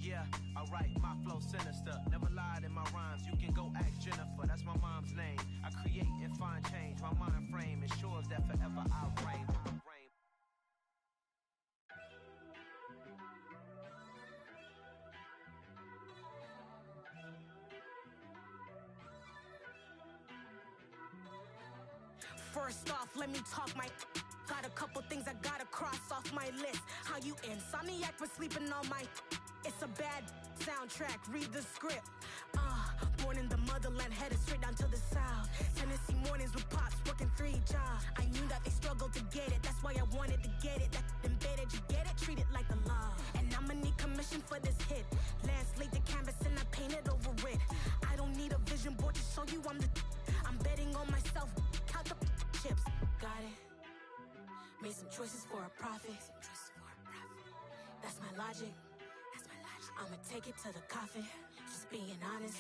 Yeah, alright, my flow sinister. Never lied in my rhymes, you can go ask Jennifer. That's my mom's name. I create and find change. My mind frame ensures that forever I'll reign. First off, let me talk my. Got a couple things I gotta cross off my list. How you insomniac for sleeping on my. It's a bad soundtrack, read the script. Born in the motherland, headed straight down to the south. Tennessee mornings with pops, working 3 jobs. I knew that they struggled to get it, that's why I wanted to get it. That embedded, you get it, treat it like a law. And I'ma need commission for this hit. Lance laid the canvas and I painted over it. I don't need a vision board to show you I'm betting on myself, count the chips. Got it. Made some choices for a profit. That's my logic. I'ma take it to the coffin, just being honest.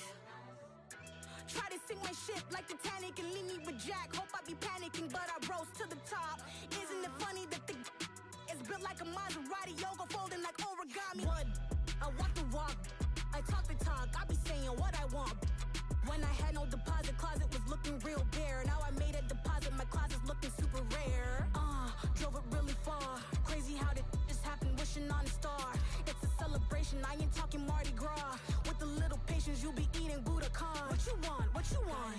Try to sink my ship like Titanic and leave me with Jack. Hope I be panicking, but I rose to the top. Isn't it funny that the is built like a Maserati, yoga folding like origami? What? I walk the walk, I talk the talk, I be saying what I want. When I had no deposit, closet was looking real bare. Now I made a deposit, my closet's looking super rare. Drove it really far. Crazy how did this happen, wishing on a star. It's a celebration, I ain't talking Mardi Gras. With a little patience, you'll be eating Budokan. What you want? What you want?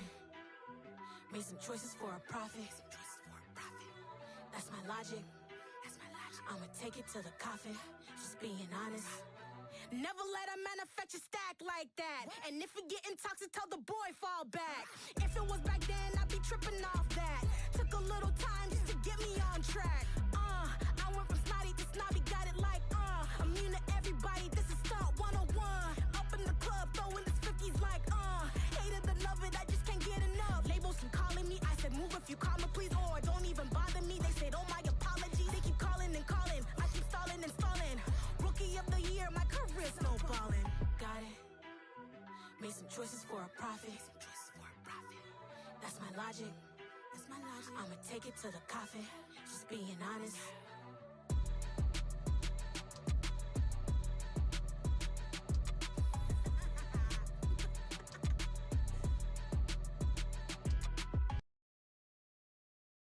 Made some choices for a profit. That's my logic. I'ma take it to the coffin, just being honest. Never let a manufacture stack like that. And if we getting toxic, tell the boy fall back. If it was back then, I'd be tripping off that. Took a little time just to get me on track. I went from snotty to snobby, got it like immune to everybody, this is stunt 101. Up in the club, throwing this 50s like hate it or love it, I just can't get enough. Labels keep calling me, I said move if you call me please, or don't even bother me. They said oh my apology, they keep calling and calling. I keep stalling and stalling. Rookie of the year, my career snowballing. Got it. Made some choices for a profit. That's my logic. I'ma take it to the coffin. Just being honest.